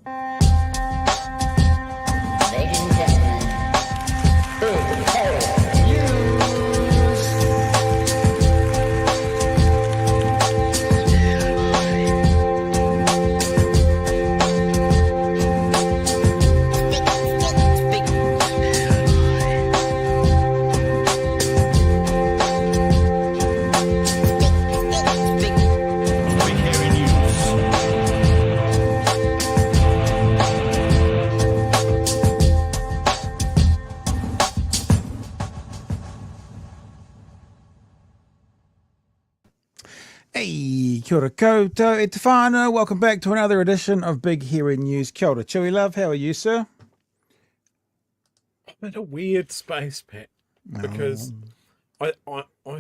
Ladies and gentlemen, big hairy Hey, kia ora koutou, e te whānau. Welcome back to another edition of Big Hairy News. Kia ora, Chewie love, how are you, sir? I'm in a weird space, Pat, because I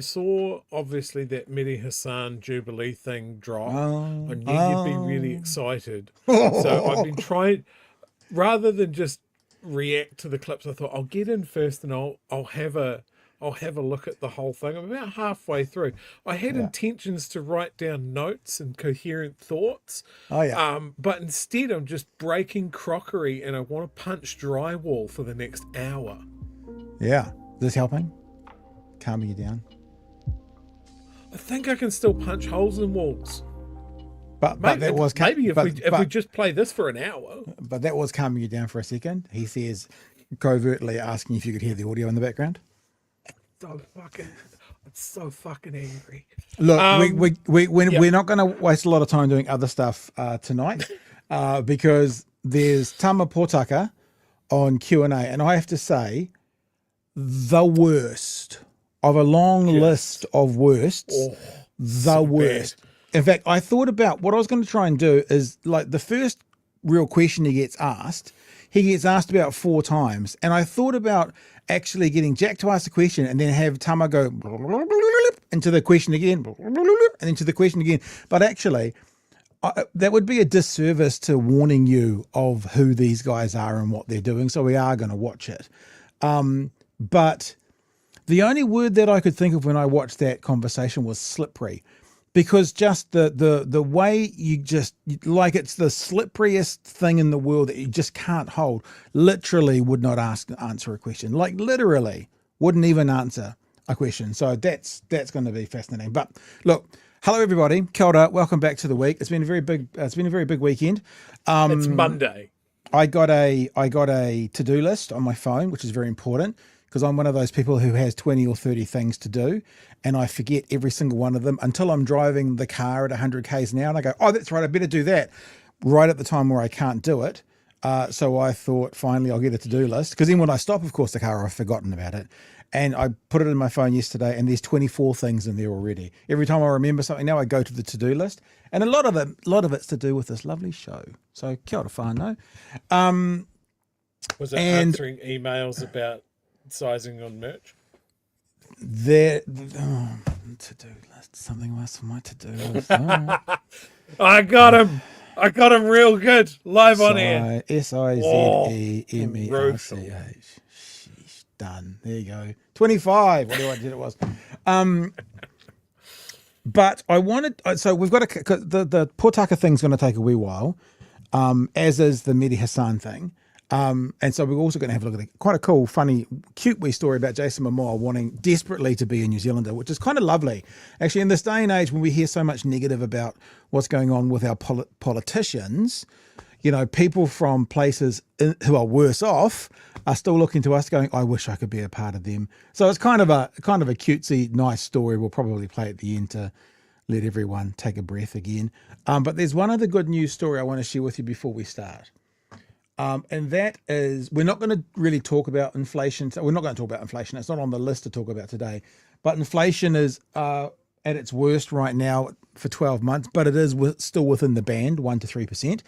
saw obviously that Mehdi Hasan Jubilee thing drop. I knew you'd be really excited. So I've been trying, rather than just react to the clips, I thought I'll get in first and I'll have a look at the whole thing. I'm about halfway through. I had intentions to write down notes and coherent thoughts. But instead I'm just breaking crockery and I want to punch drywall for the next hour. Yeah, this helping? Calming you down? I think I can still punch holes in walls. But that was maybe if we just play this for an hour. But that was calming you down for a second. He says covertly asking if you could hear the audio in the background. I'm so fucking angry. Look, we're not going to waste a lot of time doing other stuff tonight because there's Tama Potaka on Q&A, and I have to say, the worst of a long list of worsts, the worst. Bad. In fact, I thought about what I was going to try and do is, like, the first real question he gets asked about 4 times, and I thought about actually getting Jack to ask the question and then have Tama go into the question again and into the question again. But actually, that would be a disservice to warning you of who these guys are and what they're doing. So we are going to watch it. But the only word that I could think of when I watched that conversation was slippery. Because just the way you just, like, it's the slipperiest thing in the world that you just can't hold. Literally would not answer a question. Like, literally wouldn't even answer a question. So that's going to be fascinating. But look, hello everybody. Kia ora. Welcome back to the week. It's been a very big weekend. It's Monday. I got a to-do list on my phone, which is very important, because I'm one of those people who has 20 or 30 things to do, and I forget every single one of them until I'm driving the car at 100 k's an hour, and I go, oh, that's right, I better do that, right at the time where I can't do it. So I thought, finally, I'll get a to-do list, because then when I stop, of course, the car, I've forgotten about it. And I put it in my phone yesterday, and there's 24 things in there already. Every time I remember something now, I go to the to-do list, and a lot of it's to do with this lovely show. So kia ora whānau. Was it answering emails about sizing on merch? To-do list, something else for my to-do list. Oh. I got him real good live on air. SIZEMERCH. Done. There you go. 25. Whatever I did it was. But I wanted, so we've got the Potaka thing's going to take a wee while, as is the Mehdi Hasan thing. And so we're also going to have a look at quite a cool, funny, cute wee story about Jason Momoa wanting desperately to be a New Zealander, which is kind of lovely. Actually, in this day and age when we hear so much negative about what's going on with our politicians, you know, people from places who are worse off are still looking to us going, I wish I could be a part of them. So it's kind of a cutesy, nice story. We'll probably play at the end to let everyone take a breath again. But there's one other good news story I want to share with you before we start. And that is, we're not going to really talk about inflation. We're not going to talk about inflation. It's not on the list to talk about today. But inflation is at its worst right now for 12 months, but it is still within the band, 1 to 3%.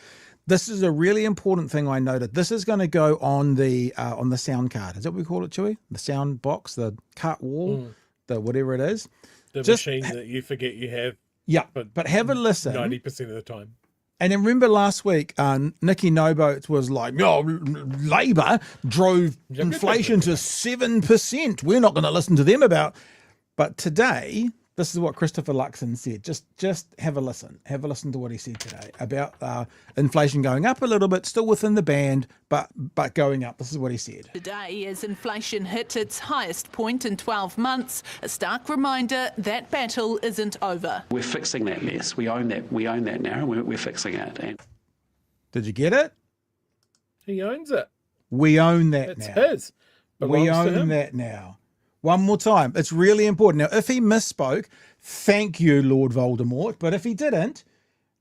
This is a really important thing I noted. This is going to go on the sound card. Is that what we call it, Chewie? The sound box, the cart wall, the whatever it is. The machine that you forget you have. Yeah, but have a listen. 90% of the time. And then remember last week, Nikki Noboats was like, Labour drove inflation to 7%. We're not going to listen to them about. But today, This is what Christopher Luxon said. Just have a listen. Have a listen to what he said today about inflation going up a little bit, still within the band, but going up. This is what he said. Today, as inflation hit its highest point in 12 months, a stark reminder that battle isn't over. We're fixing that mess. We own that. We own that now. We're fixing it. And did you get it? He owns it. We own that It's now. his. We Belongs to own him. that now. One more time. It's really important. Now, if he misspoke, thank you, Lord Voldemort. But if he didn't,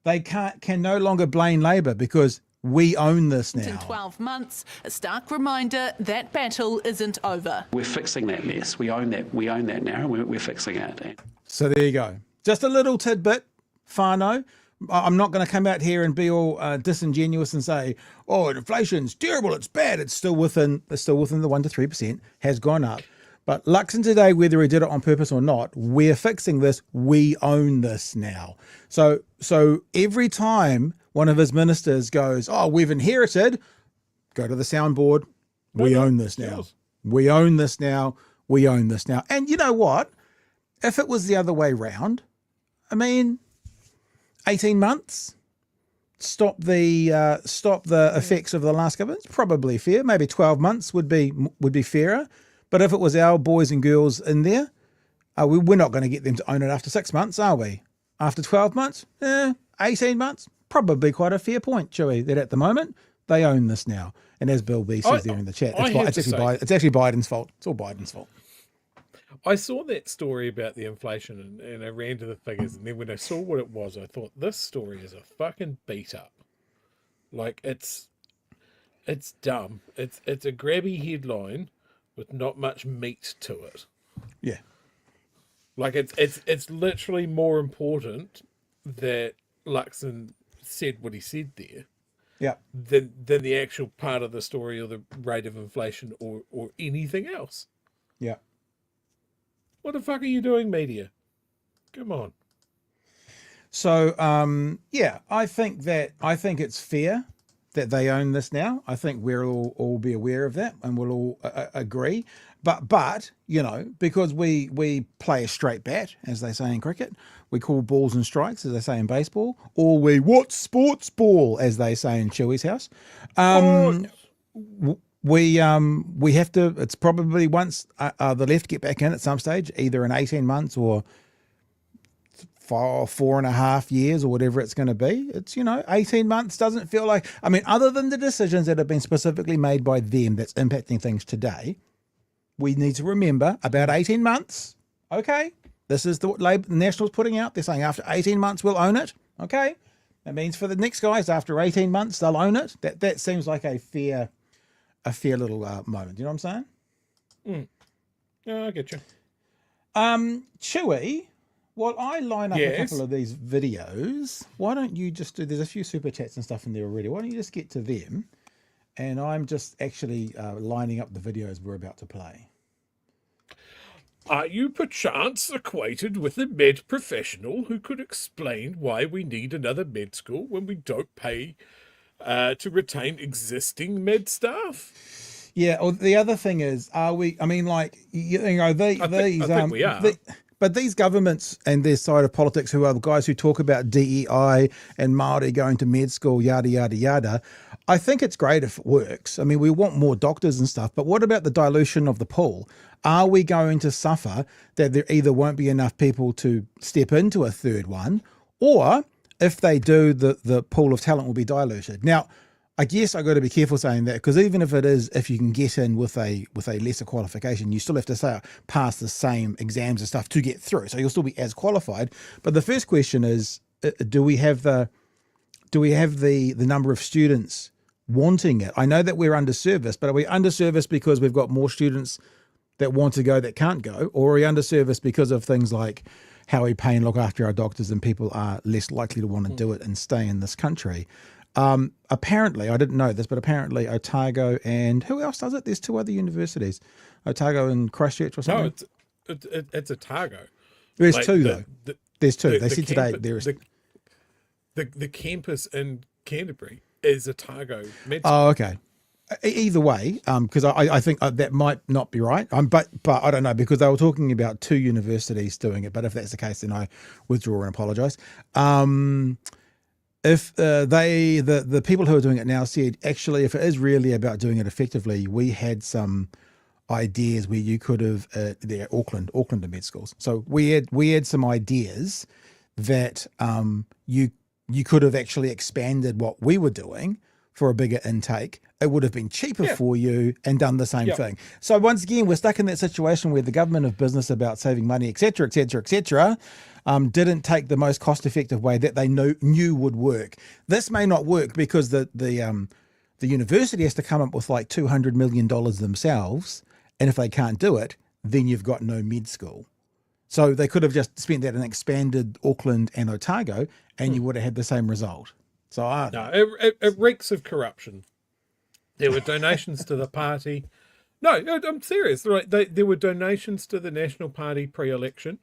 they can no longer blame Labour because we own this now. In 12 months, a stark reminder that battle isn't over. we're fixing that mess. We own that. We own that now. We're fixing it. And So there you go. Just a little tidbit, Fano. I'm not going to come out here and be all disingenuous and say, "Oh, inflation's terrible. It's bad." It's still within the 1 to 3%. Has gone up. But Luxon today, whether he did it on purpose or not, we're fixing this. We own this now. So every time one of his ministers goes, "Oh, we've inherited," go to the soundboard. We own this now. yours. We own this now. We own this now. And you know what? If it was the other way round, I mean, 18 months, stop the effects of the last government. It's probably fair. Maybe 12 months would be fairer. But if it was our boys and girls in there, we're not going to get them to own it after 6 months, are we? After 12 months, 18 months, probably quite a fair point, Chewie, that at the moment they own this now. And as Bill B says there in the chat, it's actually Biden's fault. It's all Biden's fault. I saw that story about the inflation and I ran to the figures, and then when I saw what it was, I thought this story is a fucking beat up. Like it's dumb. It's a grabby headline with not much meat to it. Yeah. Like it's literally more important that Luxon said what he said there Yeah. than the actual part of the story or the rate of inflation or anything else. Yeah. What the fuck are you doing, media? Come on. So, I think it's fair that they own this now. I think we'll all be aware of that and we'll all agree. But because we play a straight bat, as they say in cricket, we call balls and strikes, as they say in baseball, or we watch sports ball, as they say in Chewie's house. We have to. It's probably once the left get back in at some stage, either in 18 months or 4.5 years or whatever it's going to be. It's 18 months doesn't feel like. I mean, other than the decisions that have been specifically made by them that's impacting things today, we need to remember about 18 months. Okay, this is what the Nationals putting out. They're saying after 18 months we'll own it. Okay, that means for the next guys after 18 months they'll own it. That seems like a fair little moment. You know what I'm saying? Yeah, I get you. Chewie, while I line up a Yes. couple of these videos, why don't you just do? There's a few super chats and stuff in there already. Why don't you just get to them? And I'm just actually lining up the videos we're about to play. Are you perchance acquainted with a med professional who could explain why we need another med school when we don't pay to retain existing med staff? Yeah. Or the other thing is, are we? I mean, like I think we are. But these governments and their side of politics, who are the guys who talk about DEI and Māori going to med school, yada, yada, yada, I think it's great if it works. I mean, we want more doctors and stuff, but what about the dilution of the pool? Are we going to suffer that there either won't be enough people to step into a third one, or if they do, the pool of talent will be diluted? Now, I guess I got to be careful saying that, because even if you can get in with a lesser qualification, you still have to pass the same exams and stuff to get through. So you'll still be as qualified. But the first question is, do we have the number of students wanting it? I know that we're underserviced, but are we underserviced because we've got more students that want to go that can't go, or are we underserviced because of things like how we pay and look after our doctors and people are less likely to want to do it and stay in this country? Apparently, I didn't know this, but apparently Otago and who else does it? There's two other universities, Otago and Christchurch or something. No, it's Otago. There's Like, two though. There's two. They said today campus, there is. The campus in Canterbury is Otago Med. Oh, okay. Either way, because I think that might not be right. But I don't know, because they were talking about 2 universities doing it. But if that's the case, then I withdraw and apologise. If the people who are doing it now said, actually, if it is really about doing it effectively, we had some ideas where you could have Auckland are med schools. So we had some ideas that you could have actually expanded what we were doing for a bigger intake. It would have been cheaper for you and done the same thing. So once again, we're stuck in that situation where the government of business about saving money, etc., didn't take the most cost-effective way that they knew would work. This may not work because the university has to come up with like $200 million themselves, and if they can't do it, then you've got no med school. So they could have just spent that and expanded Auckland and Otago, and you would have had the same result. So it reeks of corruption. There were donations to the party. No, I'm serious. Right, there were donations to the National Party pre-election,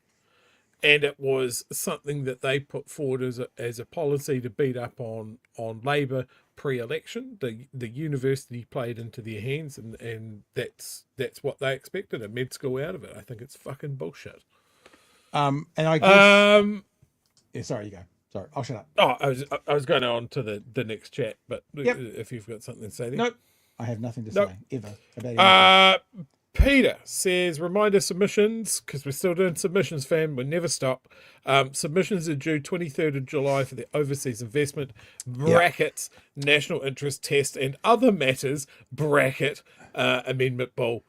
and it was something that they put forward as a policy to beat up on Labor pre-election. The university played into their hands, and that's what they expected, a med school out of it. I think it's fucking bullshit. And I guess yeah, sorry, you go. Sorry, I'll shut up. Oh, I was going on to the next chat, but if you've got something to say there. Nope. I have nothing to say ever about anything. Peter says, reminder submissions, because we're still doing submissions, fam. We never stop. Submissions are due 23rd of July for the overseas investment, brackets, national interest test, and other matters, bracket, amendment bill,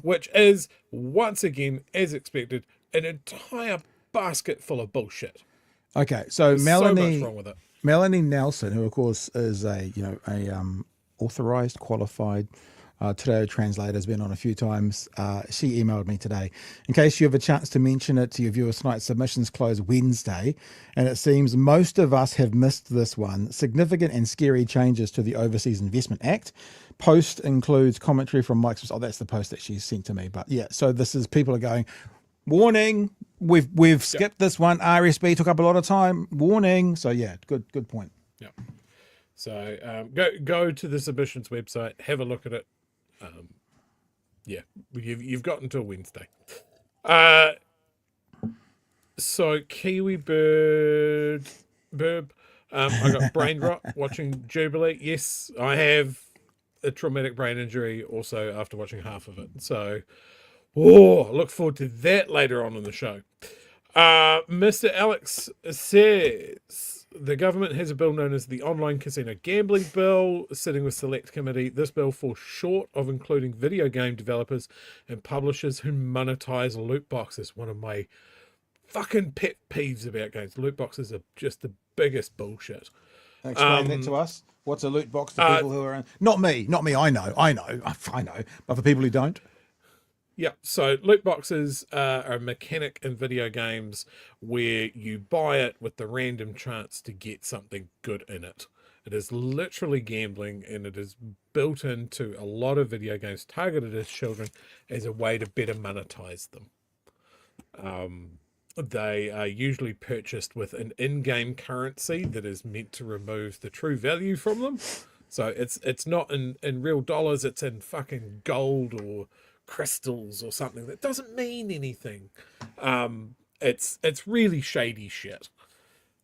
which is, once again, as expected, an entire basket full of bullshit. Okay, so There's Melanie, so much wrong with it. Melanie Nelson, who of course is a authorized, qualified Te translator, has been on a few times. She emailed me today. In case you have a chance to mention it to your viewers tonight, submissions close Wednesday, and it seems most of us have missed this one. Significant and scary changes to the Overseas Investment Act. Post includes commentary from Mike's. Oh, that's the post that she sent to me. But yeah, so this is, people are going, warning, we've skipped this one. RSB took up a lot of time. Warning. So yeah, good point. Yeah. So go to the submissions website, have a look at it. You've got until Wednesday. So Kiwi Burb, I got brain rot watching Jubilee. Yes, I have a traumatic brain injury also after watching half of it. So look forward to that later on in the show. Mr. Alex says, the government has a bill known as the Online Casino Gambling Bill, sitting with Select Committee. This bill falls short of including video game developers and publishers who monetize loot boxes. One of my fucking pet peeves about games. Loot boxes are just the biggest bullshit. Explain that to us. What's a loot box to people who are... Not me. I know. But for people who don't... Yeah, so loot boxes are a mechanic in video games where you buy it with the random chance to get something good in it. It is literally gambling, and it is built into a lot of video games targeted at children as a way to better monetize them. They are usually purchased with an in-game currency that is meant to remove the true value from them. So it's not in real dollars, it's in fucking gold or crystals or something that doesn't mean anything. It's really shady shit.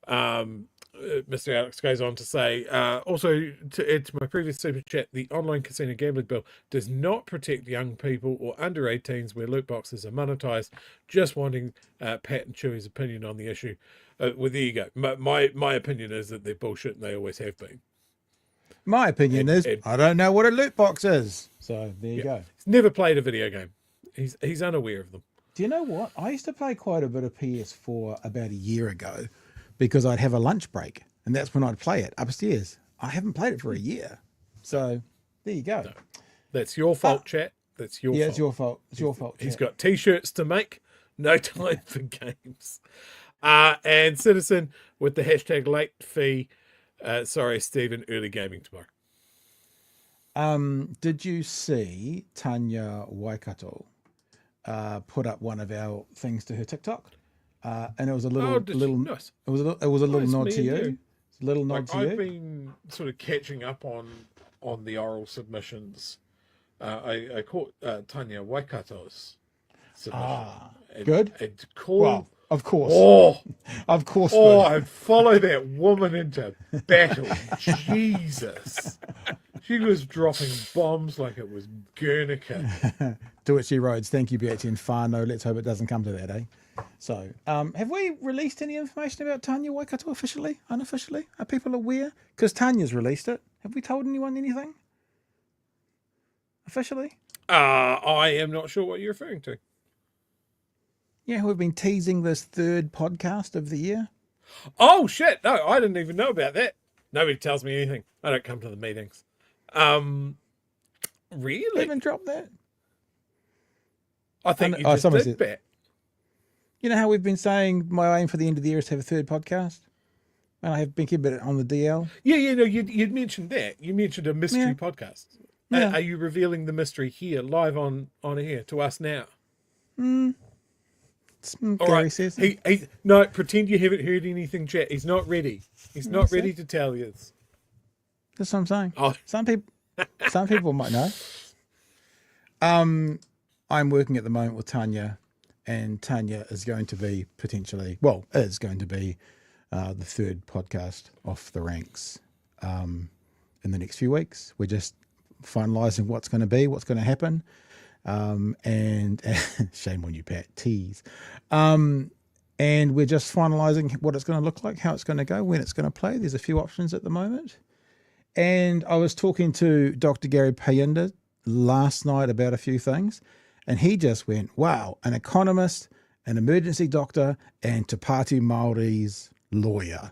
Mr. Alex goes on to say, also to add to my previous super chat, the Online Casino Gambling Bill does not protect young people or under 18s where loot boxes are monetized. Just wanting Pat and Chewie's opinion on the issue. Well, there you go. My opinion is that they're bullshit and they always have been. My opinion is, I don't know what a loot box is. So there you go. He's never played a video game. He's unaware of them. Do you know what? I used to play quite a bit of PS4 about a year ago because I'd have a lunch break, and that's when I'd play it upstairs. I haven't played it for a year. So there you go. No, that's your fault, chat. That's your fault. It's your fault. It's your fault. He's got T-shirts to make. No time for games. And Citizen with the hashtag late fee. Sorry, Stephen, early gaming tomorrow. Did you see Tanya Waikato put up one of our things to her TikTok? And it was a little nice. It was a little Nice, nod me to and you. you. A little nod to I've you. been sort of catching up on on the oral submissions. I caught Tanya Waikato's submission. Good. And called, Well, of course. Of course. Oh, Good. I'd follow that woman into battle. Jesus. She was dropping bombs like it was Guernica. To which he wrote, thank you, Betsy and Whānau. Let's hope it doesn't come to that, eh? So, have we released any information about Tanya Waikato officially, unofficially? Are people aware? Because Tanya's released it. Have we told anyone anything? Officially? I am not sure what you're referring to. Yeah, we've been teasing this third podcast of the year. Oh, shit. No, I didn't even know about that. Nobody tells me anything. I don't come to the meetings. Really? Haven't dropped that. I think you just someone did said- that. You know how we've been saying my aim for the end of the year is to have a third podcast? And I have been keeping it on the DL. Yeah, no, you'd mentioned that. You mentioned a mystery podcast. Yeah. Are you revealing the mystery here, live on air to us now? All All Gary right. says. He no, pretend you haven't heard anything, chat. He's not ready. He's not ready to tell you. That's what I'm saying. Oh. Some people might know. I'm working at the moment with Tanya, and Tanya is going to be the third podcast off the ranks in the next few weeks. We're just finalising what's going to happen. And shame on you, Pat, tease. And we're just finalising what it's going to look like, how it's going to go, when it's going to play. There's a few options at the moment. And I was talking to Dr. Gary Payinda last night about a few things, and he just went, wow, an economist, an emergency doctor, and Te Pāti Māori's lawyer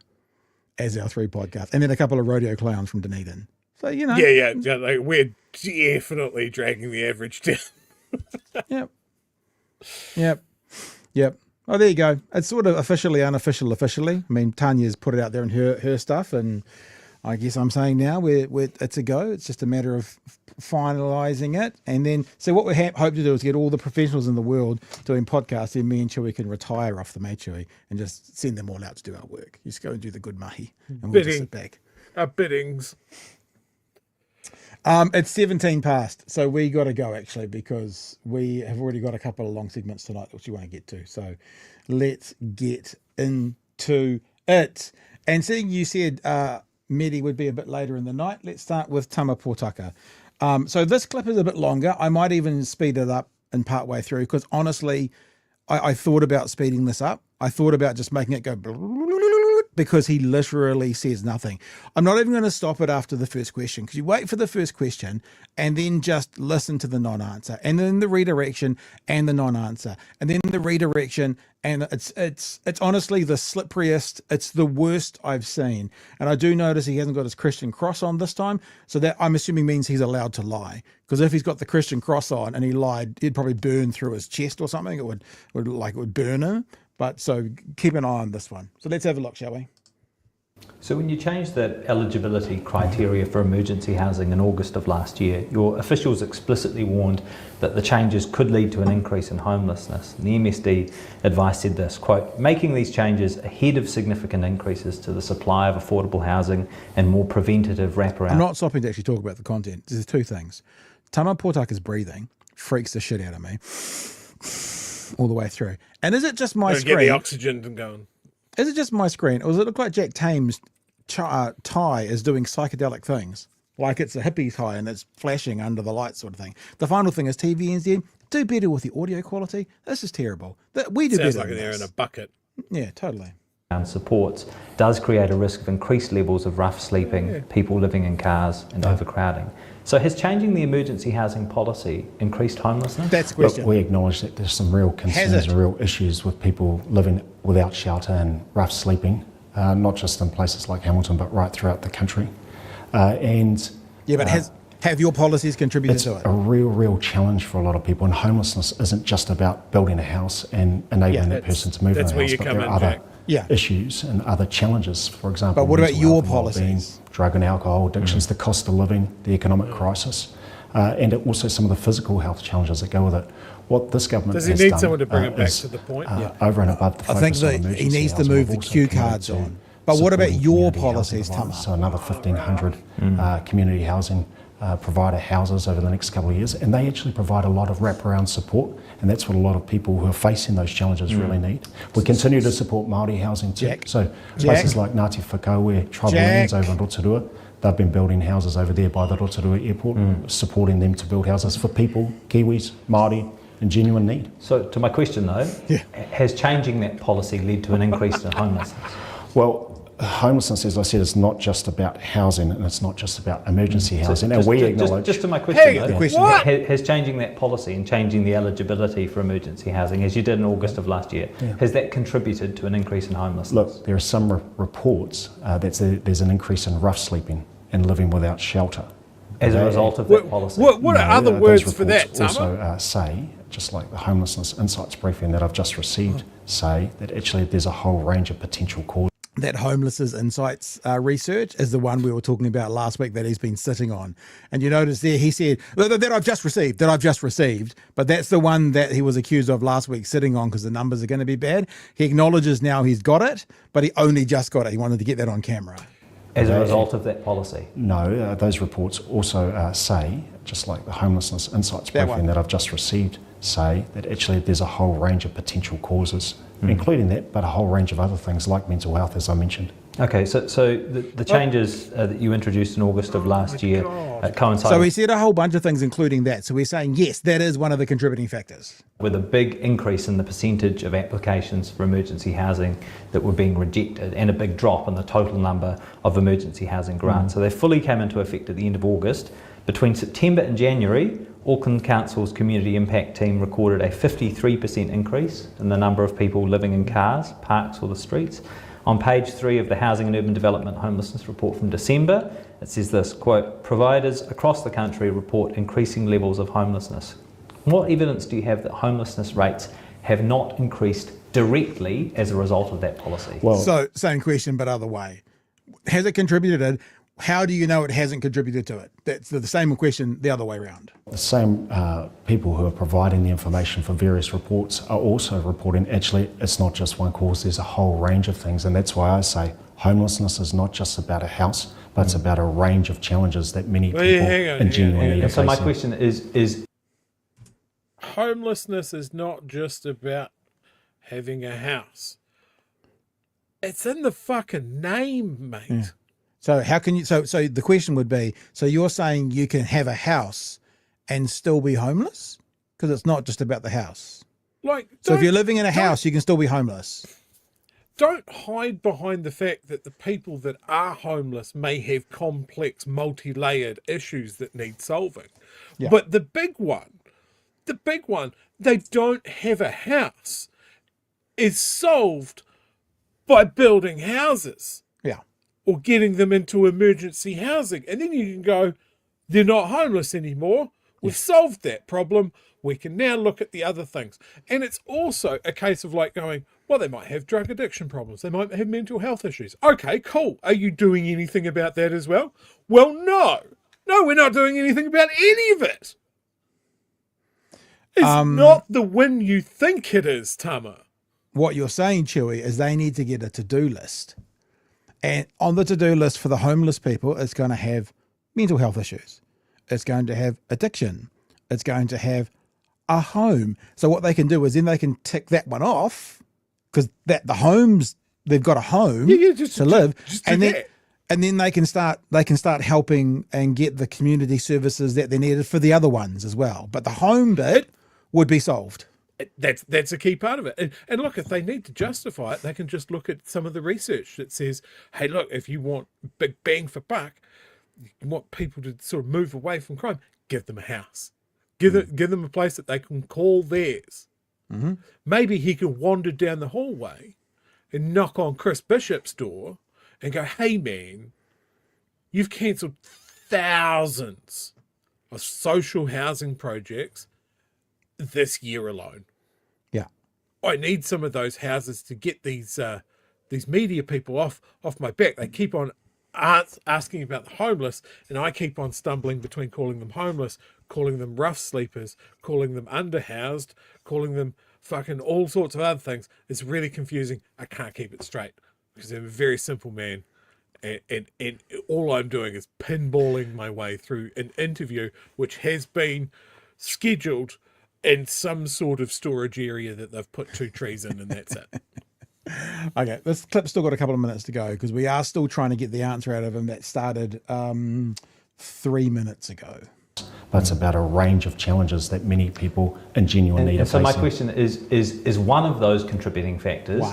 as our three podcasts. And then a couple of rodeo clowns from Dunedin. So, you know. Yeah. Like, we're definitely dragging the average down. Yep. Oh, there you go. It's sort of officially. I mean, Tanya's put it out there in her stuff, and I guess I'm saying now it's a go. It's just a matter of finalising it. And then, so what we hope to do is get all the professionals in the world doing podcasts, and me and Chewie can retire off the mate, Chewie, and just send them all out to do our work. Just go and do the good mahi, and we'll just sit back. Our biddings. It's 17 past, so we got to go actually, because we have already got a couple of long segments tonight which we want to get to. So let's get into it. And seeing you said Mehdi would be a bit later in the night, let's start with Tama Potaka. So this clip is a bit longer. I might even speed it up in part way through, because honestly, I thought about speeding this up. I thought about just making it go because he literally says nothing. I'm not even going to stop it after the first question, because you wait for the first question and then just listen to the non-answer, and then the redirection and the non-answer, and then the redirection, and it's honestly the slipperiest. It's the worst I've seen. And I do notice he hasn't got his Christian cross on this time, so that I'm assuming means he's allowed to lie, because if he's got the Christian cross on and he lied, it'd probably burn through his chest or something. It would burn him. But so keep an eye on this one. So let's have a look, shall we? So when you changed the eligibility criteria for emergency housing in August of last year, your officials explicitly warned that the changes could lead to an increase in homelessness. And the MSD advice said this, quote, making these changes ahead of significant increases to the supply of affordable housing and more preventative wraparound. I'm not stopping to actually talk about the content. There's two things. Tama Potaka's breathing freaks the shit out of me all the way through. And is it just my Get screen? the oxygen going. Is it just my screen, or does it look like Jack Tame's tie is doing psychedelic things? Like it's a hippie tie and it's flashing under the lights sort of thing. The final thing is TVNZ, do better with the audio quality. This is terrible. We do Sounds better like than an air this. in a bucket. Yeah, totally. Supports does create a risk of increased levels of rough sleeping, people living in cars and overcrowding. So has changing the emergency housing policy increased homelessness? That's the Look, question. we acknowledge that there's some real concerns and real issues with people living without shelter and rough sleeping, not just in places like Hamilton, but right throughout the country. Have your policies contributed It's to it? a real challenge for a lot of people, and homelessness isn't just about building a house and enabling that person to move in that's a where house, you but come there are in, other Jack. Yeah. issues and other challenges. For example, But what about mental your health and wellbeing, policies? drug and alcohol addictions, the cost of living, the economic crisis, and also some of the physical health challenges that go with it. What this government Does he has need done, someone to bring it back is, to the point? over and above the I think focus on that he emergency needs to housing, move we've the also cue committed cards to on. But what about supporting your community policies, housing Tama? providers. So another 1,500 community housing provider houses over the next couple of years, and they actually provide a lot of wraparound support, and that's what a lot of people who are facing those challenges really need. We continue to support Māori housing too. Jack. So places like Ngāti Whakaue, tribal lands over in Rotorua, they've been building houses over there by the Rotorua airport, supporting them to build houses for people, Kiwis, Māori, in genuine need. So to my question though, has changing that policy led to an increase in homelessness? Well, homelessness, as I said, is not just about housing, and it's not just about emergency housing. And we acknowledge... Just to my question though, What? has changing that policy and changing the eligibility for emergency housing, as you did in August of last year, has that contributed to an increase in homelessness? Look, there are some reports that there's an increase in rough sleeping and living without shelter. As a result of that policy? What are other those words for that, reports Tama? also say, just like the homelessness insights briefing that I've just received, say that actually there's a whole range of potential causes. That Homelessness Insights research is the one we were talking about last week that he's been sitting on. And you notice there he said, that I've just received, but that's the one that he was accused of last week sitting on because the numbers are going to be bad. He acknowledges now he's got it, but he only just got it. He wanted to get that on camera. As a result of that policy? No, those reports also say, just like the Homelessness Insights briefing that I've just received, say that actually there's a whole range of potential causes, including that, but a whole range of other things like mental health, as I mentioned. Okay, so the changes that you introduced in August of last year coincided... So he said a whole bunch of things, including that. So we're saying, yes, that is one of the contributing factors. with a big increase in the percentage of applications for emergency housing that were being rejected and a big drop in the total number of emergency housing grants. So they fully came into effect at the end of August. Between September and January, Auckland Council's Community Impact team recorded a 53% increase in the number of people living in cars, parks or the streets. On page 3 of the Housing and Urban Development Homelessness Report from December, it says this, quote, providers across the country report increasing levels of homelessness. What evidence do you have that homelessness rates have not increased directly as a result of that policy? Well, So same question, but other way. Has it contributed? How do you know it hasn't contributed to it? That's the same question the other way around. the same people who are providing the information for various reports are also reporting actually it's not just one cause, there's a whole range of things, and that's why I say homelessness is not just about a house, but it's about a range of challenges that many people in genuine need are So my facing. question is Homelessness is not just about having a house. It's in the fucking name, mate. Yeah. So how can you? So the question would be: so you're saying you can have a house and still be homeless because it's not just about the house. Like, So if you're living in a house, you can still be homeless. don't hide behind the fact that the people that are homeless may have complex, multi-layered issues that need solving. Yeah. But the big one, they don't have a house, is solved by building houses Yeah. or getting them into emergency housing. And then you can go, they're not homeless anymore. We've solved that problem. We can now look at the other things. And it's also a case of like going, well, they might have drug addiction problems. They might have mental health issues. Okay, cool. Are you doing anything about that as well? Well, no. No, we're not doing anything about any of it. It's not the win you think it is, Tama. What you're saying, Chewie, is they need to get a to-do list. And on the to-do list for the homeless people, it's going to have mental health issues. It's going to have addiction. It's going to have a home. So what they can do is then they can tick that one off because the homes, they've got a home to live. Just do and then that. and then they can start helping and get the community services that they needed for the other ones as well. But the home bit would be solved. That's a key part of it. And look, if they need to justify it, they can just look at some of the research that says, hey, look, if you want big bang for buck, you want people to sort of move away from crime, give them a house. Give them a place that they can call theirs. Mm-hmm. Maybe he can wander down the hallway and knock on Chris Bishop's door and go, hey, man, you've cancelled thousands of social housing projects this year alone. Yeah. I need some of those houses to get these media people off my back. They keep on asking about the homeless, and I keep on stumbling between calling them homeless, calling them rough sleepers, calling them underhoused, calling them fucking all sorts of other things. It's really confusing. I can't keep it straight. because I'm a very simple man. And all I'm doing is pinballing my way through an interview which has been scheduled in some sort of storage area that they've put 2 trees in, and that's it. Okay, this clip's still got a couple of minutes to go because we are still trying to get the answer out of him that started 3 minutes ago. But it's about a range of challenges that many people in genuine need are So facing. my question is one of those contributing factors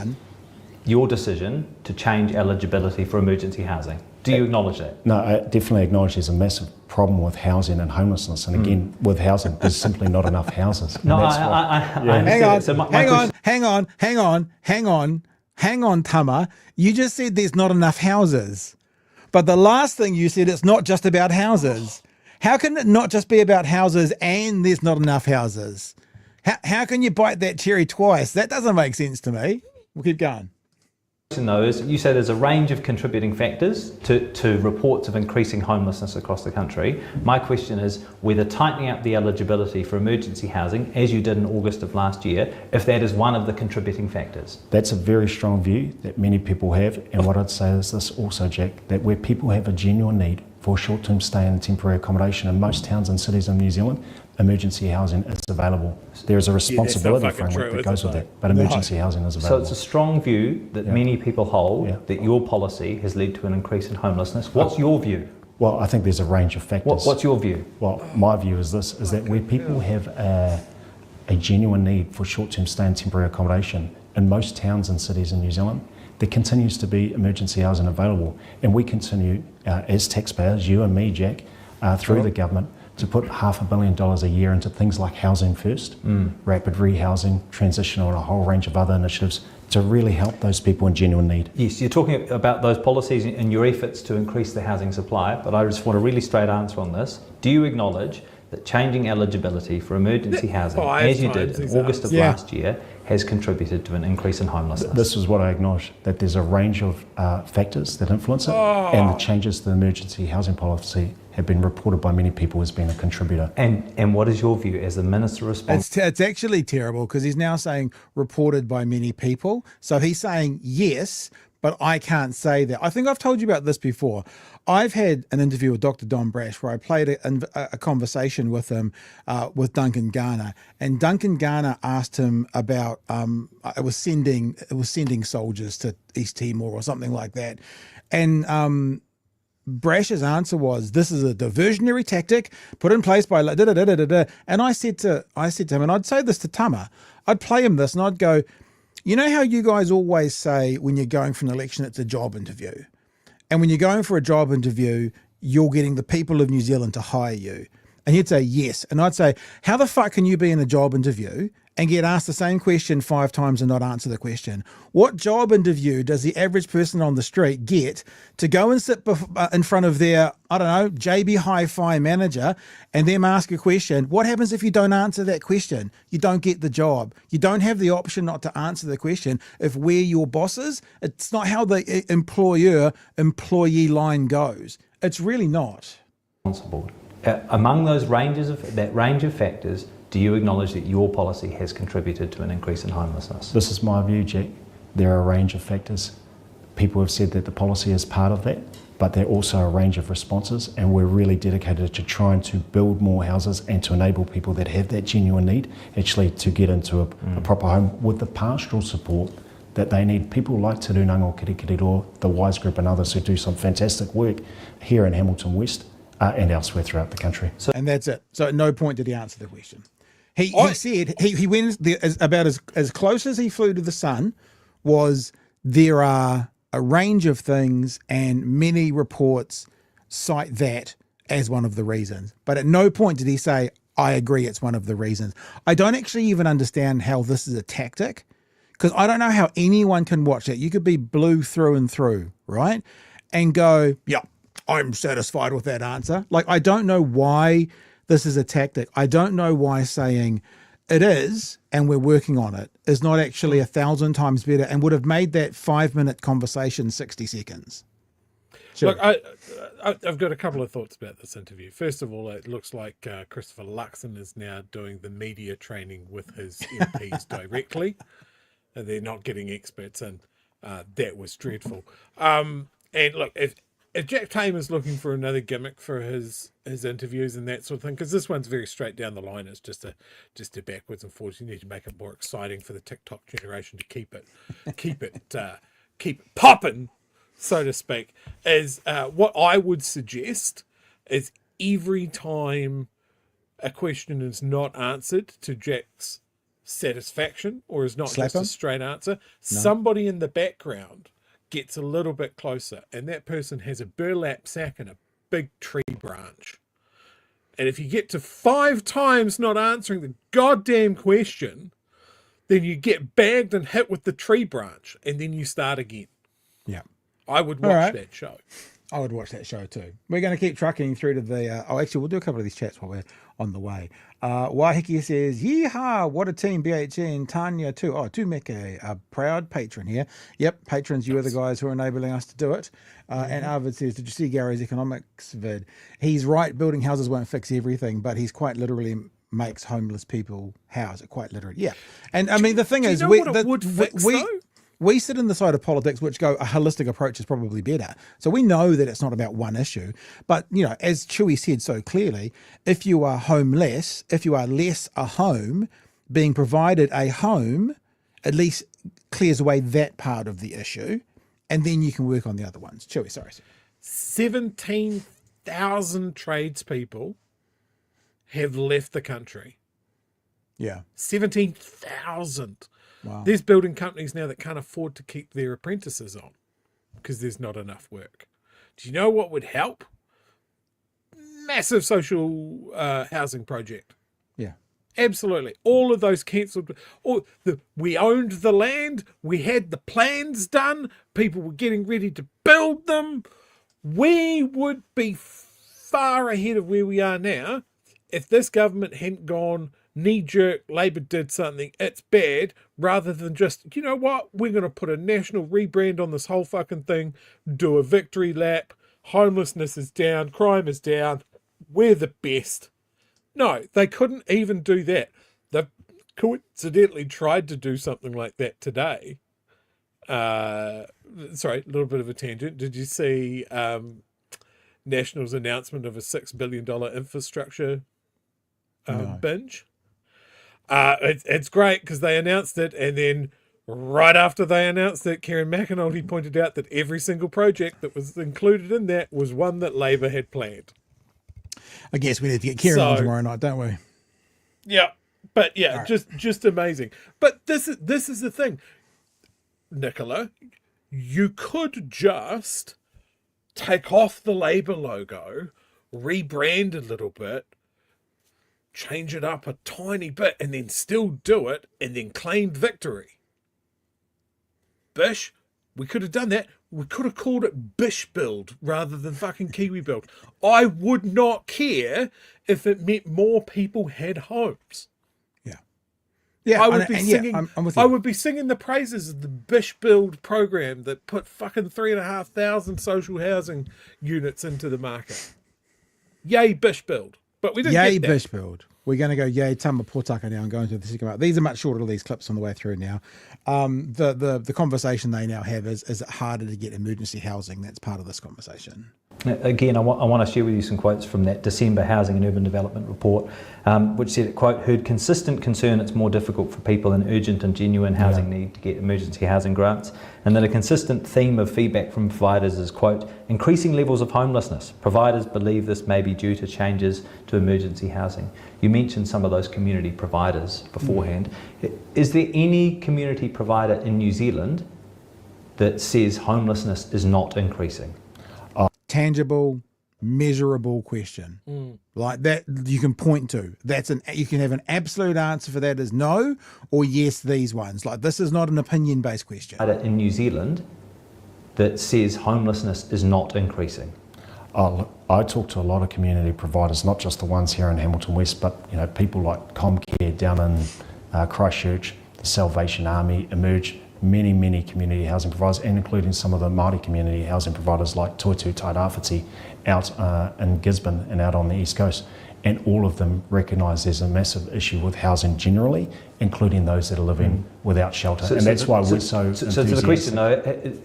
your decision to change eligibility for emergency housing? Do you acknowledge that? No, I definitely acknowledge there's a massive problem with housing and homelessness. And again, with housing, there's simply not enough houses. And No, that's why- Hang on, Tama. You just said there's not enough houses. But the last thing you said, it's not just about houses. How can it not just be about houses and there's not enough houses? How can you bite that cherry twice? That doesn't make sense to me. We'll keep going. Though is you say there's a range of contributing factors to reports of increasing homelessness across the country. My question is whether tightening up the eligibility for emergency housing, as you did in August of last year, if that is one of the contributing factors. That's a very strong view that many people have. And what I'd say is this also, Jack, that where people have a genuine need for short-term stay and temporary accommodation in most towns and cities in New Zealand, emergency housing is available. There is a responsibility framework that goes with that, but emergency housing is So available. it's a strong view that many people hold that your policy has led to an increase in homelessness. What's your view? Well, I think there's a range of factors. What's your view? Well, my view is this, is that where people have a genuine need for short-term stay and temporary accommodation in most towns and cities in New Zealand, there continues to be emergency housing available. And we continue, as taxpayers, you and me, Jack, through the government, to put $500 million a year into things like Housing First, rapid rehousing, transitional, and a whole range of other initiatives to really help those people in genuine need. Yes, you're talking about those policies and your efforts to increase the housing supply, but I just want a really straight answer on this. Do you acknowledge that changing eligibility for emergency housing, as you did in August of last year, has contributed to an increase in homelessness? This is what I acknowledge, that there's a range of factors that influence it, and the changes to the emergency housing policy have been reported by many people as being a contributor. And what is your view as the minister responsible? It's actually terrible because he's now saying reported by many people. So he's saying yes, but I can't say that. I think I've told you about this before. I've had an interview with Dr. Don Brash where I played a conversation with him with Duncan Garner, and Duncan Garner asked him about it was sending soldiers to East Timor or something like that, and Brash's answer was, "This is a diversionary tactic put in place by da-da-da-da-da-da." And I said to him, and I'd say this to Tama, I'd play him this and I'd go, you know how you guys always say when you're going for an election, it's a job interview. And when you're going for a job interview, you're getting the people of New Zealand to hire you. And he'd say, yes. And I'd say, how the fuck can you be in a job interview and get asked the same question 5 times and not answer the question? What job interview does the average person on the street get to go and sit in front of their, I don't know, JB Hi-Fi manager and them ask a question? What happens if you don't answer that question? You don't get the job. You don't have the option not to answer the question if we're your bosses. It's not how the employer-employee line goes. It's really not. Among those range of factors, do you acknowledge that your policy has contributed to an increase in homelessness? This is my view, Jack. There are a range of factors. People have said that the policy is part of that, but there are also a range of responses, and we're really dedicated to trying to build more houses and to enable people that have that genuine need actually to get into a proper home with the pastoral support that they need. People like Te Runanga, Kirikiriroa, the Wise Group and others who do some fantastic work here in Hamilton West and elsewhere throughout the country. And that's it. So at no point did he answer the question. He said, he went about as close as he flew to the sun was, there are a range of things and many reports cite that as one of the reasons. But at no point did he say, I agree it's one of the reasons. I don't actually even understand how this is a tactic, because I don't know how anyone can watch it. You could be blue through and through, right? And go, yeah, I'm satisfied with that answer. Like, I don't know why this is a tactic. I don't know why saying it is, and we're working on it, is not actually 1,000 times better and would have made that 5-minute conversation 60 seconds. Sure. Look, I've got a couple of thoughts about this interview. First of all, it looks like Christopher Luxon is now doing the media training with his MPs directly, and they're not getting experts in. That was dreadful. And look, if Jack Tamer's looking for another gimmick for his interviews and that sort of thing, because this one's very straight down the line, it's just a backwards and forwards. You need to make it more exciting for the TikTok generation to keep it popping, so to speak. Is what I would suggest is every time a question is not answered to Jack's satisfaction, or is not just a straight answer, somebody in the background gets a little bit closer, and that person has a burlap sack and a big tree branch. And if you get to 5 times not answering the goddamn question, then you get bagged and hit with the tree branch, and then you start again. Yeah. I would watch that show. I would watch that show too. We're going to keep trucking through to the... actually, we'll do a couple of these chats while we're on the way. Waihiki says, yeehaw, what a team, BHN. Tanya too. Oh, Tumeke, a proud patron here. Yep, patrons, you are the guys who are enabling us to do it. And Arvid says, did you see Gary's economics vid? He's right, building houses won't fix everything, but he's quite literally makes homeless people house it, quite literally. Yeah. And I mean, the thing is, we sit in the side of politics which go, a holistic approach is probably better. So we know that it's not about one issue. But, you know, as Chewie said so clearly, if you are homeless, if you are less a home, being provided a home at least clears away that part of the issue. And then you can work on the other ones. Chewie, sorry. 17,000 tradespeople have left the country. Yeah. 17,000. Wow. There's building companies now that can't afford to keep their apprentices on because there's not enough work. Do you know what would help? Massive social housing project. Yeah. Absolutely. All of those cancelled. We owned the land. We had the plans done. People were getting ready to build them. We would be far ahead of where we are now if this government hadn't gone knee-jerk, Labor did something, it's bad, rather than just, you know what, we're going to put a national rebrand on this whole fucking thing, do a victory lap, homelessness is down, crime is down, we're the best. No, they couldn't even do that. They coincidentally tried to do something like that today. Sorry, a little bit of a tangent. Did you see National's announcement of a $6 billion infrastructure binge? It's great because they announced it, and then right after they announced it, Karen McAnulty pointed out that every single project that was included in that was one that Labor had planned. I guess we need to get Karen on tomorrow night, don't we? Yeah, but yeah, right. just amazing. But this is the thing, Nicola, you could just take off the Labor logo, rebrand a little bit, change it up a tiny bit, and then still do it, and then claim victory. Bish, we could have done that. We could have called it Bish Build rather than fucking Kiwi Build. I would not care if it meant more people had homes. Yeah, I would be singing. I'm with you. I would be singing the praises of the Bish Build program that put fucking 3,500 social housing units into the market. Yay, Bish Build! But we didn't yay, get that. Bish Build. We're going to go yay, Tama Potaka now and go into the second part. These are much shorter, these clips on the way through now. The conversation they now have is it harder to get emergency housing? That's part of this conversation. Again, I want to share with you some quotes from that December Housing and Urban Development report, which said, quote, heard consistent concern it's more difficult for people in urgent and genuine housing need to get emergency housing grants, and that a consistent theme of feedback from providers is, quote, increasing levels of homelessness. Providers believe this may be due to changes to emergency housing. You mentioned some of those community providers beforehand. Is there any community provider in New Zealand that says homelessness is not increasing? Tangible, measurable question like that you can point to. You can have an absolute answer for that is no or yes. These ones, like, this is not an opinion-based question. In New Zealand that says homelessness is not increasing. I talk to a lot of community providers, not just the ones here in Hamilton West, but people like Comcare down in Christchurch, the Salvation Army, Emerge, many community housing providers, and including some of the Māori community housing providers like Toitu Tairāwhiti out in Gisborne and out on the East Coast. and all of them recognise there's a massive issue with housing generally, including those that are living without shelter. And that's why we're so So to the question though,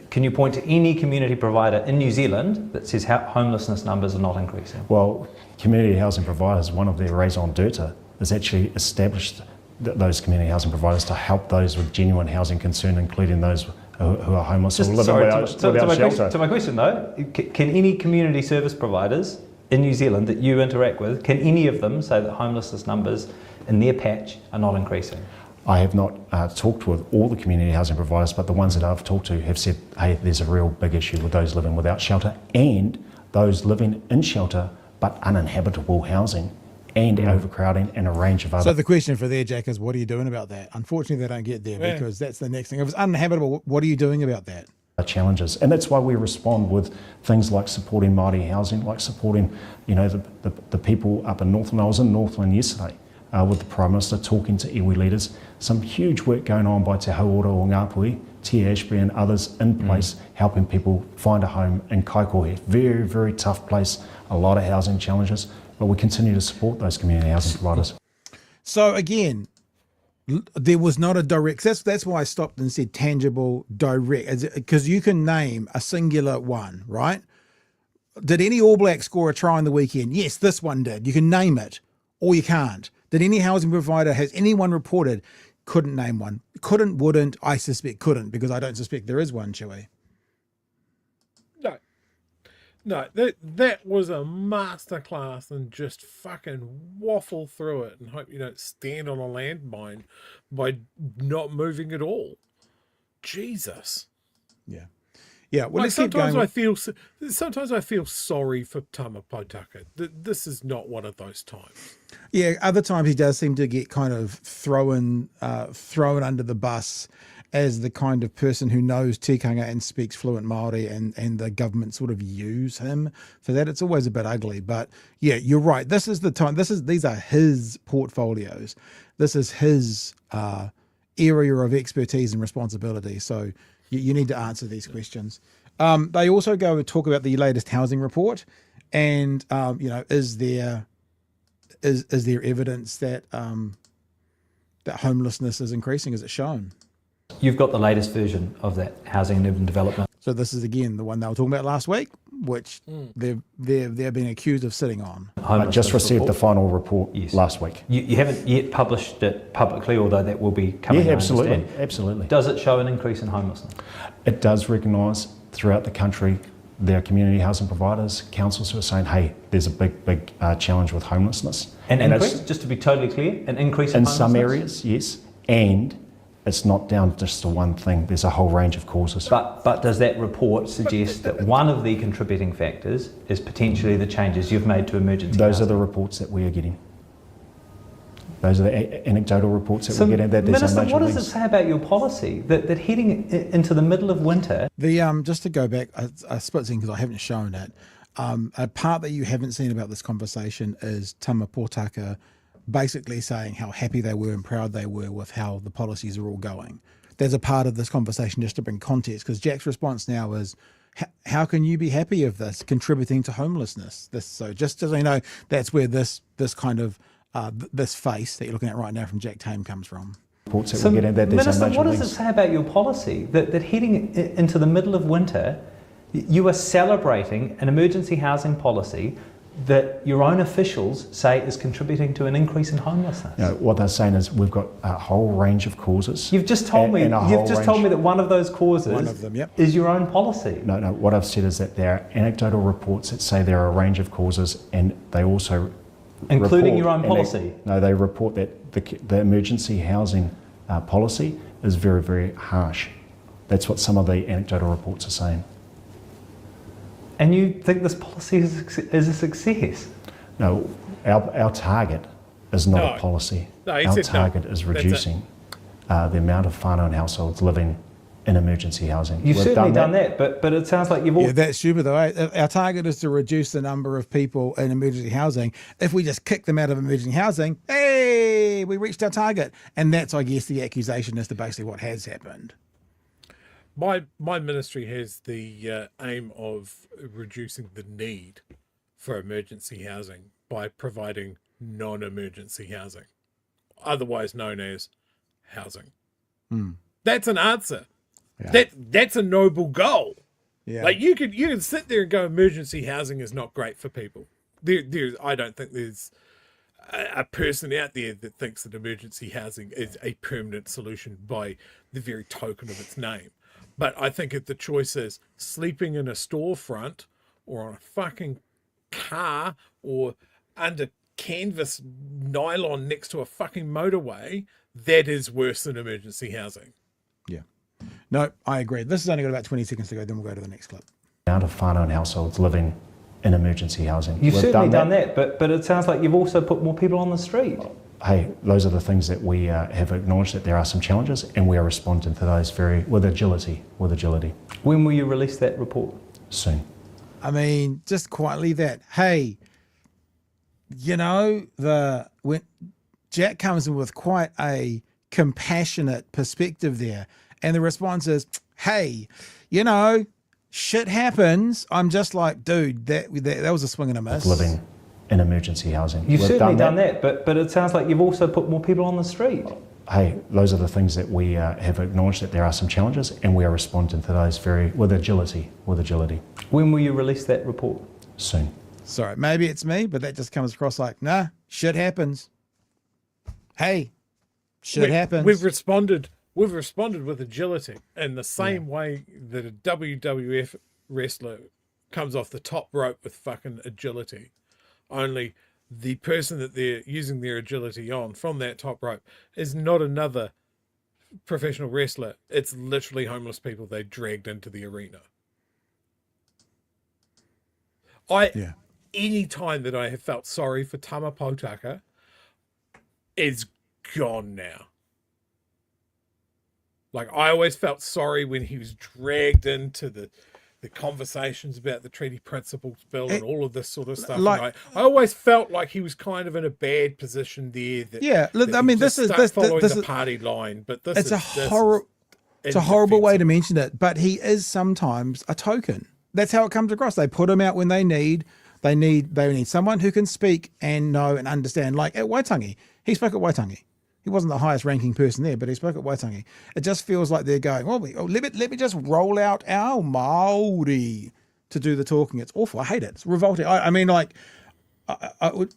can you point to any community provider in New Zealand that says homelessness numbers are not increasing? Well, community housing providers, one of their raison d'etre is actually established those community housing providers to help those with genuine housing concern, including those who are homeless or living without shelter. To my question though, can any community service providers in New Zealand that you interact with, can any of them say that homelessness numbers in their patch are not increasing? I have not talked with all the community housing providers, but the ones that I've talked to have said, hey, there's a real big issue with those living without shelter and those living in shelter but uninhabitable housing and overcrowding and a range of other... So the question for there, Jack, is what are you doing about that? Unfortunately, they don't get there because that's the next thing. If it's uninhabitable, what are you doing about that? Challenges, and that's why we respond with things like supporting Māori housing, like supporting, the people up in Northland. I was in Northland yesterday with the Prime Minister talking to iwi leaders. Some huge work going on by Te Hauora o Ngāpuhi, Tia Ashby and others in place, helping people find a home in Kaikohe. Very, very tough place, a lot of housing challenges, but we continue to support those community housing providers. So again, there was not a direct, that's why I stopped and said tangible, direct, because you can name a singular one, right? Did any All Blacks score a try on the weekend? Yes, this one did. You can name it, or you can't. Did any housing provider, has anyone reported? Couldn't name one. Couldn't, wouldn't, I suspect couldn't, because I don't suspect there is one, Chewie. No, that was a masterclass and just fucking waffle through it and hope you don't stand on a landmine by not moving at all. Jesus. Yeah. Yeah. Well, like let's keep going. Sometimes I feel sorry for Tama Potaka. This is not one of those times. Yeah. Other times he does seem to get kind of thrown under the bus as the kind of person who knows tikanga and speaks fluent Māori, and the government sort of use him for that. It's always a bit ugly, but yeah, you're right. This is the time. These are his portfolios. This is his area of expertise and responsibility. So you need to answer these questions. They also go and talk about the latest housing report, and is there evidence that that homelessness is increasing? Is it shown? You've got the latest version of that housing and urban development. So this is again the one they were talking about last week, which they're being accused of sitting on. I just received the final report last week. You haven't yet published it publicly, although that will be coming. Yeah, absolutely. Does it show an increase in homelessness? It does recognise throughout the country there are community housing providers, councils who are saying, hey, there's a big challenge with homelessness. An increase, just to be totally clear, an increase in homelessness? In some areas, yes, and it's not down just to one thing. There's a whole range of causes. But does that report suggest that one of the contributing factors is potentially the changes you've made to emergency Those housing? are the reports that we are getting. Those are the anecdotal reports that we're getting. That there's Minister, a major what does links. it say about your policy that heading into the middle of winter? The just to go back a split second, because I haven't shown it. A part that you haven't seen about this conversation is Tama Potaka basically saying how happy they were and proud they were with how the policies are all going. There's a part of this conversation just to bring context, because Jack's response now is, how can you be happy of this contributing to homelessness? So just so you know, that's where this kind of this face that you're looking at right now from Jack Tame comes from. Reports that we're getting, that there's Minister, a major what does links. it say about your policy that heading into the middle of winter, you are celebrating an emergency housing policy that your own officials say is contributing to an increase in homelessness? What they're saying is we've got a whole range of causes. You've just told me. You've just told me that one of those causes is your own policy. No. What I've said is that there are anecdotal reports that say there are a range of causes, and they also including your own policy. They report that the emergency housing policy is very, very harsh. That's what some of the anecdotal reports are saying. And you think this policy is a success? No, our target is not a policy. Our target is reducing the amount of whānau and households living in emergency housing. You've certainly done that, but it sounds like you've all... Yeah, that's stupid though. Our target is to reduce the number of people in emergency housing. If we just kick them out of emergency housing, hey, we reached our target. And that's, I guess, the accusation as to basically what has happened. My ministry has the aim of reducing the need for emergency housing by providing non-emergency housing, otherwise known as housing. That's an answer. Yeah. That's a noble goal. Yeah. Like you can sit there and go, emergency housing is not great for people. I don't think there's a person out there that thinks that emergency housing is a permanent solution by the very token of its name. But I think if the choice is sleeping in a storefront or on a fucking car or under canvas nylon next to a fucking motorway, that is worse than emergency housing. Yeah. No, I agree. This has only got about 20 seconds to go, then we'll go to the next clip. Amount of whānau households living in emergency housing. You've We've certainly done that, but it sounds like you've also put more people on the street. Hey, those are the things that we have acknowledged that there are some challenges, and we are responding to those with agility. When will you release that report? Soon. I mean, just quietly that, hey, you know, when Jack comes in with quite a compassionate perspective there, and the response is, hey, you know, shit happens. I'm just like, dude, that was a swing and a miss. Living in emergency housing. You've certainly done that, but it sounds like you've also put more people on the street. Hey, those are the things that we have acknowledged that there are some challenges, and we are responding to those with agility. When will you release that report? Soon. Sorry, maybe it's me, but that just comes across like, nah, shit happens. Hey, shit happens. We've responded with agility in the same way that a WWF wrestler comes off the top rope with fucking agility. Only the person that they're using their agility on from that top rope is not another professional wrestler. It's literally homeless people they dragged into the arena. Any time that I have felt sorry for Tama Potaka is gone now. Like, I always felt sorry when he was dragged into the conversations about the treaty principles bill and all of this sort of stuff. Like, I always felt like he was kind of in a bad position there. I mean, this is the party line, but it's a horrible way to mention it, but he is sometimes a token. That's how it comes across. They put him out when they need someone who can speak and know and understand. Like at Waitangi, he spoke at Waitangi. He wasn't the highest ranking person there, but he spoke at Waitangi. It just feels like they're going, let me just roll out our Māori to do the talking. It's awful. I hate it. It's revolting. I mean, like,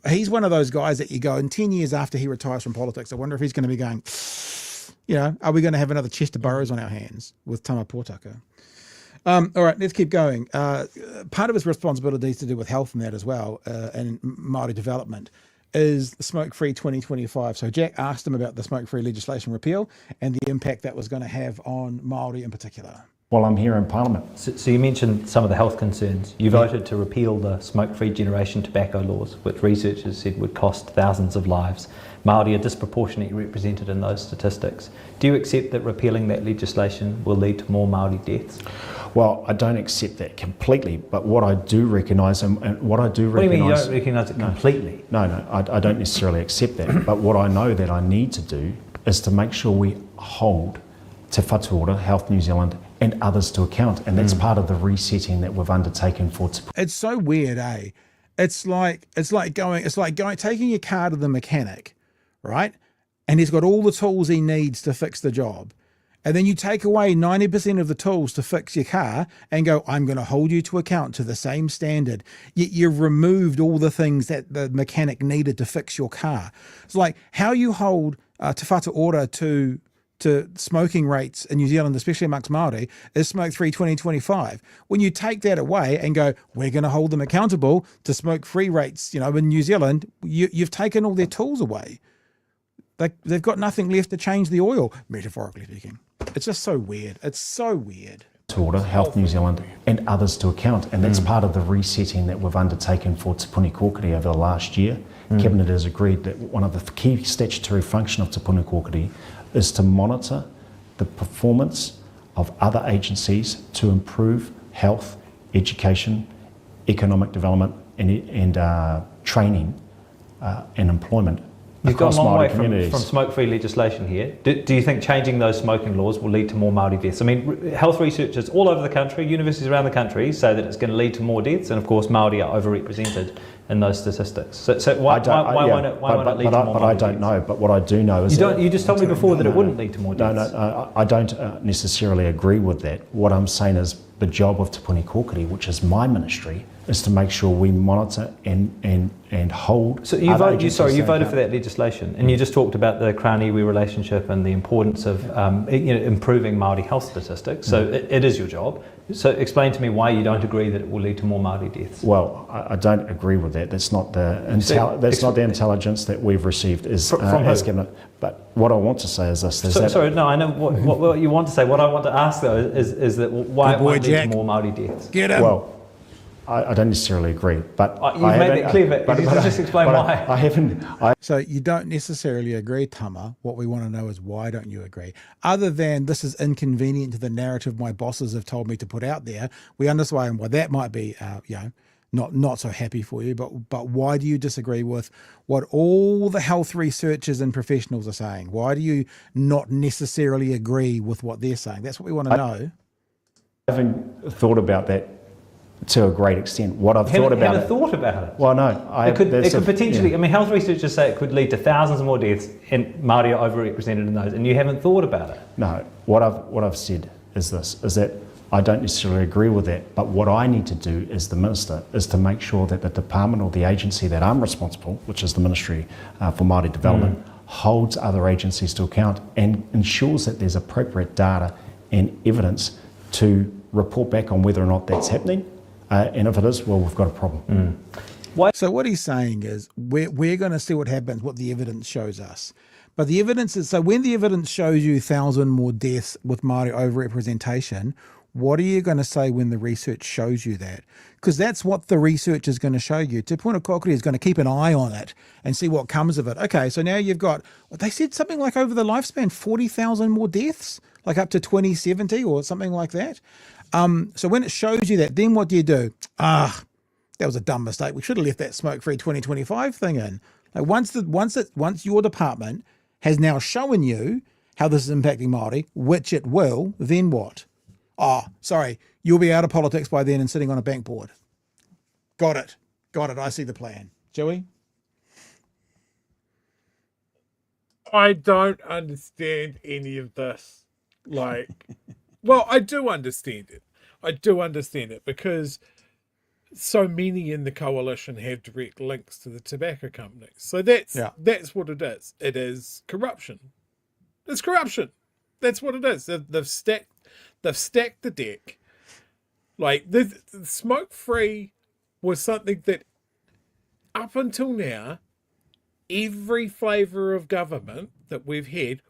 he's one of those guys that you go, in 10 years after he retires from politics, I wonder if he's going to be going, you know, are we going to have another Chester Burrows on our hands with Tama Potaka? All right, let's keep going. Part of his responsibilities to do with health and that as well, and Māori development, is Smoke-Free 2025. So Jack asked him about the smoke-free legislation repeal and the impact that was going to have on Māori in particular. Well, I'm here in Parliament. So you mentioned some of the health concerns. You voted to repeal the smoke-free generation tobacco laws, which researchers said would cost thousands of lives. Māori are disproportionately represented in those statistics. Do you accept that repealing that legislation will lead to more Māori deaths? Well, I don't accept that completely, but what I do recognise, and what I do recognise... What do you mean you don't recognise it completely? No, I don't necessarily accept that. But what I know that I need to do is to make sure we hold Te Whatu Ora, Health New Zealand, and others to account, and that's part of the resetting that we've undertaken for. It's so weird, eh? It's like taking your car to the mechanic, right? And he's got all the tools he needs to fix the job. And then you take away 90% of the tools to fix your car and go, I'm going to hold you to account to the same standard. Yet you've removed all the things that the mechanic needed to fix your car. It's like how you hold Te Whatu Ora to smoking rates in New Zealand, especially amongst Māori, is Smoke-Free 2025. When you take that away and go, we're going to hold them accountable to smoke-free rates, you know, in New Zealand, you've taken all their tools away. They've got nothing left to change the oil, metaphorically speaking. It's just so weird. It's so weird. Order, Health New Zealand, and others to account, and that's part of the resetting that we've undertaken for Te Puni Kōkiri over the last year. Cabinet has agreed that one of the key statutory function of Te Puni Kōkiri is to monitor the performance of other agencies to improve health, education, economic development, and training and employment You've gone across a long way Māori from communities. smoke-free legislation here. Do you think changing those smoking laws will lead to more Māori deaths? I mean, health researchers all over the country, universities around the country, say that it's going to lead to more deaths, and of course Māori are overrepresented in those statistics. So why won't it lead to more Māori But I don't deaths? know. But what I do know is You just told me before that it wouldn't lead to more deaths. I don't necessarily agree with that. What I'm saying is the job of Te Puni Kōkiri, which is my ministry, is to make sure we monitor and hold. So you voted for that legislation, and you just talked about the Krāniwi relationship and the importance of improving Māori health statistics. So it is your job. So explain to me why you don't agree that it will lead to more Māori deaths. Well, I don't agree with that. That's not the the intelligence that we've received as Cabinet. But what I want to say is this: sorry, no, I know what you want to say. What I want to ask though is that why it won't lead to more Māori deaths. Get him. Well, I don't necessarily agree, but You've made that clear, but just explain why. I haven't. So you don't necessarily agree, Tama. What we want to know is why don't you agree? Other than this is inconvenient to the narrative my bosses have told me to put out there, we understand why that might be, not so happy for you. But why do you disagree with what all the health researchers and professionals are saying? Why do you not necessarily agree with what they're saying? That's what we want to know. I haven't thought about that to a great extent. What I've thought about it. Well, no, it could potentially. Yeah. I mean, health researchers say it could lead to thousands more deaths, and Māori are overrepresented in those. And you haven't thought about it. No, what I've said is this: is that I don't necessarily agree with that. But what I need to do as the minister is to make sure that the department or the agency that I'm responsible, which is the Ministry for Māori Development, holds other agencies to account and ensures that there's appropriate data and evidence to report back on whether or not that's happening. And if it is, well, we've got a problem. So what he's saying is we're going to see what happens, what the evidence shows us. But the evidence is, so when the evidence shows you 1,000 more deaths with Māori overrepresentation, what are you going to say when the research shows you that? Because that's what the research is going to show you. Te Puni Kōkiri is going to keep an eye on it and see what comes of it. Okay, so now you've got, they said something like over the lifespan, 40,000 more deaths, like up to 2070 or something like that. So when it shows you that, then what do you do? That was a dumb mistake. We should have left that smoke-free 2025 thing in. Like once your department has now shown you how this is impacting Māori, which it will, then what? Sorry, you'll be out of politics by then and sitting on a bank board. Got it. I see the plan. Chewie? I don't understand any of this. Well, I do understand it. Because so many in the coalition have direct links to the tobacco companies. So that's what it is. It is corruption. It's corruption. That's what it is. They've stacked the deck. Like the smoke-free was something that up until now, every flavour of government that we've had,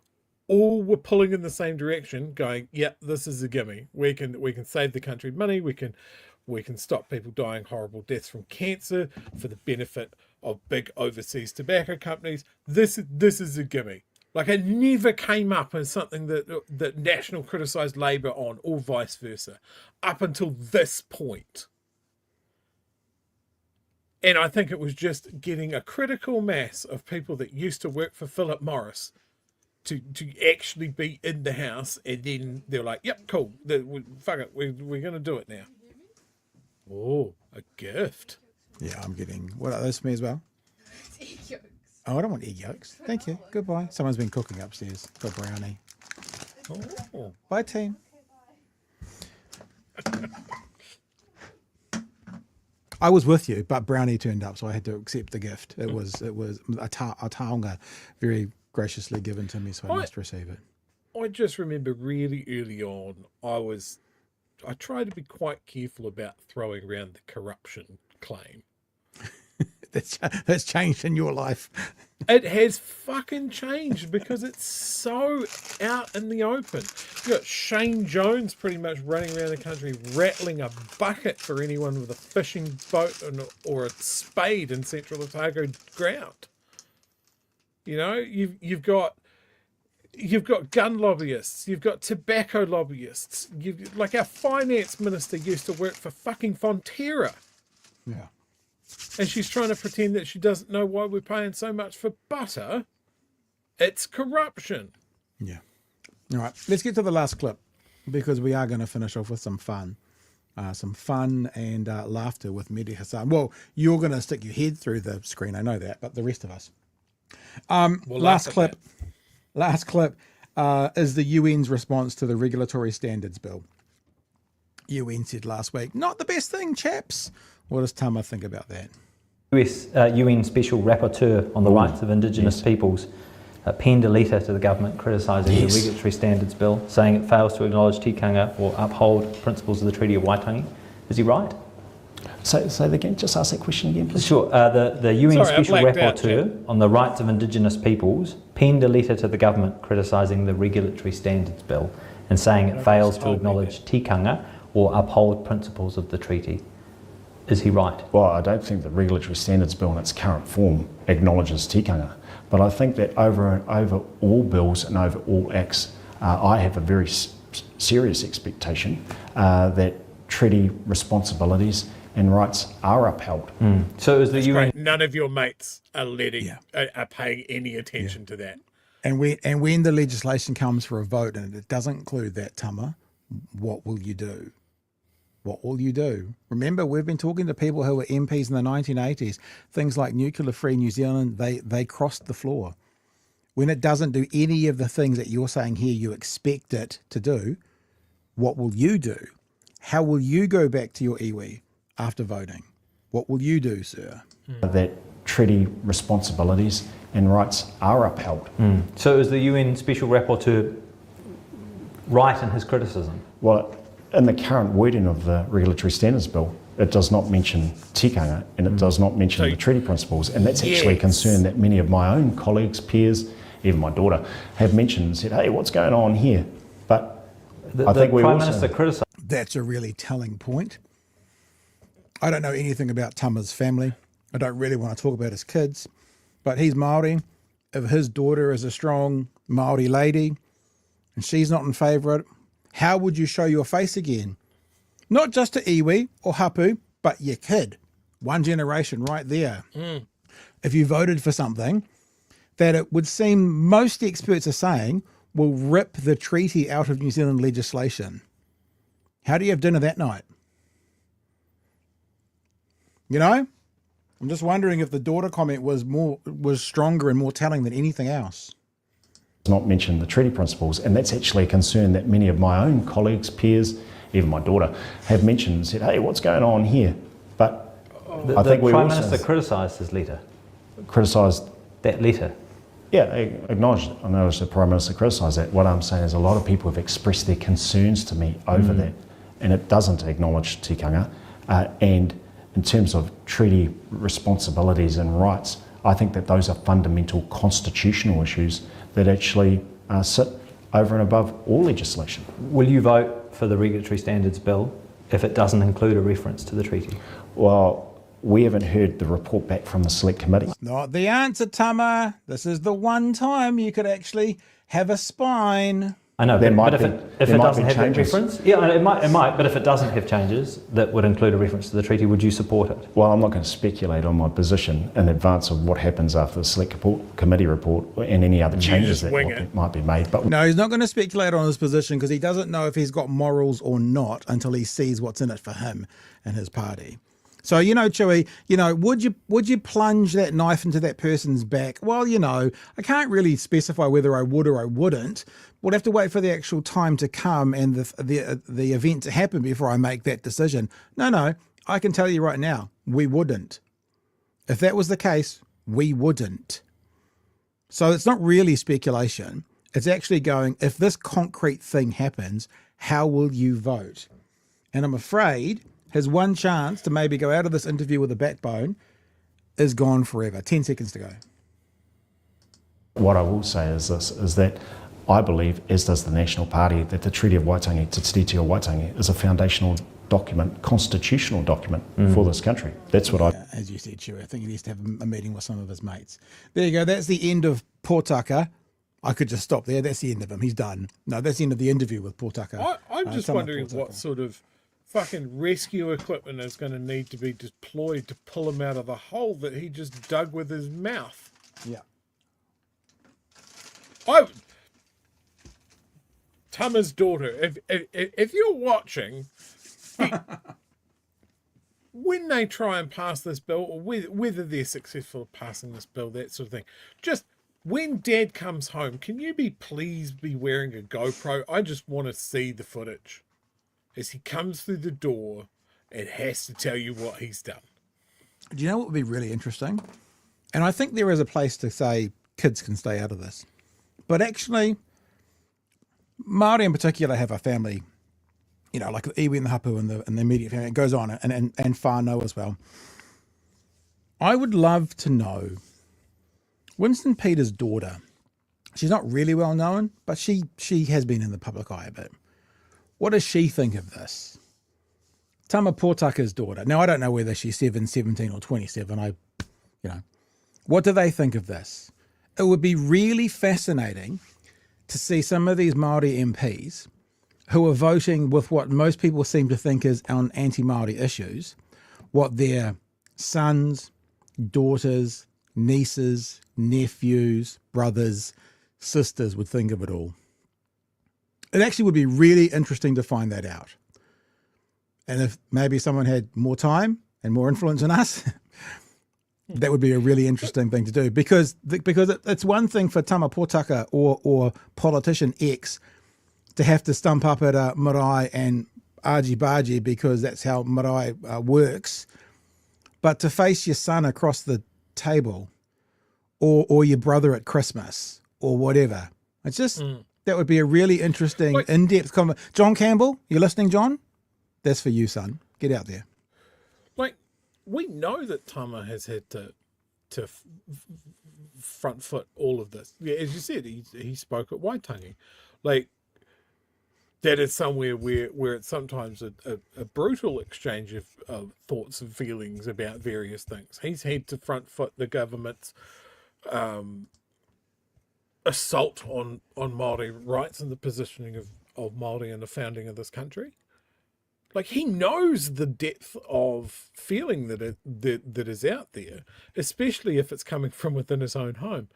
all were pulling in the same direction, going, yeah, this is a gimme. We can save the country money. We can stop people dying horrible deaths from cancer for the benefit of big overseas tobacco companies. This is a gimme. Like it never came up as something that National criticised Labour on, or vice versa, up until this point. And I think it was just getting a critical mass of people that used to work for Philip Morris to actually be in the house, and then they're like, yep, cool, fuck it, we're going to do it now. Oh, a gift. Yeah, I'm getting, what are those for me as well? Egg yolks. Oh, I don't want egg yolks. Thank you. Goodbye. Someone's been cooking upstairs for brownie. Oh. Bye, team. I was with you, but brownie turned up, so I had to accept the gift. It was a taonga very graciously given to me, so I must receive it. I just remember really early on, I tried to be quite careful about throwing around the corruption claim. That's changed in your life. It has fucking changed because it's so out in the open. You got Shane Jones pretty much running around the country rattling a bucket for anyone with a fishing boat or a spade in Central Otago ground. You know, you've got gun lobbyists, you've got tobacco lobbyists. Like our finance minister used to work for fucking Fonterra. Yeah. and she's trying to pretend that she doesn't know why we're paying so much for butter. It's corruption. Yeah. All right, let's get to the last clip because we are going to finish off with some fun. And laughter with Mehdi Hasan. Well, you're going to stick your head through the screen, I know that, but the rest of us. Last clip is the UN's response to the Regulatory Standards Bill. UN said last week, not the best thing, chaps. What does Tama think about that? UN Special Rapporteur on the Rights of Indigenous Peoples penned a letter to the government criticising the Regulatory Standards Bill, saying it fails to acknowledge tikanga or uphold principles of the Treaty of Waitangi. Is he right? So again, just ask that question again, please. Sure. The UN Special Rapporteur on the Rights of Indigenous Peoples penned a letter to the government criticising the Regulatory Standards Bill and saying it fails to acknowledge tikanga or uphold principles of the treaty. Is he right? Well, I don't think the Regulatory Standards Bill in its current form acknowledges tikanga, but I think that over all bills and over all acts, I have a very serious expectation that treaty responsibilities and rights are upheld. So is the UN... None of your mates are are paying any attention to that. And when the legislation comes for a vote and it doesn't include that, Tama, what will you do? What will you do? Remember, we've been talking to people who were MPs in the 1980s. Things like nuclear-free New Zealand, they crossed the floor. When it doesn't do any of the things that you're saying here you expect it to do, what will you do? How will you go back to your iwi after voting? What will you do, sir? That treaty responsibilities and rights are upheld. So is the UN Special Rapporteur right in his criticism? Well, in the current wording of the Regulatory Standards Bill, it does not mention tikanga and it does not mention the treaty principles, and that's actually a concern that many of my own colleagues, peers, even my daughter, have mentioned and said, hey, what's going on here? But I think we Prime also... Minister criticised. That's a really telling point. I don't know anything about Tama's family. I don't really want to talk about his kids, but he's Māori. If his daughter is a strong Māori lady and she's not in favour of it, how would you show your face again? Not just to iwi or hapu, but your kid. One generation right there. If you voted for something that it would seem most experts are saying will rip the treaty out of New Zealand legislation, how do you have dinner that night? You know, I'm just wondering if the daughter comment was stronger and more telling than anything else. Not mention the treaty principles, and that's actually a concern that many of my own colleagues, peers, even my daughter, have mentioned and said, hey, what's going on here? But I think we Prime also... Minister criticised his letter. Criticised... That letter? Yeah, I acknowledge the Prime Minister criticised that. What I'm saying is a lot of people have expressed their concerns to me over that, and it doesn't acknowledge tikanga. And in terms of treaty responsibilities and rights, I think that those are fundamental constitutional issues that actually sit over and above all legislation. Will you vote for the Regulatory Standards Bill if it doesn't include a reference to the treaty? Well, we haven't heard the report back from the Select Committee. Not the answer, Tama. This is the one time you could actually have a spine. I know, but if it doesn't have that changes. reference, it might. But if it doesn't have changes that would include a reference to the treaty, would you support it? Well, I'm not going to speculate on my position in advance of what happens after the Select Committee report and any other changes that might be made. But no, he's not going to speculate on his position because he doesn't know if he's got morals or not until he sees what's in it for him and his party. So, Chewie, would you plunge that knife into that person's back? Well, I can't really specify whether I would or I wouldn't. We'll have to wait for the actual time to come and the event to happen before I make that decision. No, I can tell you right now, we wouldn't. If that was the case, we wouldn't. So it's not really speculation. It's actually going, if this concrete thing happens, how will you vote? And I'm afraid his one chance to maybe go out of this interview with a backbone is gone forever. 10 seconds to go. What I will say is this, is that I believe, as does the National Party, that the Treaty of Waitangi, Te Tiriti o Waitangi, is a foundational document, constitutional document for this country. That's what As you said, Chewie, I think he needs to have a meeting with some of his mates. There you go. That's the end of Potaka. I could just stop there. That's the end of him. He's done. No, that's the end of the interview with Potaka. I'm just wondering what sort of fucking rescue equipment is going to need to be deployed to pull him out of the hole that he just dug with his mouth. Yeah. Tama's daughter, if you're watching, when they try and pass this bill, or whether they're successful at passing this bill, that sort of thing, just when Dad comes home, can you please be wearing a GoPro? I just want to see the footage. As he comes through the door, it has to tell you what he's done. Do you know what would be really interesting? And I think there is a place to say kids can stay out of this. But actually, Māori in particular have a family, you know, like the iwi and the hapu and the immediate family. It goes on, and whānau as well. I would love to know Winston Peters' daughter. She's not really well known, but she has been in the public eye a bit. What does she think of this? Tama Potaka's daughter. Now, I don't know whether she's 7, 17 or 27. What do they think of this? It would be really fascinating to see some of these Māori MPs who are voting with what most people seem to think is on anti-Māori issues, what their sons, daughters, nieces, nephews, brothers, sisters would think of it all. It actually would be really interesting to find that out. And if maybe someone had more time and more influence than us, that would be a really interesting thing to do, because it's one thing for Tama Potaka or politician X to have to stump up at a marae and argy-bargy because that's how marae works, but to face your son across the table or your brother at Christmas or whatever, it's just that would be a really interesting in-depth conversation. John Campbell, you listening, John? That's for you, son. Get out there. We know that Tama has had to front foot all of this. Yeah, as you said, he spoke at Waitangi. That is somewhere where it's sometimes a brutal exchange of thoughts and feelings about various things. He's had to front foot the government's assault on Māori rights and the positioning of Māori in the founding of this country. He knows the depth of feeling that is out there, especially if it's coming from within his own home.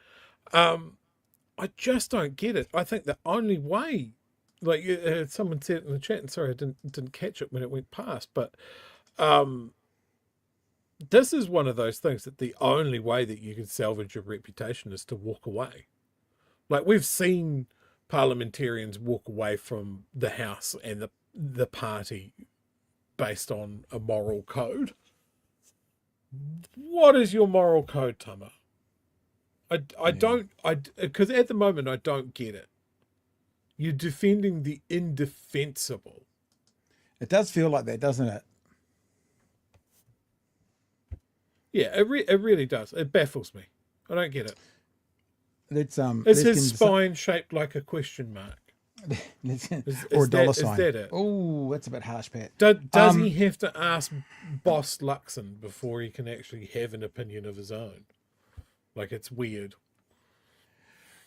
I just don't get it. I think the only way, someone said it in the chat, and sorry I didn't catch it when it went past, but this is one of those things that the only way that you can salvage your reputation is to walk away. We've seen parliamentarians walk away from the House and the party based on a moral code. What is your moral code, Tama? Because at the moment I don't get it. You're defending the indefensible. It does feel like that, doesn't it? Yeah, it really does. It baffles me. I don't get it. Is his spine shaped like a question mark? Or a dollar sign. Is that it? Oh, that's a bit harsh, Pat. Does he have to ask Boss Luxon before he can actually have an opinion of his own? It's weird.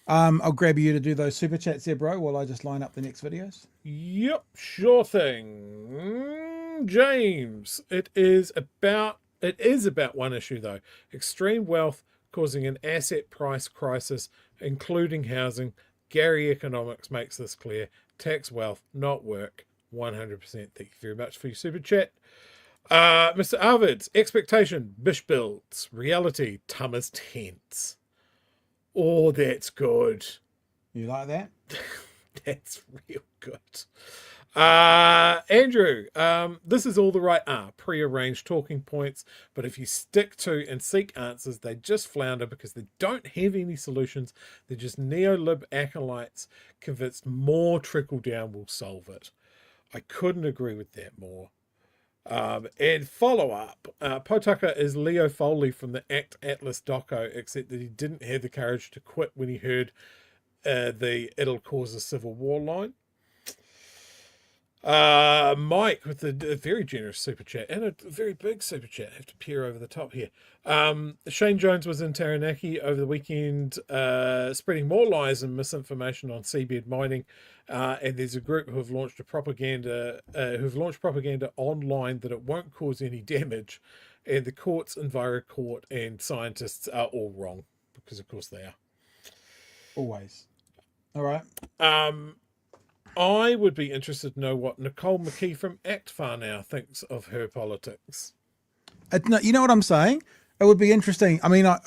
I'll grab you to do those super chats there, bro, while I just line up the next videos. Yep, sure thing. James, it is about one issue though. Extreme wealth causing an asset price crisis, including housing. Gary Economics makes this clear. Tax wealth, not work. 100%. Thank you very much for your super chat. Mr. Arvids, expectation, Bish builds. Reality, Tama's tents. Oh, that's good. You like that? That's real good. Andrew, this is all the right pre-arranged talking points, but if you stick to and seek answers, they just flounder because they don't have any solutions. They're just neo-lib acolytes convinced more trickle down will solve it. I couldn't agree with that more. And follow up, Potaka is Leo Foley from the Act Atlas doco, except that he didn't have the courage to quit when he heard the "it'll cause a civil war" line. Mike with a very generous super chat and a very big super chat. I have to peer over the top here. Shane Jones was in Taranaki over the weekend, spreading more lies and misinformation on seabed mining. And there's a group who've launched propaganda online that it won't cause any damage. And the courts, EnviroCourt, and scientists are all wrong, because of course they are. Always. All right. I would be interested to know what Nicole McKee from Act Far Now thinks of her politics. No, you know what I'm saying? It would be interesting. I mean, I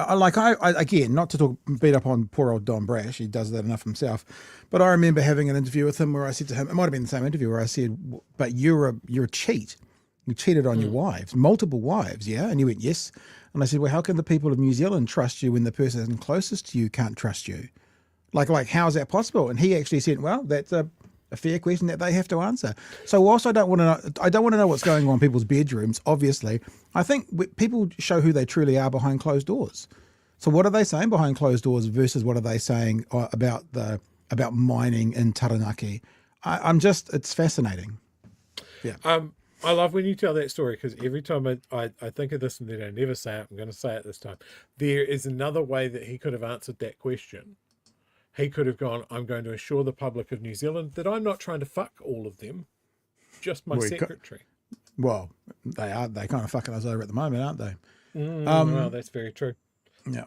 again, not to beat up on poor old Don Brash, he does that enough himself. But I remember having an interview with him where I said to him, it might have been the same interview where I said, "But you're a cheat. You cheated on your wives, multiple wives, yeah?" And he went, "Yes." And I said, "Well, how can the people of New Zealand trust you when the person closest to you can't trust you? Like, how is that possible?" And he actually said, "Well, that's a fair question that they have to answer." So whilst I don't want to know what's going on in people's bedrooms, obviously, I think people show who they truly are behind closed doors. So what are they saying behind closed doors versus what are they saying about mining in Taranaki? It's fascinating. Yeah. I love when you tell that story, because every time I think of this and then I never say it, I'm going to say it this time. There is another way that he could have answered that question. He could have gone, "I'm going to assure the public of New Zealand that I'm not trying to fuck all of them, just my secretary." Well, they are. They're kind of fucking us over at the moment, aren't they? Well, that's very true. Yeah.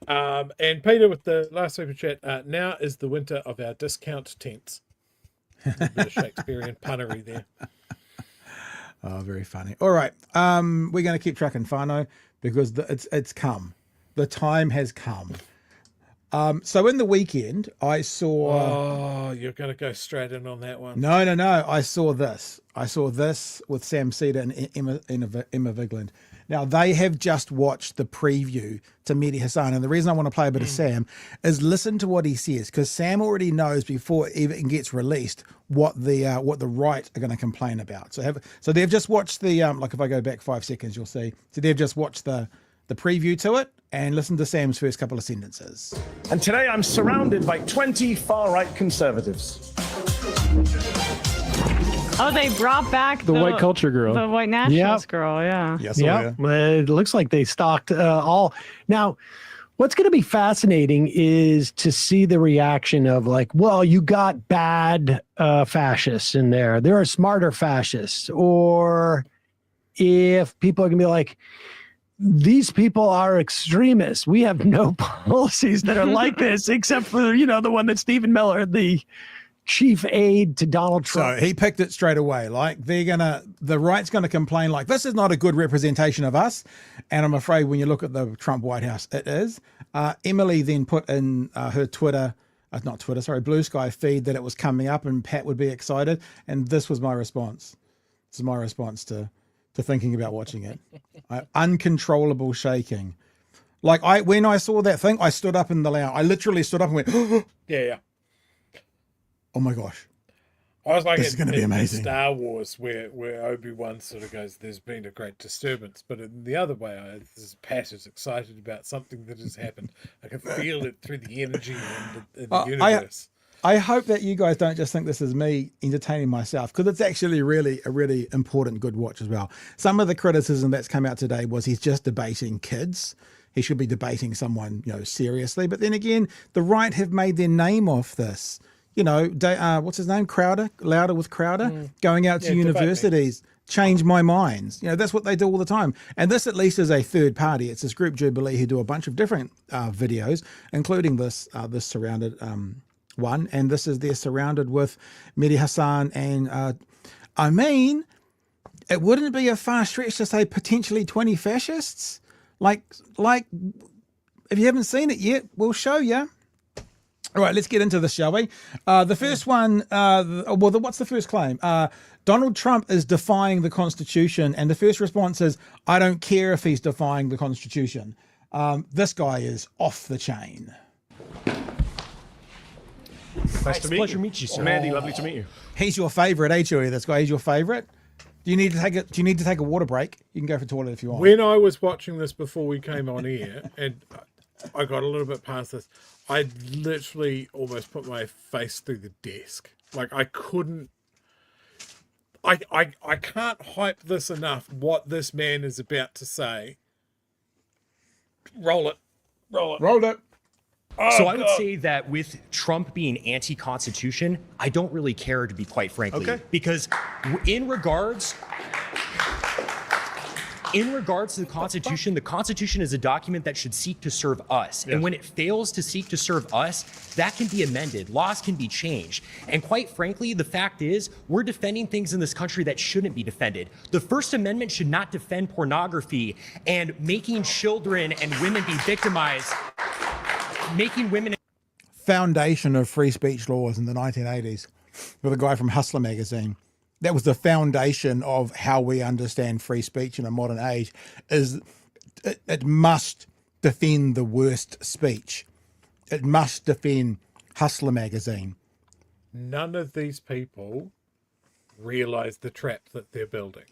And Peter with the last super chat, now is the winter of our discount tents. A bit of Shakespearean punnery there. Oh, very funny. All right. We're going to keep trucking whānau because it's come. The time has come. So in the weekend, I saw... Oh, you're going to go straight in on that one. No. I saw this. With Sam Cedar and Emma Vigland. Now, they have just watched the preview to Mehdi Hasan. And the reason I want to play a bit of Sam is listen to what he says, because Sam already knows before it even gets released what the right are going to complain about. So they've just watched the... if I go back 5 seconds, you'll see. So they've just watched the preview to it, and listen to Sam's first couple of sentences. And today I'm surrounded by 20 far-right conservatives. Oh, they brought back the white culture girl. The white nationalist girl, yeah. Yes, yeah. It looks like they stalked all. Now, what's going to be fascinating is to see the reaction of like, well, you got bad fascists in there. There are smarter fascists. Or if people are going to be like, these people are extremists. We have no policies that are like this, except for, the one that Stephen Miller, the chief aide to Donald Trump. So he picked it straight away. Like the right's going to complain like, this is not a good representation of us. And I'm afraid when you look at the Trump White House, it is. Emily then put in her Blue Sky feed that it was coming up and Pat would be excited. And this was my response. This is my response to thinking about watching it. Uncontrollable shaking. When I saw that thing, I stood up in the lounge. I literally stood up and went, Yeah. oh my gosh. I was like, this is going to be amazing. Star Wars, where Obi-Wan sort of goes, "There's been a great disturbance," but in the other way, Pat is excited about something that has happened. I can feel it through the energy in the universe. I hope that you guys don't just think this is me entertaining myself, because it's actually a really important, good watch as well. Some of the criticism that's come out today was he's just debating kids. He should be debating someone, seriously. But then again, the right have made their name off this. What's his name? Louder with Crowder, going out to universities, change my minds. That's what they do all the time. And this at least is a third party. It's this group Jubilee who do a bunch of different videos, including this surrounded one. And this is they're surrounded with Mehdi Hasan. And it wouldn't be a far stretch to say potentially 20 fascists. Like if you haven't seen it yet, we'll show you. All right, let's get into this, shall we? The first one, what's the first claim? Donald Trump is defying the Constitution, and the first response is, I don't care if he's defying the Constitution. This guy is off the chain. Nice to meet you, sir. Mandy, lovely to meet you. He's your favourite, Chewie? This guy, he's your favourite? Do you need to take a water break? You can go for the toilet if you want. When I was watching this before we came on air, and I got a little bit past this, I literally almost put my face through the desk. Like I couldn't I can't hype this enough. What this man is about to say. Roll it. Rolled it. Oh, So I would say that with Trump being anti-constitution, I don't really care, to be quite frankly, because in regards to the Constitution is a document that should seek to serve us. And when it fails to seek to serve us, that can be amended. Laws can be changed. And quite frankly, the fact is, we're defending things in this country that shouldn't be defended. The First Amendment should not defend pornography and making children and women be victimized. Making women Foundation of free speech laws in the 1980s with a guy from Hustler magazine. That was the foundation of how we understand free speech in a modern age. Is it must defend the worst speech. It must defend Hustler magazine. None of these people realize the trap that they're building.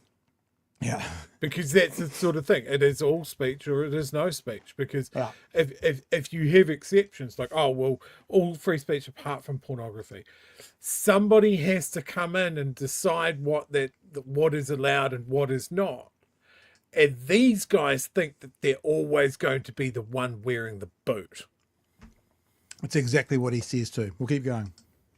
Yeah. Because that's the sort of thing. It is all speech or it is no speech. Because if you have exceptions, like, oh, well, all free speech apart from pornography, somebody has to come in and decide what is allowed and what is not. And these guys think that they're always going to be the one wearing the boot. That's exactly what he says too. We'll keep going.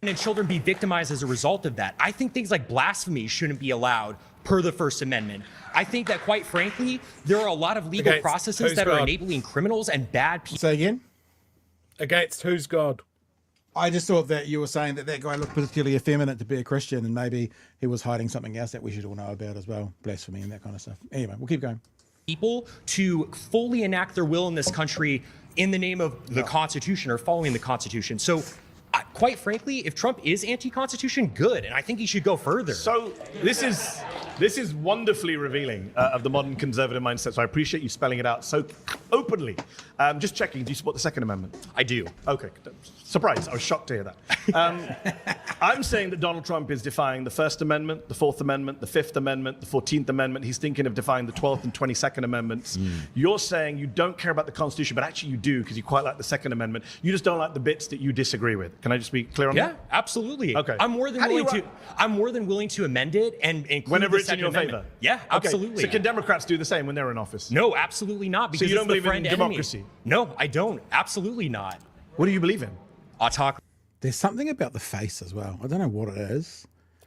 and children be victimized as a result of that. I think things like blasphemy shouldn't be allowed per the First Amendment. I think that, quite frankly, there are a lot of legal processes that are enabling criminals and bad people. Say again? Against whose God? I just thought that you were saying that that guy looked particularly effeminate to be a Christian, and maybe he was hiding something else that we should all know about as well. Blasphemy and that kind of stuff. Anyway, we'll keep going. People to fully enact their will in this country in the name of the Constitution or following the Constitution. So, quite frankly, if Trump is anti-Constitution, good, and I think he should go further. So this is wonderfully revealing of the modern conservative mindset. So I appreciate you spelling it out so openly. Just checking, do you support the Second Amendment? I do. Okay, surprise! I was shocked to hear that. I'm saying that Donald Trump is defying the First Amendment, the Fourth Amendment, the Fifth Amendment, the 14th Amendment. He's thinking of defying the 12th and 22nd Amendments. You're saying you don't care about the Constitution, but actually you do because you quite like the Second Amendment. You just don't like the bits that you disagree with. Can I just be clear on that? Yeah, absolutely. Okay. I'm more than willing to amend it and include whenever the it's in your Second Amendment. favor. Yeah, absolutely. Okay. So can Democrats do the same when they're in office? No, absolutely not. Because so you don't it's the believe in friend democracy? Enemy. No, I don't. Absolutely not. What do you believe in? Autocracy. There's something about the face as well. I don't know what it is.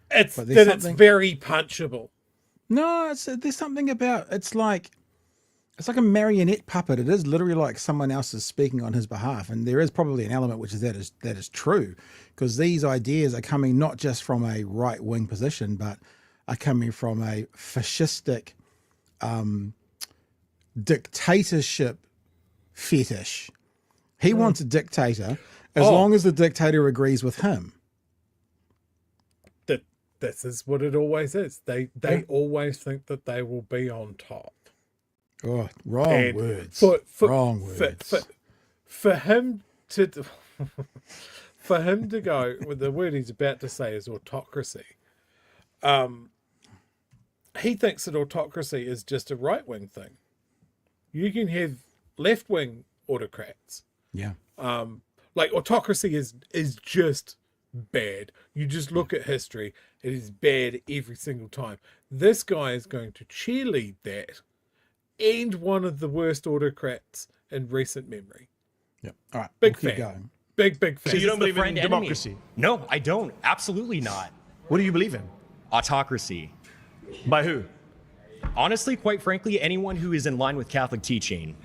It's very punchable. No, there's something about it's like a marionette puppet. It is literally like someone else is speaking on his behalf, and there is probably an element which is that is true, because these ideas are coming not just from a right wing position, but are coming from a fascistic dictatorship fetish. He wants a dictator as long as the dictator agrees with him. This is what it always is. They always think that they will be on top. Oh, wrong words. Wrong words. For him to go with the word he's about to say is autocracy. He thinks that autocracy is just a right-wing thing. You can have left-wing autocrats. Yeah. Like autocracy is just bad. You just look at history, it is bad every single time. This guy is going to cheerlead that, and one of the worst autocrats in recent memory. Yep. All right. Big we'll fan. keep going. Big fan. So you don't believe in democracy? No, I don't. Absolutely not. What do you believe in? Autocracy. By who? Honestly, quite frankly, anyone who is in line with Catholic teaching.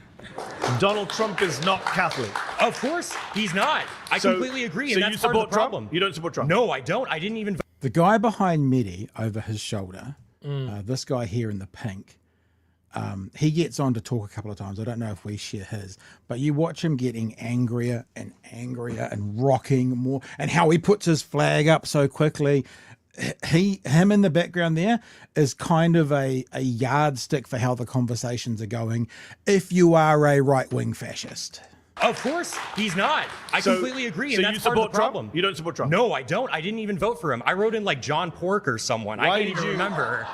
Donald Trump is not Catholic. Of course, he's not. I completely agree, and that's part of the problem. You don't support Trump? No, I don't. I didn't even vote. The guy behind Mehdi over his shoulder, this guy here in the pink, he gets on to talk a couple of times. I don't know if we share his, but you watch him getting angrier and angrier and rocking more, and how he puts his flag up so quickly. Him in the background there is kind of a yardstick for how the conversations are going if you are a right-wing fascist. Of course, he's not. I completely agree, and that's part of the problem. You don't support Trump? No, I don't. I didn't even vote for him. I wrote in like John Pork or someone. I can't even remember.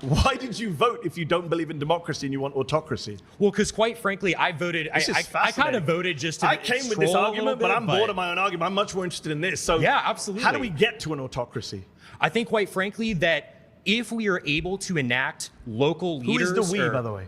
Why did you vote if you don't believe in democracy and you want autocracy? Well, because quite frankly, I voted. I kind of voted just to. I came with this argument, but I'm bored of my own argument. I'm much more interested in this. So yeah, absolutely. How do we get to an autocracy? I think, quite frankly, that if we are able to enact local leaders. Who is the we, by the way?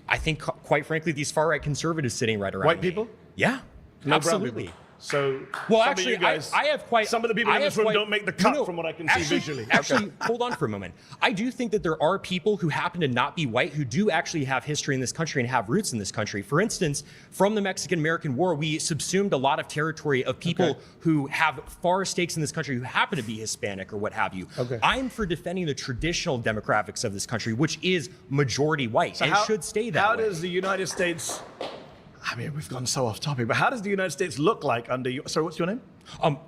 I think, quite frankly, these far-right conservatives sitting right around white me. people. Yeah, no absolutely. So, well, actually, you guys, I have quite. Some of the people in this room don't make the cut from what I can see visually. Actually, hold on for a moment. I do think that there are people who happen to not be white who do actually have history in this country and have roots in this country. For instance, from the Mexican-American War, we subsumed a lot of territory of people who have far stakes in this country who happen to be Hispanic or what have you. I'm for defending the traditional demographics of this country, which is majority white, and should stay that way. How does the United States... I mean, we've gone so off topic, but how does the United States look like under you? Sorry, what's your name?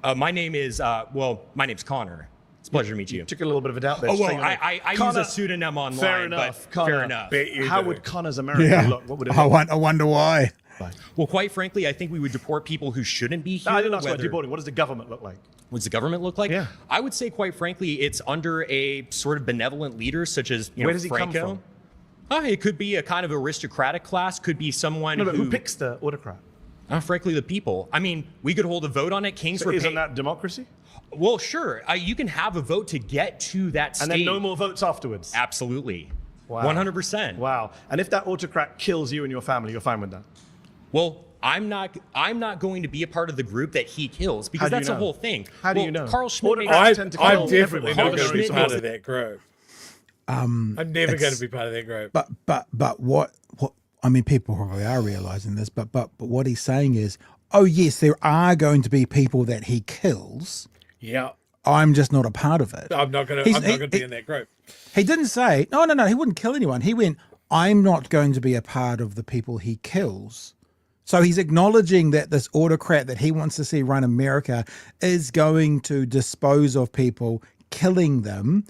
My name is, my name's Connor. It's a pleasure to meet you. Took a little bit of a doubt there. Oh, well, I use a pseudonym online. Fair enough. But Connor, fair enough. How would Connor's America look? What would it look? I wonder why. Well, quite frankly, I think we would deport people who shouldn't be here. No, I didn't ask about deporting. What does the government look like? What does the government look like? Yeah. I would say, quite frankly, it's under a sort of benevolent leader, such as Where does he Franco. come from? It could be a kind of aristocratic class. Could be someone who picks the autocrat? Frankly, the people. I mean, we could hold a vote on it. Kings were isn't that democracy? Well, sure. You can have a vote to get to that state. And then no more votes afterwards? Absolutely. Wow. 100%. Wow. And if that autocrat kills you and your family, you're fine with that? Well, I'm not going to be a part of the group that he kills, because that's the whole thing. How do you know? Carl Schmitt I'm definitely not going to be part of that group. I'm never going to be part of that group. But what I mean, people probably are realizing this, but what he's saying is, oh yes, there are going to be people that he kills. Yeah. I'm just not a part of it. I'm not going to be in that group. He didn't say, no, he wouldn't kill anyone. He went, I'm not going to be a part of the people he kills. So he's acknowledging that this autocrat that he wants to see run America is going to dispose of people, killing them,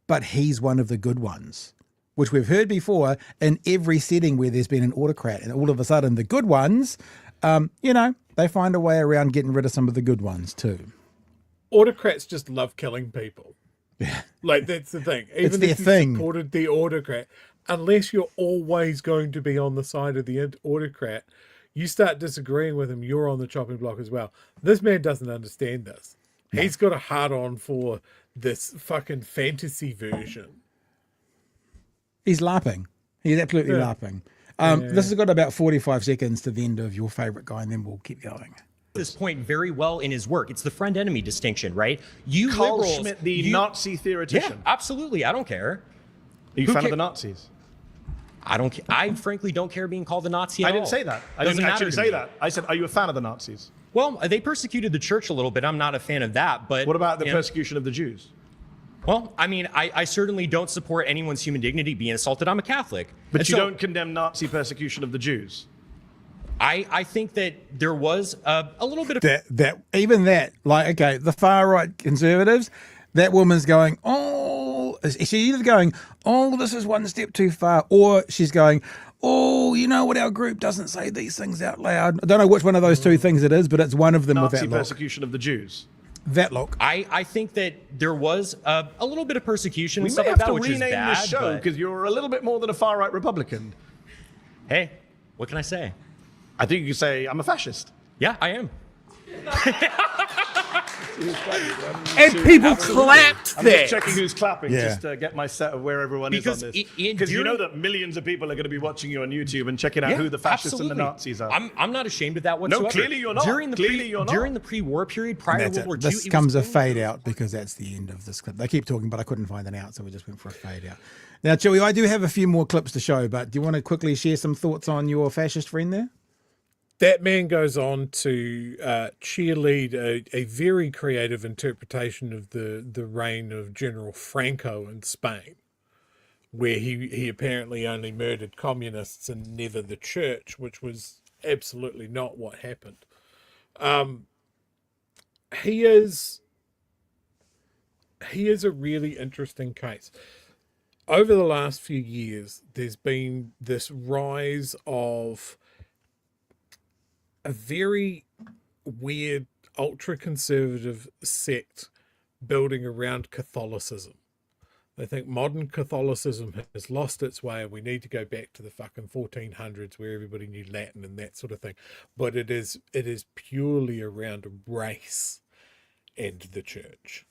but he's one of the good ones, which we've heard before in every setting where there's been an autocrat, and all of a sudden the good ones, they find a way around getting rid of some of the good ones too. Autocrats just love killing people. Yeah. Like, that's the thing. It's Even their if you thing. supported the autocrat, unless you're always going to be on the side of the autocrat, you start disagreeing with him, you're on the chopping block as well. This man doesn't understand this. No. He's got a hard-on for this fucking fantasy version. He's LARPing. He's absolutely LARPing. This has got about 45 seconds to the end of your favorite guy, and then we'll keep going. This point very well in his work. It's the friend-enemy distinction, right? Carl liberals, Schmitt, the Nazi theoretician. Yeah, absolutely. I don't care. Are you a fan of the Nazis? I don't. I frankly don't care being called a Nazi at all. I didn't say that. I didn't actually say that. I said, are you a fan of the Nazis? Well, they persecuted the church a little bit. I'm not a fan of that. But what about the persecution of the Jews? Well, I mean, I certainly don't support anyone's human dignity being assaulted. I'm a Catholic. But you don't condemn Nazi persecution of the Jews? I think that there was a little bit of... the far-right conservatives, that woman's going, she's either going, this is one step too far, or she's going, you know what, our group doesn't say these things out loud. I don't know which one of those two things it is, but it's one of them with that look. Nazi persecution of the Jews. That look. I think that there was a little bit of persecution and we stuff may like have that, to which is rename bad. this show because you're a little bit more than a far-right Republican. Hey, what can I say? I think you can say, I'm a fascist. Yeah, I am. And people clapped I'm that. just checking who's clapping just to get my set of where everyone is on this. Because you know that millions of people are going to be watching you on YouTube and checking out who the fascists and the Nazis are. I'm not ashamed of that whatsoever. No, clearly you're not. During the pre-war period, prior to World War II... This comes a fade out because that's the end of this clip. They keep talking, but I couldn't find it out, so we just went for a fade out. Now, Chewie, I do have a few more clips to show, but do you want to quickly share some thoughts on your fascist friend there? That man goes on to cheerlead a very creative interpretation of the reign of General Franco in Spain, where he apparently only murdered communists and never the church, which was absolutely not what happened. He is a really interesting case. Over the last few years, there's been this rise of a very weird ultra-conservative sect building around Catholicism. They think modern Catholicism has lost its way and we need to go back to the fucking 1400s where everybody knew Latin and that sort of thing. But it is purely around race and the church.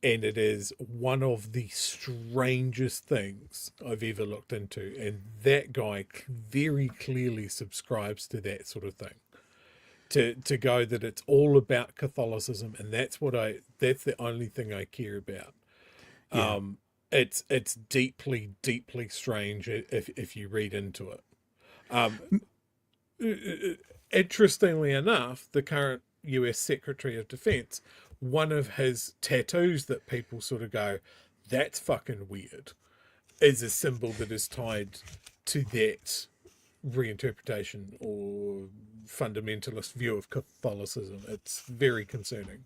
And it is one of the strangest things I've ever looked into. And that guy very clearly subscribes to that sort of thing. To go that it's all about Catholicism, and that's the only thing I care about. Yeah. It's deeply, deeply strange if you read into it. Interestingly enough, the current US Secretary of Defense, one of his tattoos that people sort of go, that's fucking weird, is a symbol that is tied to that reinterpretation or fundamentalist view of Catholicism. It's very concerning.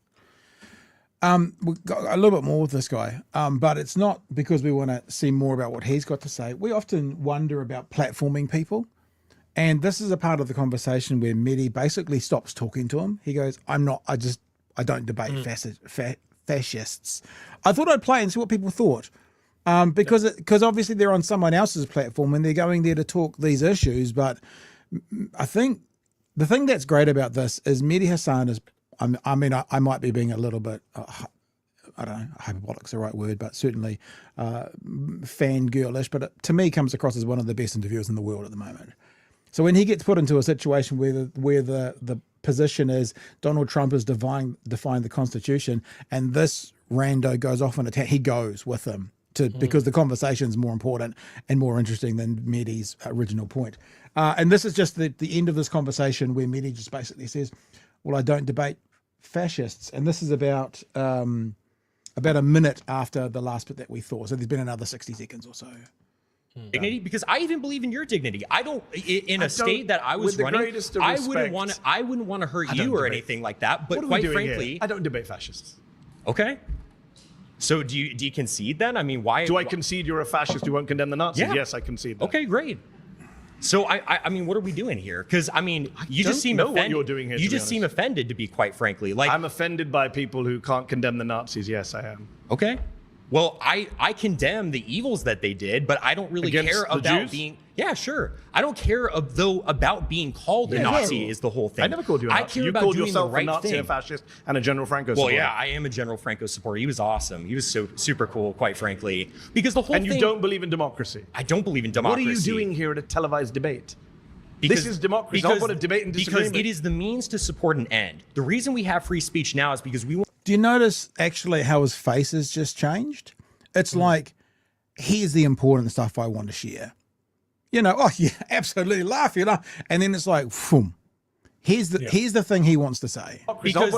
We've got a little bit more with this guy, but it's not because we want to see more about what he's got to say. We often wonder about platforming people. And this is a part of the conversation where Mehdi basically stops talking to him. He goes, I don't debate fascists. I thought I'd play and see what people thought. Because obviously they're on someone else's platform and they're going there to talk these issues. But I think the thing that's great about this is Mehdi Hasan is, I might be being a little bit, I don't know, hyperbolic's the right word, but certainly fangirlish, but to me comes across as one of the best interviewers in the world at the moment. So when he gets put into a situation where the position is Donald Trump is defying the Constitution and this rando goes off on attack, he goes with him because the conversation is more important and more interesting than Mehdi's original point. And this is just the end of this conversation where Mehdi just basically says, well, I don't debate fascists. And this is about a minute after the last bit that we thought. So there's been another 60 seconds or so. Dignity, because I even believe in your dignity. I don't, in a state that I was running, I wouldn't want to hurt you or anything like that. But quite frankly, I don't debate fascists. Okay. So do you concede then? I mean, why? Do I concede you're a fascist who won't condemn the Nazis? Yeah. Yes, I concede that. Okay, great. So I mean, what are we doing here? Because I mean, you just seem know offended. what you're doing here. You just seem offended, to be quite frankly. Like I'm offended by people who can't condemn the Nazis. Yes, I am. Okay. Well, I condemn the evils that they did, but I don't really care about being. Yeah, sure. I don't care about being called a Nazi. Is the whole thing. I never called you a Nazi. I care you about called doing yourself the right a Nazi, thing. a fascist, and a General Franco supporter. Well, yeah, I am a General Franco supporter. He was awesome. He was so super cool, quite frankly. Because the whole and thing. you don't believe in democracy. I don't believe in democracy. What are you doing here at a televised debate? Because, this is democracy. It's not about a debate and disagreement. Because it is the means to support an end. The reason we have free speech now is because we want. Do you notice actually how his face has just changed? It's like, here's the important stuff I want to share. You know, oh yeah, absolutely laugh, you know. And then it's like, boom. Here's the thing he wants to say. Because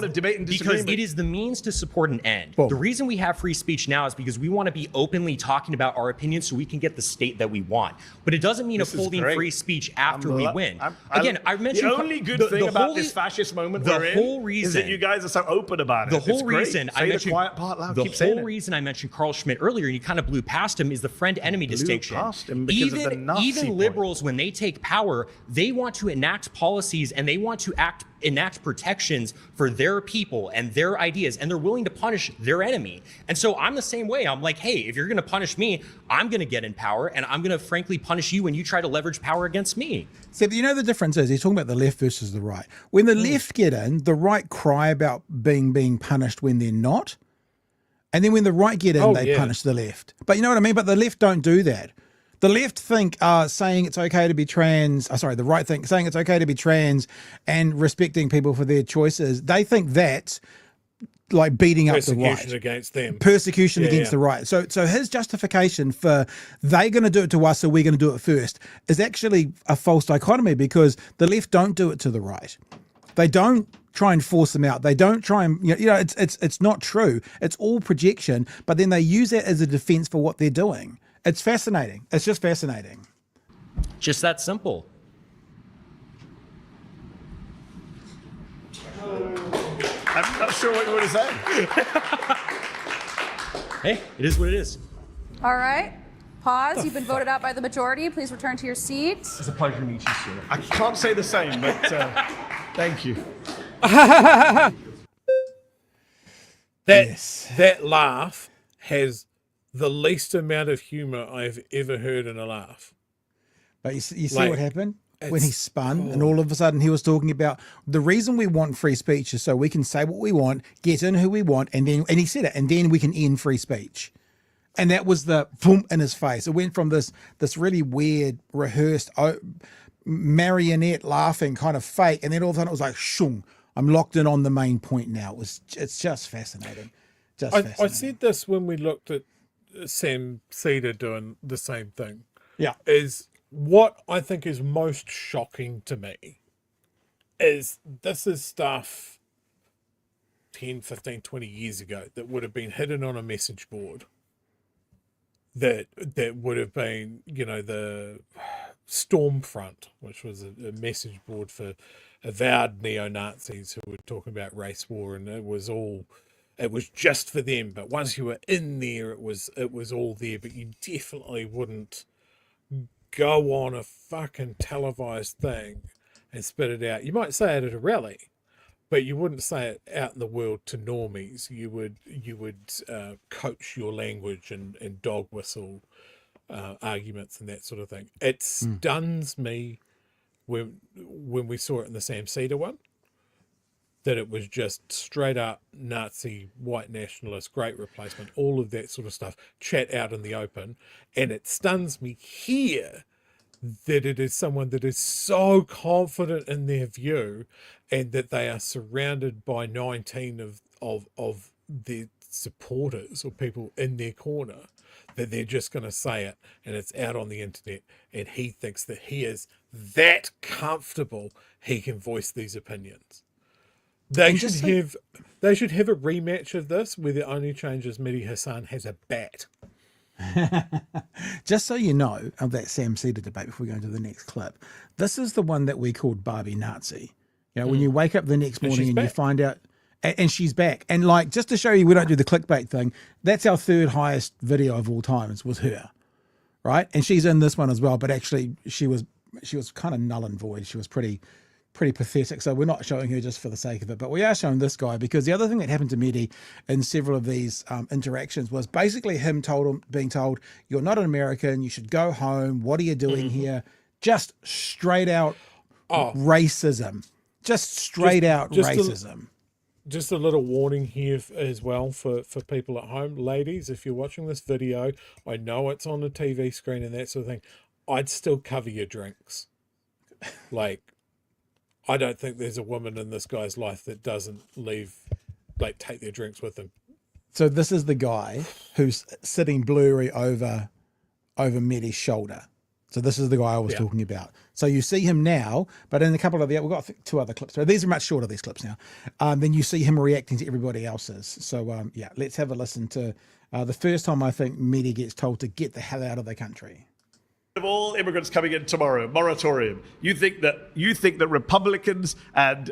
it is the means to support an end. Boom. The reason we have free speech now is because we want to be openly talking about our opinions so we can get the state that we want. But it doesn't mean upholding free speech after we win. I mentioned the only good thing about this fascist moment we're in is that you guys are so open about it. The whole reason I mentioned quiet part loud. The whole reason I mentioned Carl Schmitt earlier, and you kind of blew past him, is the friend-enemy distinction. Past him because of the Nazi even liberals, when they take power, they want to enact policies and they want to enact protections for their people and their ideas, and they're willing to punish their enemy. And so I'm the same way. I'm like, hey, if you're going to punish me, I'm going to get in power, and I'm going to frankly punish you when you try to leverage power against me. See, but you know the difference is he's talking about the left versus the right. When the left get in, the right cry about being punished when they're not, and then when the right get in, they punish the left. But you know what I mean? But the left don't do that. The left think saying it's okay to be trans, the right think saying it's okay to be trans and respecting people for their choices. They think that's like beating up the right. Persecution against them. Persecution against the right. So his justification for they're going to do it to us, so we're going to do it first, is actually a false dichotomy, because the left don't do it to the right. They don't try and force them out. They don't try and, it's not true. It's all projection, but then they use it as a defense for what they're doing. It's fascinating. It's just fascinating. Just that simple. I'm not sure what you want to say. Hey, it is what it is. All right. Pause. You've been voted out by the majority. Please return to your seat. It's a pleasure to meet you, sir. I can't say the same, but thank you. That laugh has the least amount of humor I've ever heard in a laugh. But you see Like, what happened when he spun, and all of a sudden he was talking about the reason we want free speech is so we can say what we want, get in who we want, and he said it, and then we can end free speech. And that was the boom in his face. It went from this really weird, rehearsed, marionette laughing kind of fake, and then all of a sudden it was like, shung, I'm locked in on the main point now. It's just fascinating. I said this when we looked at Sam Cedar doing the same thing. Yeah. Is what I think is most shocking to me is this is stuff 10, 15, 20 years ago that would have been hidden on a message board. That would have been, the Stormfront, which was a message board for avowed neo-Nazis who were talking about race war, and it was just for them. But once you were in there, it was all there. But you definitely wouldn't go on a fucking televised thing and spit it out. You might say it at a rally, but you wouldn't say it out in the world to normies. You would coach your language and dog whistle arguments and that sort of thing. It stuns me when we saw it in the Sam Cedar one, that it was just straight up Nazi, white nationalist, great replacement, all of that sort of stuff, chat out in the open. And it stuns me here that it is someone that is so confident in their view, and that they are surrounded by 19 of their supporters or people in their corner, that they're just going to say it, and it's out on the internet, and he thinks that he is that comfortable he can voice these opinions. They should have a rematch of this where the only change is Mehdi Hasan has a bat. Just so you know of that Sam Cedar debate before we go into the next clip, this is the one that we called Barbie Nazi. When you wake up the next morning and you find out, and she's back. And like, just to show you we don't do the clickbait thing, that's our third highest video of all time, was her, right? And she's in this one as well, but actually she was kind of null and void. She was pretty pathetic. So we're not showing her just for the sake of it, but we are showing this guy because the other thing that happened to Mehdi in several of these interactions was basically him being told, you're not an American, you should go home. What are you doing here? Just straight out racism. Just straight out racism. Just a little warning here as well for people at home. Ladies, if you're watching this video, I know it's on the TV screen and that sort of thing. I'd still cover your drinks. Like, I don't think there's a woman in this guy's life that doesn't take their drinks with them. So this is the guy who's sitting blurry over Mehdi's shoulder. So this is the guy I was talking about. So you see him now, but in a couple of we've got two other clips. So these are much shorter, these clips now. Then you see him reacting to everybody else's. So let's have a listen to the first time I think Mehdi gets told to get the hell out of the country. Of all immigrants coming in tomorrow, moratorium. You think that Republicans and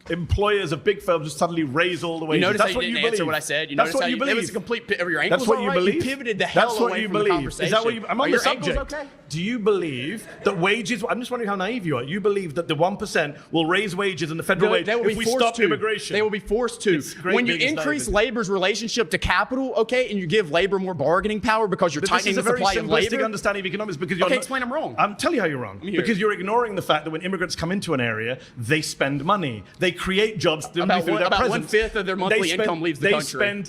employers of big firms just suddenly raise all the wages? You notice That's how you what didn't you answer believe. what I said. You That's notice what how you it believe. was a complete. Your ankles That's what all you right? believe. You pivoted the hell That's what away you from the believe. conversation. Is that what you? I'm on Are the your ankles subject. okay? Do you believe that wages? I'm just wondering how naive you are. You believe that the 1% will raise wages in the federal wage They will if be we forced stop to. immigration? They will be forced to. When you increase labor's relationship to capital, okay, and you give labor more bargaining power because you're tightening the supply of labor. This is a very simplistic understanding of economics because you're explain I'm wrong. I'm telling you how you're wrong. Because you're ignoring the fact that when immigrants come into an area, they spend money. They create jobs through their presence. About 1/5 of their monthly income leaves the country.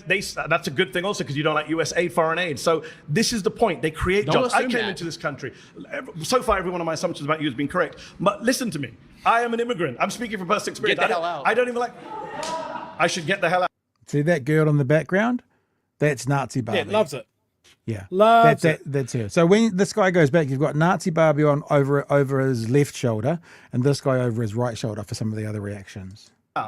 That's a good thing also because you don't like US aid, foreign aid. So this is the point. They create jobs. I came into this country. So far, every one of my assumptions about you has been correct. But listen to me. I am an immigrant. I'm speaking from personal experience. Get the hell out. I don't even like... I should get the hell out. See that girl in the background? That's Nazi Barbie. Yeah, loves it. Yeah, That's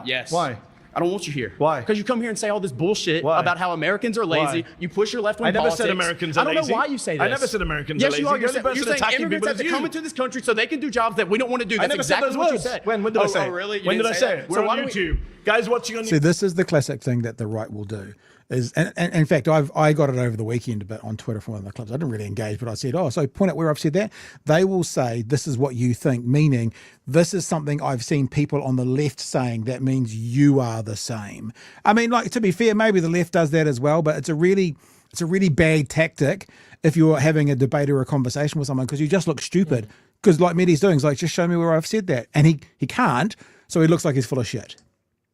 Yes. Why? I don't want you here. Why? Because you come here and say all this bullshit about how Americans are lazy. Why? You push your left-wing politics. I never said Americans are lazy. I don't know why you say this. I never said Americans are lazy. Yes, you are. The only person You're saying attacking immigrants people have is to you. come into this country so they can do jobs that we don't want to do. That's I never exactly said what you those said. words. When did I say it? Oh, really? When did I say it? So We're on YouTube. Guys watching on YouTube. See, this is the classic thing that the right will do. And in fact, I got it over the weekend a bit on Twitter from one of the clubs. I didn't really engage, but I said, so point out where I've said that. They will say, this is what you think, meaning this is something I've seen people on the left saying that means you are the same. I mean, like, to be fair, maybe the left does that as well, but it's a really it's a really bad tactic if you're having a debate or a conversation with someone, because you just look stupid. Because like Mehdi's doing, he's like, just show me where I've said that. And he can't, so he looks like he's full of shit.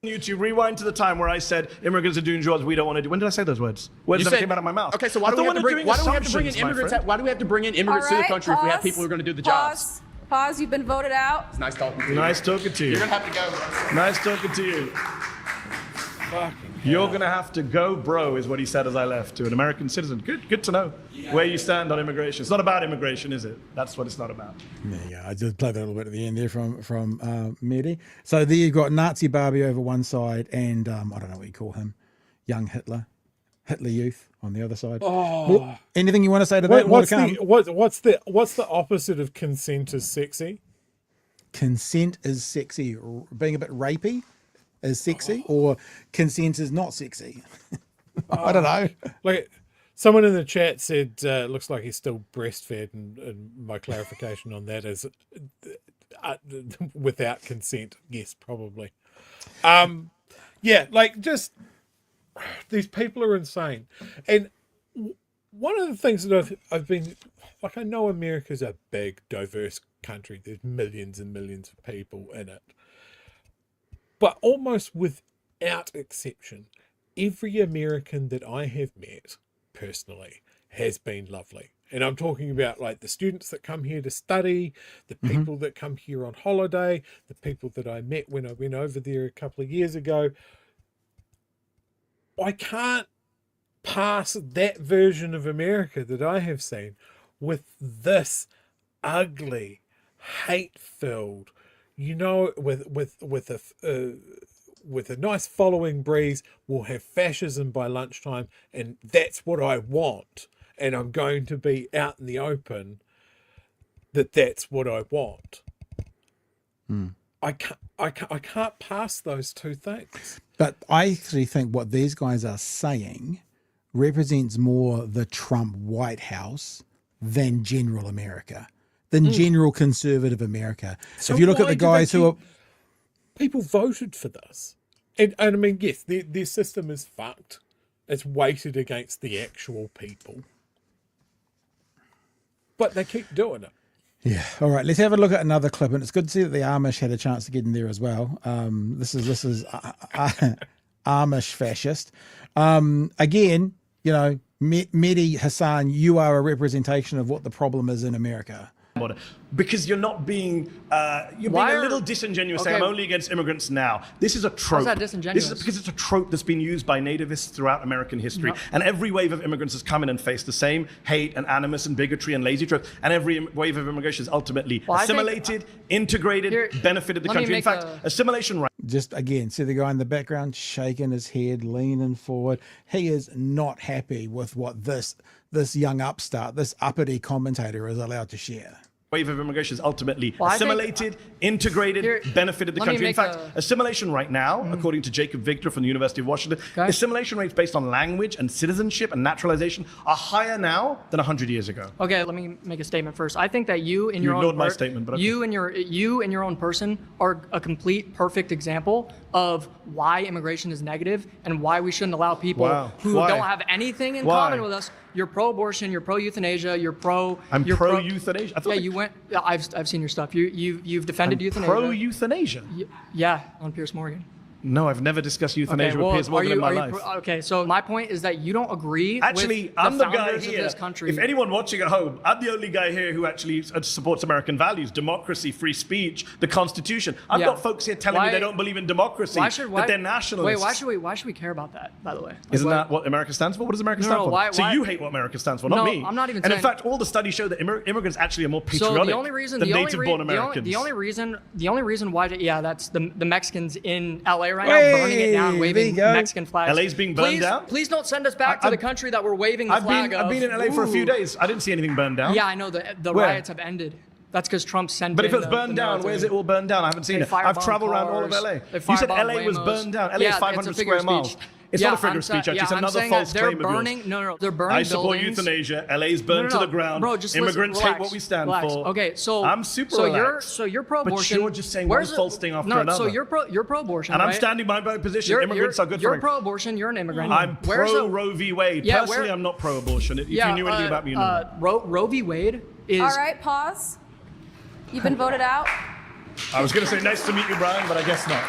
YouTube, rewind to the time where I said immigrants are doing jobs we don't want to do. When did I say those words? Words that came out of my mouth. Okay, so why do we have to bring in immigrants? Why do we have to bring in immigrants to the country if we have people who are going to do the jobs? Pause. You've been voted out. It's nice talking to you. Nice talking to you. You're going to have to go. Nice talking to you. You're going to have to go, bro, is what he said as I left, to an American citizen. Good to know where you stand on immigration. It's not about immigration, is it? That's what it's not about. There you go. I just played that a little bit at the end there from Mehdi. So there you've got Nazi Barbie over one side and, I don't know what you call him, young Hitler youth on the other side. Well, anything you want to say to that? What's the opposite of consent is sexy? Consent is sexy. Being a bit rapey is sexy, or consent is not sexy. I don't know. Like someone in the chat said, looks like he's still breastfed, and my clarification on that is without consent. Yes, probably. Yeah, like just these people are insane. And one of the things that I've been like, I know America's a big, diverse country. There's millions and millions of people in it. But almost without exception, every American that I have met personally has been lovely. And I'm talking about like the students that come here to study, the people that come here on holiday, the people that I met when I went over there a couple of years ago. I can't pass that version of America that I have seen with this ugly, hate-filled, you know, with a nice following breeze, we'll have fascism by lunchtime, and that's what I want. And I'm going to be out in the open that's what I want. I can't pass those two things. But I actually think what these guys are saying represents more the Trump White House than general America, than general conservative America. So if you look at the guys who are... People voted for this. And I mean, yes, their system is fucked. It's weighted against the actual people. But they keep doing it. Yeah. All right. Let's have a look at another clip, and it's good to see that the Amish had a chance to get in there as well. This is Amish fascist. Again, you know, Mehdi Hasan, you are a representation of what the problem is in America. Because you're not being, you're being a little disingenuous saying I'm only against immigrants now. This is a trope. How's that disingenuous? This is because it's a trope that's been used by nativists throughout American history. No. And every wave of immigrants has come in and faced the same hate and animus and bigotry and lazy tropes. And every wave of immigration is ultimately assimilated, integrated, benefited the country. In fact, assimilation right. Just again, see the guy in the background shaking his head, leaning forward. He is not happy with what this young upstart, this uppity commentator is allowed to share. Wave of immigration is ultimately assimilated, integrated, benefited the country. In fact, assimilation right now, according to Jacob Victor from the University of Washington, assimilation rates based on language and citizenship and naturalization are higher now than 100 years ago. Okay, let me make a statement first. I think that you in your ignored my statement, but you in your own person are a complete perfect example of why immigration is negative and why we shouldn't allow people who don't have anything in common with us. You're pro-abortion. You're pro-euthanasia. You're pro. I'm pro-euthanasia. Yeah, you went. I've seen your stuff. You've defended euthanasia. Pro-euthanasia. Yeah, on Piers Morgan. No, I've never discussed euthanasia with Piers Morgan in my life. Okay, so my point is that you don't agree actually, with I'm the the guy founders here. of this country. If anyone watching at home, I'm the only guy here who actually supports American values, democracy, free speech, the Constitution. I've got folks here telling me they don't believe in democracy, that they're nationalists. Wait, why should we care about that, by the way? Isn't that what America stands for? What does America stand for? So you hate what America stands for, not me. I'm not even and saying... in fact, all the studies show that immigrants actually are more patriotic than native-born Americans. The only reason why, that's the Mexicans in LA right now burning it down, waving Mexican flags. LA's being burned down? Please don't send us back to the country that we're waving the flag of. I've been in LA for a few days. I didn't see anything burned down. Yeah, I know. The riots have ended. That's because Trump sent But if it's burned down, where's it all burned down? I haven't seen it. I've traveled around all of LA. You said LA was burned down. LA is 500 square miles. It's not a freedom of speech act. It's another false claim of yours. No, they're burning I support buildings. euthanasia. LA's burned to the ground. Bro, just Immigrants listen, hate what we stand for. Okay, so I'm super relaxed. So you're pro-abortion. But you're just saying one false thing after another. So you're pro-abortion, and right? I'm standing by my position. Immigrants are good for You're pro-abortion. You're an immigrant. I'm pro Roe v. Wade. Yeah, Personally, I'm not pro-abortion. If you knew anything about me, you know that. Roe v. Wade is. All right, pause. You've been voted out. I was going to say nice to meet you, Brian, but I guess not.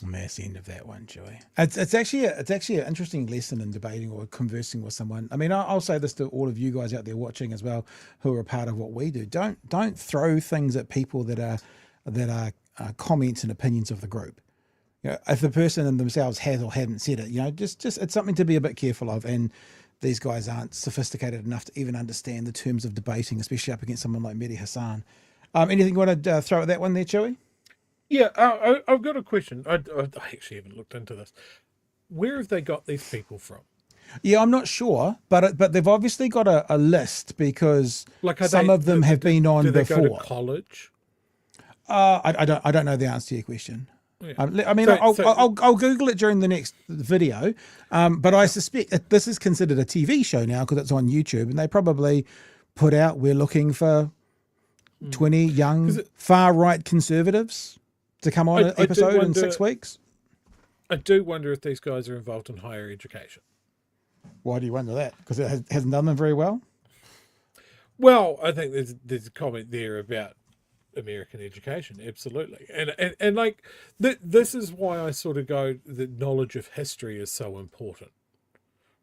That's the end of that one, Chewie. It's actually an interesting lesson in debating or conversing with someone. I mean, I'll say this to all of you guys out there watching as well, who are a part of what we do. Don't throw things at people that are comments and opinions of the group. You know, if the person in themselves has or hadn't said it, you know, just it's something to be a bit careful of. And these guys aren't sophisticated enough to even understand the terms of debating, especially up against someone like Mehdi Hasan. Anything you want to throw at that one there, Chewie? Yeah, I've got a question. I actually haven't looked into this. Where have they got these people from? Yeah, I'm not sure, but they've obviously got a list because some of them have been on before. Do they go to college? I don't know the answer to your question. Yeah. I mean, I'll Google it during the next video, but I suspect this is considered a TV show now because it's on YouTube, and they probably put out, we're looking for 20 young far-right conservatives to come on an episode in 6 weeks. I do wonder if these guys are involved in higher education. Why do you wonder that? Because it hasn't done them very well? Well, I think there's a comment there about American education, absolutely. And like, this is why I sort of go, the knowledge of history is so important,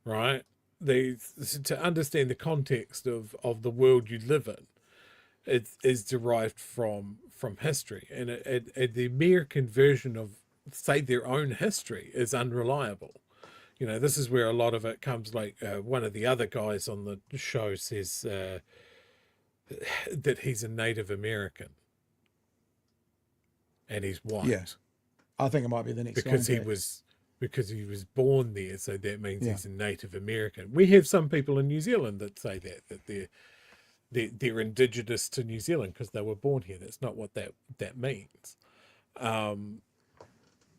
right? To understand the context of the world you live in, it is derived from history, and the American version of, say, their own history is unreliable. You know, this is where a lot of it comes. Like one of the other guys on the show says that he's a Native American and he's white. Yeah, I think it might be the next because he was born there, so that means he's a Native American. We have some people in New Zealand that say that they're indigenous to New Zealand because they were born here. That's not what that means.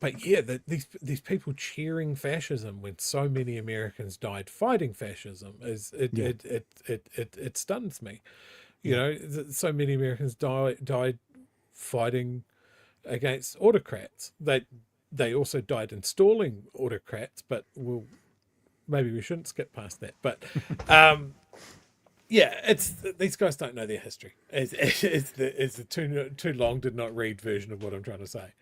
But yeah, these people cheering fascism when so many Americans died fighting fascism it stuns me. You know, so many Americans died fighting against autocrats. They also died installing autocrats, but maybe we shouldn't skip past that. But yeah, these guys don't know their history. It's the too long did not read version of what I'm trying to say.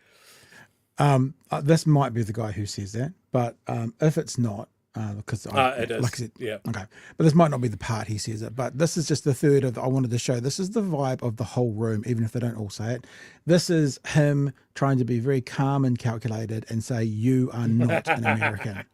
This might be the guy who says that, but if it's not, because it is. Like I said, yeah, okay, but this might not be the part he says it. But this is just the third of. I wanted to show. This is the vibe of the whole room, even if they don't all say it. This is him trying to be very calm and calculated and say, "You are not an American."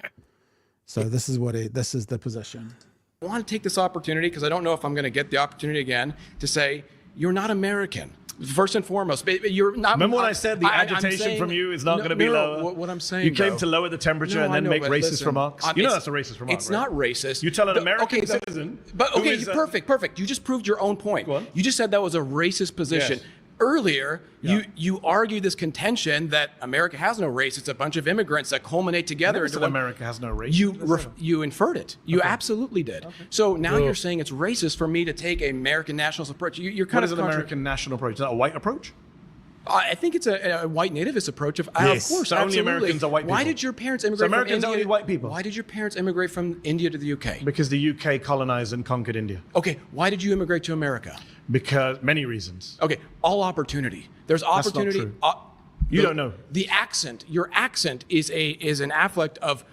So this is this is the position. I want to take this opportunity, because I don't know if I'm going to get the opportunity again, to say, you're not American. First and foremost, you're not. Remember when I said the agitation from you is not going to be lower? What I'm saying, you came to lower the temperature and then make racist remarks. You know that's a racist remark. It's not racist. You tell an American citizen. But okay, perfect. You just proved your own point. You just said that was a racist position. Yes. Earlier, you argued this contention that America has no race. It's a bunch of immigrants that culminate together. Into America has no race. You inferred it. You absolutely did. Okay. So now you're saying it's racist for me to take an American nationalist approach. You're kind of an American national approach? Is that a white approach? I think it's a white nativist approach. Of course, so only Americans are white people. Why did your parents immigrate from India? Only white people. Why did your parents immigrate from India to the UK? Because the UK colonized and conquered India. Okay, why did you immigrate to America? Because many reasons. Okay, all opportunity. There's opportunity. That's not true. You don't know. The accent. Your accent is an afflict of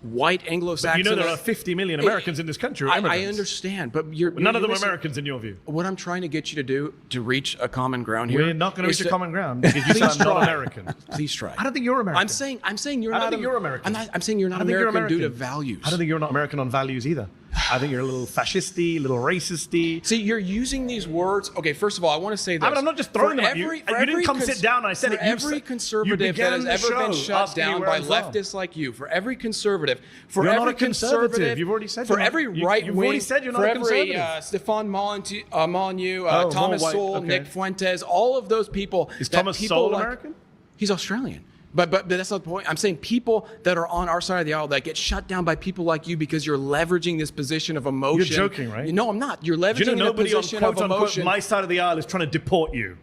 white Anglo-Saxon. But you know there are 50 million Americans in this country. I understand, but none of them are Americans in your view. What I'm trying to get you to do to reach a common ground here. We're not going to reach a common ground because you sound not American. Please try. I don't think you're American. I'm saying you're not. I don't think you're American. I'm saying you're not American due to values. I don't think you're not American on values either. I think you're a little fascisty, a little racisty. See, you're using these words. Okay, first of all, I want to say this. I'm not just throwing them at you. You didn't come sit down. I said it. Every conservative that has ever been shut down by leftists like you, for every conservative, for every conservative, you've already said for every right wing, you've already said you're not a conservative. For every Stefan Molyneux, Thomas Sowell, Nick Fuentes, all of those people. Is Thomas Sowell American? He's Australian. But that's not the point. I'm saying people that are on our side of the aisle that get shut down by people like you because you're leveraging this position of emotion. You're joking, right? No, I'm not. You're leveraging Do you know a nobody on position of quote unquote emotion. my side of the aisle is trying to deport you?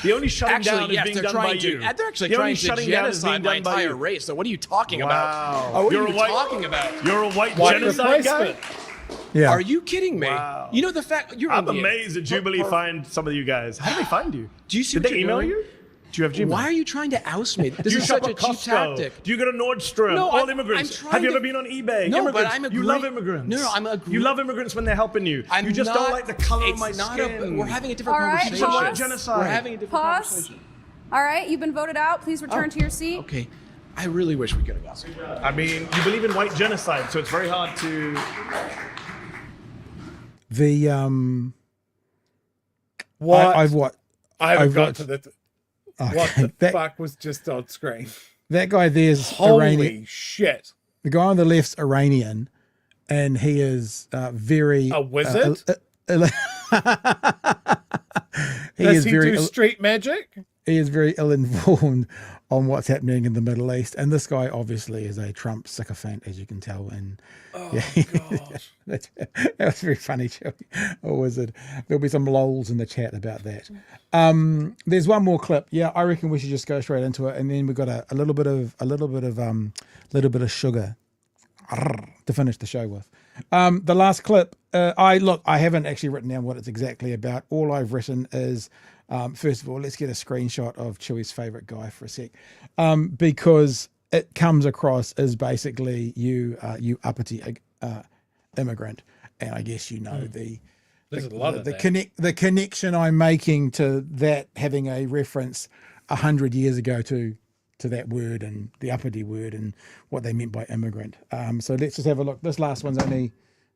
The only shutting down is being done by you. They're actually The trying only to shutting down is genocide being my done by entire you. race. So what are you talking Wow. about? Oh, what You're are a you white- talking about? You're a white genocide guy? Yeah. Are you kidding me? Wow. You know the fact you're I'm on the- amazed that Jubilee find some of you guys. How do they find you? Do you see Did what they you're email doing? you? Do you have Gmail? Why are you trying to oust me? This Do you is shop such a at cheap Costco? tactic. Do you go to Nordstrom? No, All I'm immigrants. trying Have you to- ever been on eBay? No, but Immigrants. I'm You love agree- immigrants. No, I'm agree- You love immigrants when they're helping you. I'm You just not- don't like the color of it's my not skin. we're having a different All right, conversation. pause. White genocide. We're having a different Pause. conversation. All right, you've been voted out. Please return to your seat. Okay. I really wish we could have gone. I mean, you believe in white genocide, so it's very hard to. The What? I've what? I haven't I've got watched- to the. Okay, What the that- fuck was just on screen? That guy there's Holy Iranian. shit! The guy on the left's Iranian, and he is very A wizard? he Does is he very do street magic? he is very ill-informed on what's happening in the Middle East, and this guy obviously is a Trump sycophant, as you can tell. And that was very funny, Chewie. A wizard. There'll be some lols in the chat about that. There's one more clip. Yeah, I reckon we should just go straight into it, and then we've got a little bit of sugar to finish the show with. The last clip. I haven't actually written down what it's exactly about. All I've written is. First of all, let's get a screenshot of Chewie's favorite guy for a sec, because it comes across as basically you uppity immigrant, and I guess you know the connection I'm making to that having a reference 100 years ago to that word and the uppity word and what they meant by immigrant. So let's just have a look. This last one's only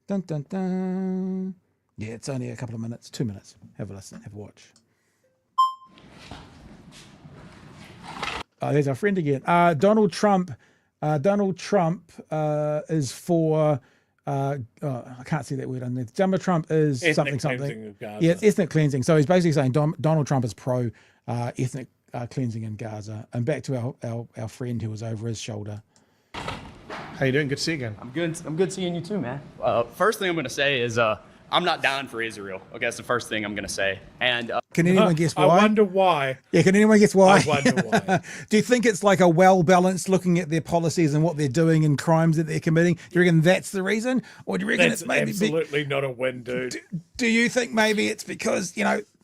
dun dun dun. Yeah, it's only a couple of minutes, 2 minutes. Have a listen, have a watch. There's our friend again. Donald Trump. Donald Trump is for. I can't see that word on there. Donald Trump is Ethnic something. cleansing of Gaza. Yeah, it's ethnic cleansing. So he's basically saying Donald Trump is pro ethnic cleansing in Gaza. And back to our friend who was over his shoulder. How you doing? Good to see you again. I'm good seeing you too, man. First thing I'm going to say is I'm not down for Israel. Okay, that's the first thing I'm going to say. And can anyone guess why? I wonder why. Yeah, can anyone guess why? I wonder why. Do you think it's like a well-balanced looking at their policies and what they're doing and crimes that they're committing? Do you reckon that's the reason? Or do you reckon That's it's maybe absolutely not a win, dude. Do you think maybe it's because,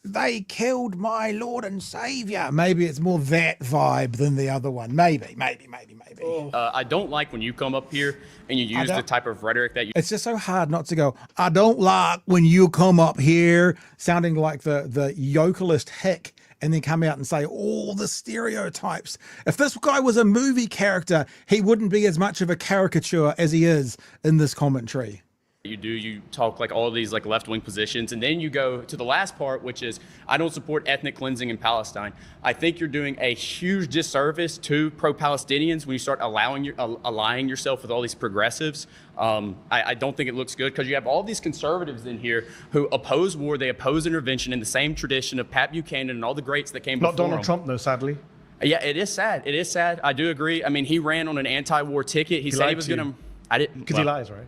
they killed my Lord and Savior? Maybe it's more that vibe than the other one. Maybe. I don't like when you come up here and you use the type of rhetoric that you. It's just so hard not to go, I don't like when you come up here, sounding like the yokelist hick, and then come out and say all the stereotypes. If this guy was a movie character, he wouldn't be as much of a caricature as he is in this commentary. You talk like all these like left-wing positions, and then you go to the last part, which is I don't support ethnic cleansing in Palestine. I think you're doing a huge disservice to pro-Palestinians when you start allying yourself with all these progressives. I don't think it looks good because you have all these conservatives in here who oppose war, they oppose intervention in the same tradition of Pat Buchanan and all the greats that came before Not Donald him. Trump, though, sadly. Yeah, it is sad. It is sad. I do agree. I mean, he ran on an anti-war ticket. He said he was going to. I didn't. Because he lies, right?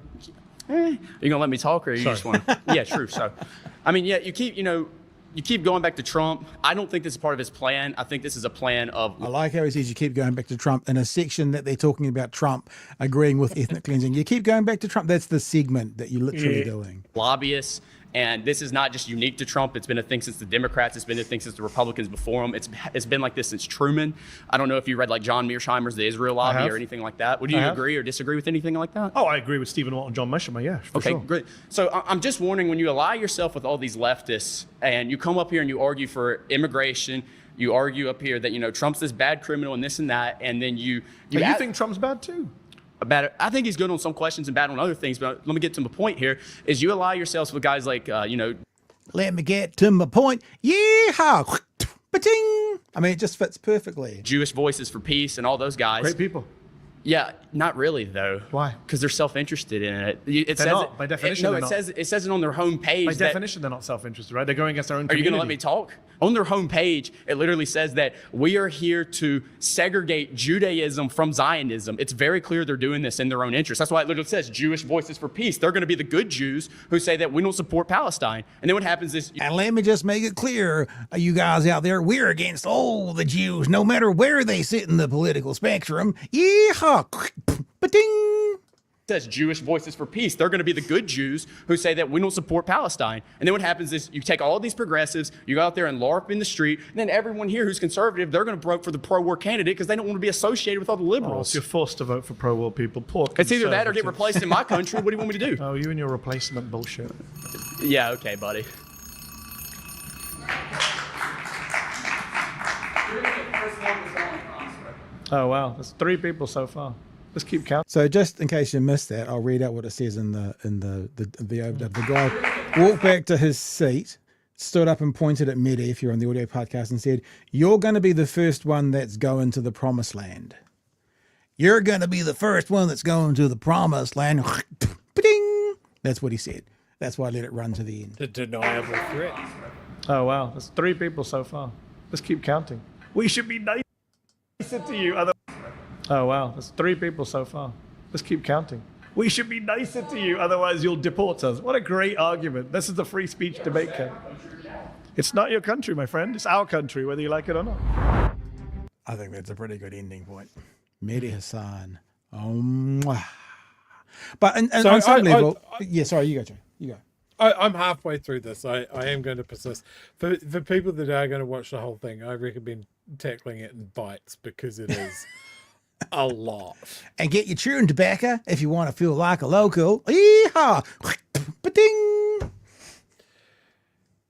You gonna let me talk, or you Sorry. just want? Yeah, true. So, I mean, yeah, you keep going back to Trump. I don't think this is part of his plan. I think this is a plan of. I like how he says you keep going back to Trump in a section that they're talking about Trump agreeing with ethnic cleansing. You keep going back to Trump. That's the segment that you're literally doing. Lobbyists. And this is not just unique to Trump. It's been a thing since the Democrats. It's been a thing since the Republicans before him. It's been like this since Truman. I don't know if you read like John Mearsheimer's The Israel Lobby or anything like that. Would you agree or disagree with anything like that? Oh, I agree with Stephen Watt and John Mearsheimer, yeah, for Okay, sure. great. So I'm just wondering, when you ally yourself with all these leftists and you come up here and you argue for immigration, you argue up here that, Trump's this bad criminal and this and that, and then you think Trump's bad too? I think he's good on some questions and bad on other things, but let me get to the point here, is you ally yourselves with guys like, Let me get to my point. Yeehaw! Ba-ting! I mean, it just fits perfectly. Jewish Voices for Peace and all those guys. Great people. Yeah, not really though. Why? Because they're self-interested in it. It They're says not. By definition, no, they're it not. says it on their homepage. By definition, they're not self-interested, right? They're going against their own Are you community. going to let me talk? On their homepage, it literally says that we are here to segregate Judaism from Zionism. It's very clear they're doing this in their own interest. That's why it literally says Jewish Voices for Peace. They're going to be the good Jews who say that we don't support Palestine. And then what happens is... And let me just make it clear, you guys out there, we're against all the Jews, no matter where they sit in the political spectrum. Yeehaw! Ba-ding! Says Jewish Voices for Peace. They're going to be the good Jews who say that we don't support Palestine. And then what happens is you take all these progressives, you go out there and LARP in the street, and then everyone here who's conservative, they're going to vote for the pro-war candidate because they don't want to be associated with all the liberals. So you're forced to vote for pro-war people. Poor It's either that or get replaced in my country. What do you want me to do? Oh, you and your replacement bullshit. Yeah, okay, buddy. Oh, wow. There's 3 people so far. Let's keep counting. So just in case you missed that, I'll read out what it says in the overdubb. The guy walked back to his seat, stood up and pointed at Mehdi, if you're on the audio podcast, and said, "You're going to be the first one that's going to the promised land. You're going to be the first one that's going to the promised land." Ding! That's what he said. That's why I let it run to the end. The deniable threat. Oh, wow. There's 3 people so far. Let's keep counting. We should be nicer to you. Oh, wow. There's 3 people so far. Let's keep counting. We should be nicer to you, otherwise you'll deport us. What a great argument. This is the free speech debate camp. It's not your country, my friend. It's our country, whether you like it or not. I think that's a pretty good ending point. Mehdi Hasan. Mwah. But So on some I- level... yeah, sorry, you go, Joe. You go. I'm halfway through this. I am going to persist. For people that are going to watch the whole thing, I recommend tackling it in bites because it is a lot. And get your chewing tobacco if you want to feel like a local. Yeehaw! Ba-ding!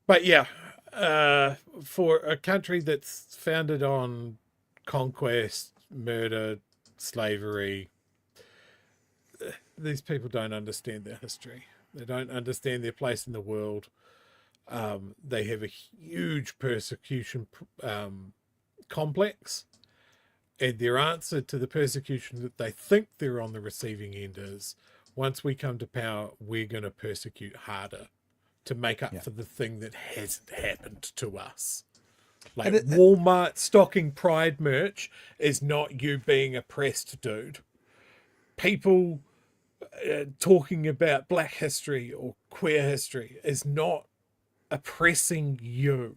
But yeah, for a country that's founded on conquest, murder, slavery, these people don't understand their history. They don't understand their place in the world. They have a huge persecution complex. And their answer to the persecution that they think they're on the receiving end is, once we come to power, we're going to persecute harder to make up for the thing that hasn't happened to us. Like Walmart stocking Pride merch is not you being oppressed, dude. People talking about Black history or queer history is not oppressing you.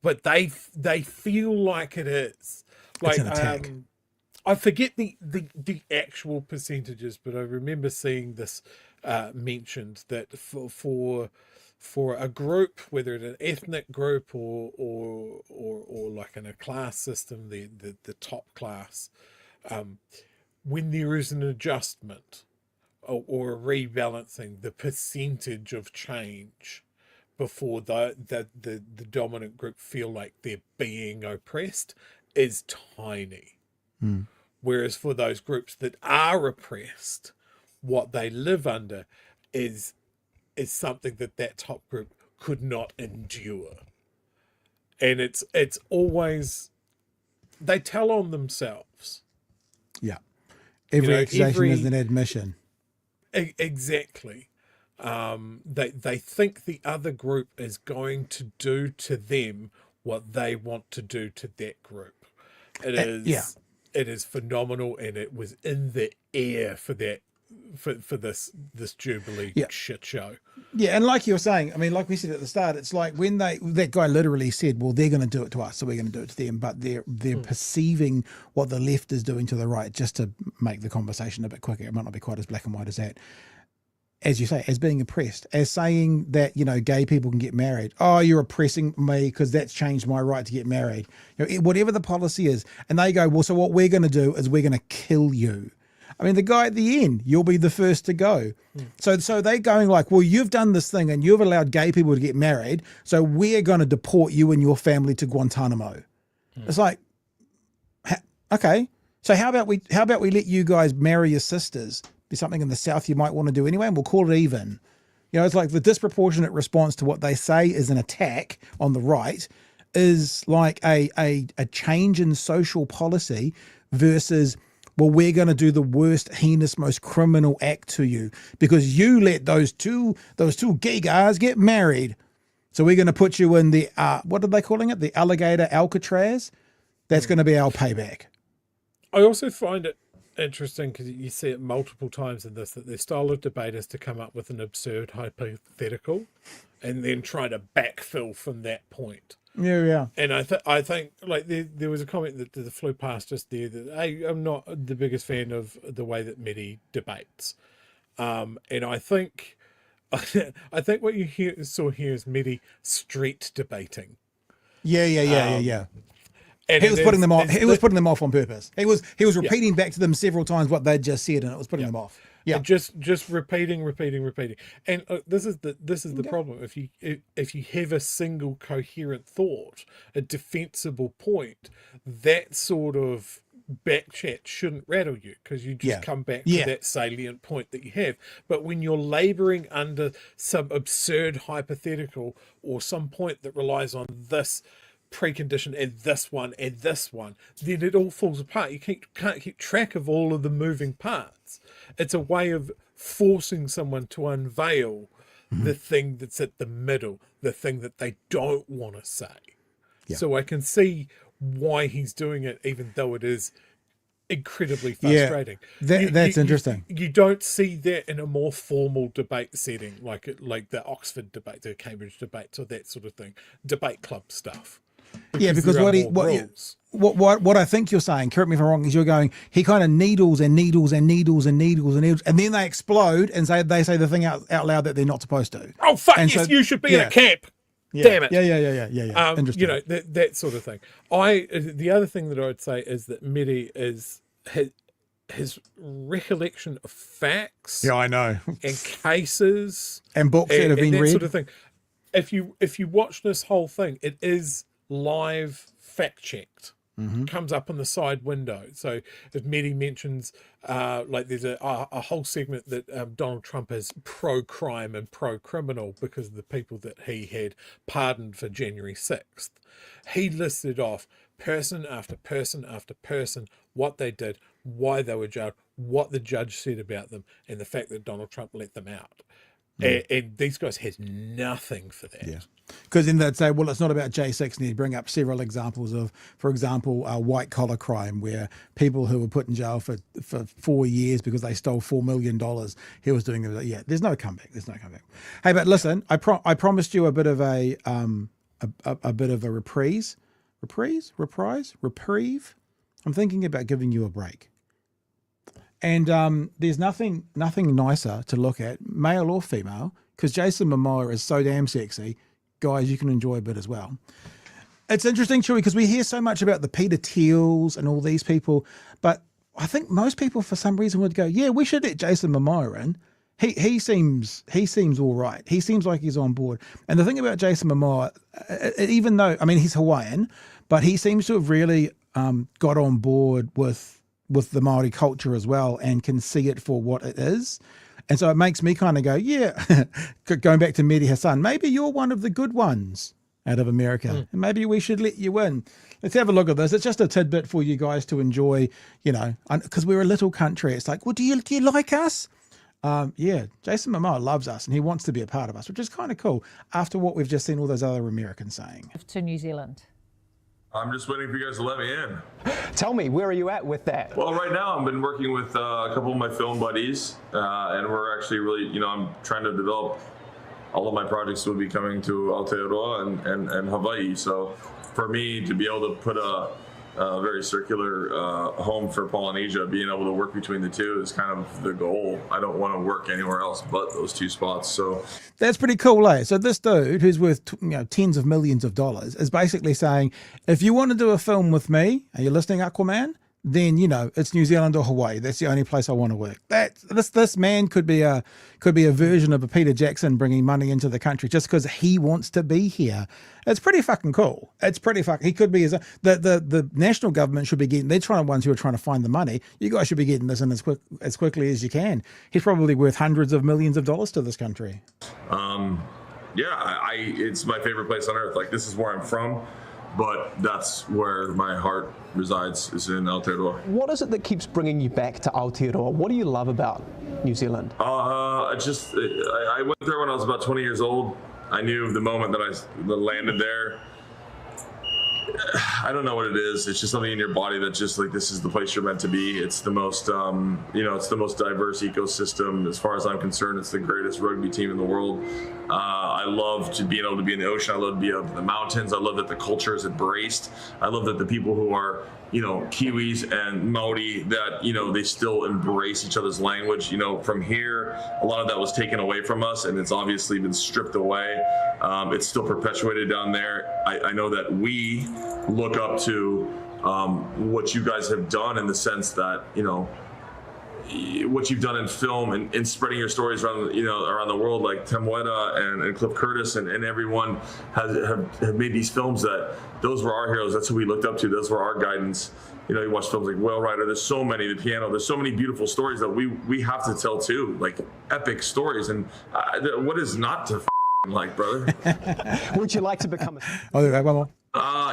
But they feel like it is. Like, it's an attack. I forget the actual percentages, but I remember seeing this mentioned that for a group, whether it's an ethnic group or like in a class system, the top class, when there is an adjustment or a rebalancing, the percentage of change before the dominant group feel like they're being oppressed is tiny. Whereas for those groups that are oppressed, what they live under is something that top group could not endure. And it's always, they tell on themselves. Yeah. Every accusation is an admission. Exactly. They think the other group is going to do to them what they want to do to that group. It is phenomenal, and it was in the air for this Jubilee shit show. Yeah, and like you were saying, I mean, like we said at the start, it's like when that guy literally said, well, they're going to do it to us, so we're going to do it to them, but they're perceiving what the left is doing to the right, just to make the conversation a bit quicker. It might not be quite as black and white as that. As you say, as being oppressed, as saying that, gay people can get married. Oh, you're oppressing me because that's changed my right to get married. Whatever the policy is. And they go, well, so what we're going to do is we're going to kill you. I mean, the guy at the end, you'll be the first to go. So they're going like, well, you've done this thing and you've allowed gay people to get married, so we're going to deport you and your family to Guantanamo. It's like, okay, so how about we let you guys marry your sisters? Be something in the South you might want to do anyway, and we'll call it even. It's like the disproportionate response to what they say is an attack on the right is like a change in social policy versus well, we're going to do the worst, heinous, most criminal act to you because you let those two gay guys get married. So we're going to put you in the, what are they calling it? The alligator Alcatraz. That's going to be our payback. I also find it interesting because you see it multiple times in this, that their style of debate is to come up with an absurd hypothetical and then try to backfill from that point. Yeah. And I think like there was a comment that flew past just there that, hey, I'm not the biggest fan of the way that Mehdi debates. And I think what you saw here is Mehdi street debating. Yeah. And he was putting them off. He was putting them off on purpose. He was repeating back to them several times what they'd just said, and it was putting them off. Yeah, and just repeating. And this is the problem. If you have a single coherent thought, a defensible point, that sort of back chat shouldn't rattle you because you just come back to that salient point that you have. But when you're laboring under some absurd hypothetical or some point that relies on this precondition and this one, then it all falls apart. You can't keep track of all of the moving parts. It's a way of forcing someone to unveil the thing that's at the middle, the thing that they don't want to say. So I can see why he's doing it, even though it is incredibly frustrating. That's interesting. You don't see that in a more formal debate setting, like the Oxford debate, the Cambridge debates, or that sort of thing, debate club stuff. Because what I think you're saying, correct me if I'm wrong, is you're going, he kind of needles, and then they explode and they say the thing out loud that they're not supposed to. Oh fuck! And yes, you should be in a camp. Damn it! Yeah. Interesting. You know that sort of thing. The other thing that I would say is that Mehdi his recollection of facts. Yeah, I know. And cases and books that have been that read. Sort of thing. If you watch this whole thing, it is live fact checked. Comes up on the side window. So if Mehdi mentions like there's a whole segment that Donald Trump is pro-crime and pro-criminal because of the people that he had pardoned for January 6th. He listed off person after person after person what they did, why they were jailed, what the judge said about them, and the fact that Donald Trump let them out. And these guys had nothing for that. Yeah. Because then they'd say, well, it's not about J6, and he'd bring up several examples of, for example, white collar crime, where people who were put in jail for 4 years because they stole $4 million, he was doing it. Yeah, there's no comeback. Hey, but listen, I promised you a bit of a bit of a reprieve. I'm thinking about giving you a break. And there's nothing nicer to look at, male or female, because Jason Momoa is so damn sexy. Guys, you can enjoy a bit as well. It's interesting, Chewie, because we hear so much about the Peter Thiels and all these people, but I think most people, for some reason, would go, yeah, we should let Jason Momoa in. He seems all right. He seems like he's on board. And the thing about Jason Momoa, even though, I mean, he's Hawaiian, but he seems to have really got on board with the Maori culture as well and can see it for what it is. And so it makes me kind of go, yeah, going back to Mehdi Hasan, maybe you're one of the good ones out of America. And maybe we should let you in. Let's have a look at this. It's just a tidbit for you guys to enjoy, because we're a little country. It's like, well, do you like us? Yeah, Jason Momoa loves us and he wants to be a part of us, which is kind of cool after what we've just seen all those other Americans saying. To New Zealand. I'm just waiting for you guys to let me in. Tell me, where are you at with that? Well, right now I've been working with a couple of my film buddies, and we're actually really, I'm trying to develop, all of my projects will be coming to Aotearoa and Hawaii. So for me to be able to put a very circular home for Polynesia, being able to work between the two is kind of the goal. I don't want to work anywhere else but those two spots. So that's pretty cool, eh? So this dude, who's worth tens of millions of dollars, is basically saying, if you want to do a film with me, are you listening, Aquaman? Then it's New Zealand or Hawaii. That's the only place I want to work. This man could be a version of a Peter Jackson bringing money into the country just because he wants to be here. It's pretty fucking cool. He could be the national government should be getting. They're ones who are trying to find the money. You guys should be getting this in as quickly as you can. He's probably worth hundreds of millions of dollars to this country. Yeah, it's my favorite place on earth. Like, this is where I'm from. but that's where my heart resides, is in Aotearoa. What is it that keeps bringing you back to Aotearoa? What do you love about New Zealand? I went there when I was about 20 years old. I knew the moment that I landed there. I don't know what it is. It's just something in your body that just like, this is the place you're meant to be. It's the most, it's the most diverse ecosystem. As far as I'm concerned, it's the greatest rugby team in the world. I love being able to be in the ocean. I love to be up in the mountains. I love that the culture is embraced. I love that the people who are, Kiwis and Maori, that, they still embrace each other's language. From here, a lot of that was taken away from us, and it's obviously been stripped away. It's still perpetuated down there. I know that we look up to what you guys have done, in the sense that, what you've done in film and spreading your stories around the world, like Temuera and Cliff Curtis and everyone have made these films that those were our heroes. That's who we looked up to. Those were our guidance. You watch films like Whale Rider. There's so many, The Piano. There's so many beautiful stories that we have to tell too, like epic stories. And what is not to like, brother? Would you like to become a... Oh, one more.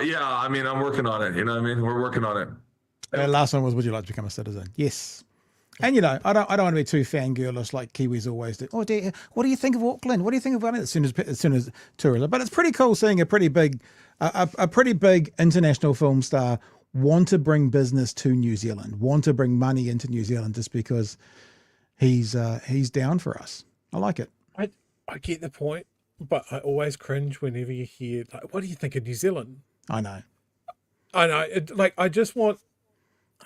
Yeah, I mean, I'm working on it. We're working on it. Last one was, would you like to become a citizen? Yes. And I don't want to be too fangirlish like Kiwis always do. Oh, dear, what do you think of Auckland? What do you think about it? As soon as tourism, but it's pretty cool seeing a pretty big international film star want to bring business to New Zealand, want to bring money into New Zealand, just because he's down for us. I like it. I get the point, but I always cringe whenever you hear, like, what do you think of New Zealand? I know. I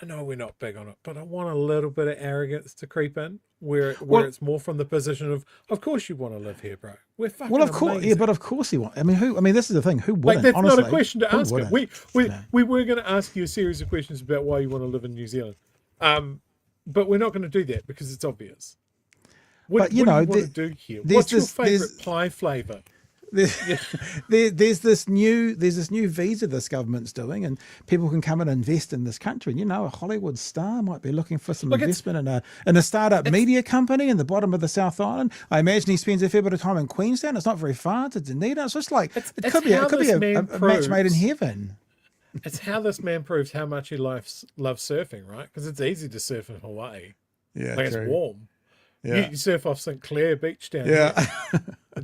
know we're not big on it, but I want a little bit of arrogance to creep in, where it's more from the position of course you want to live here, bro. We're fucking Well, of course, amazing. yeah, but of course he wants. I mean, this is the thing. Who wouldn't? Like, that's honestly, not a question to ask him. No. We were going to ask you a series of questions about why you want to live in New Zealand, but we're not going to do that because it's obvious. What do you want to do here? What's your favorite pie flavor? There's this new visa this government's doing, and people can come and invest in this country. And a Hollywood star might be looking for some investment in a startup media company in the bottom of the South Island. I imagine he spends a fair bit of time in Queenstown. It's not very far to Dunedin. It's just like it could be a match made in heaven. It's how this man proves how much he loves surfing, right? Because it's easy to surf in Hawaii. Yeah, it's warm. Yeah. You surf off St. Clair Beach down here.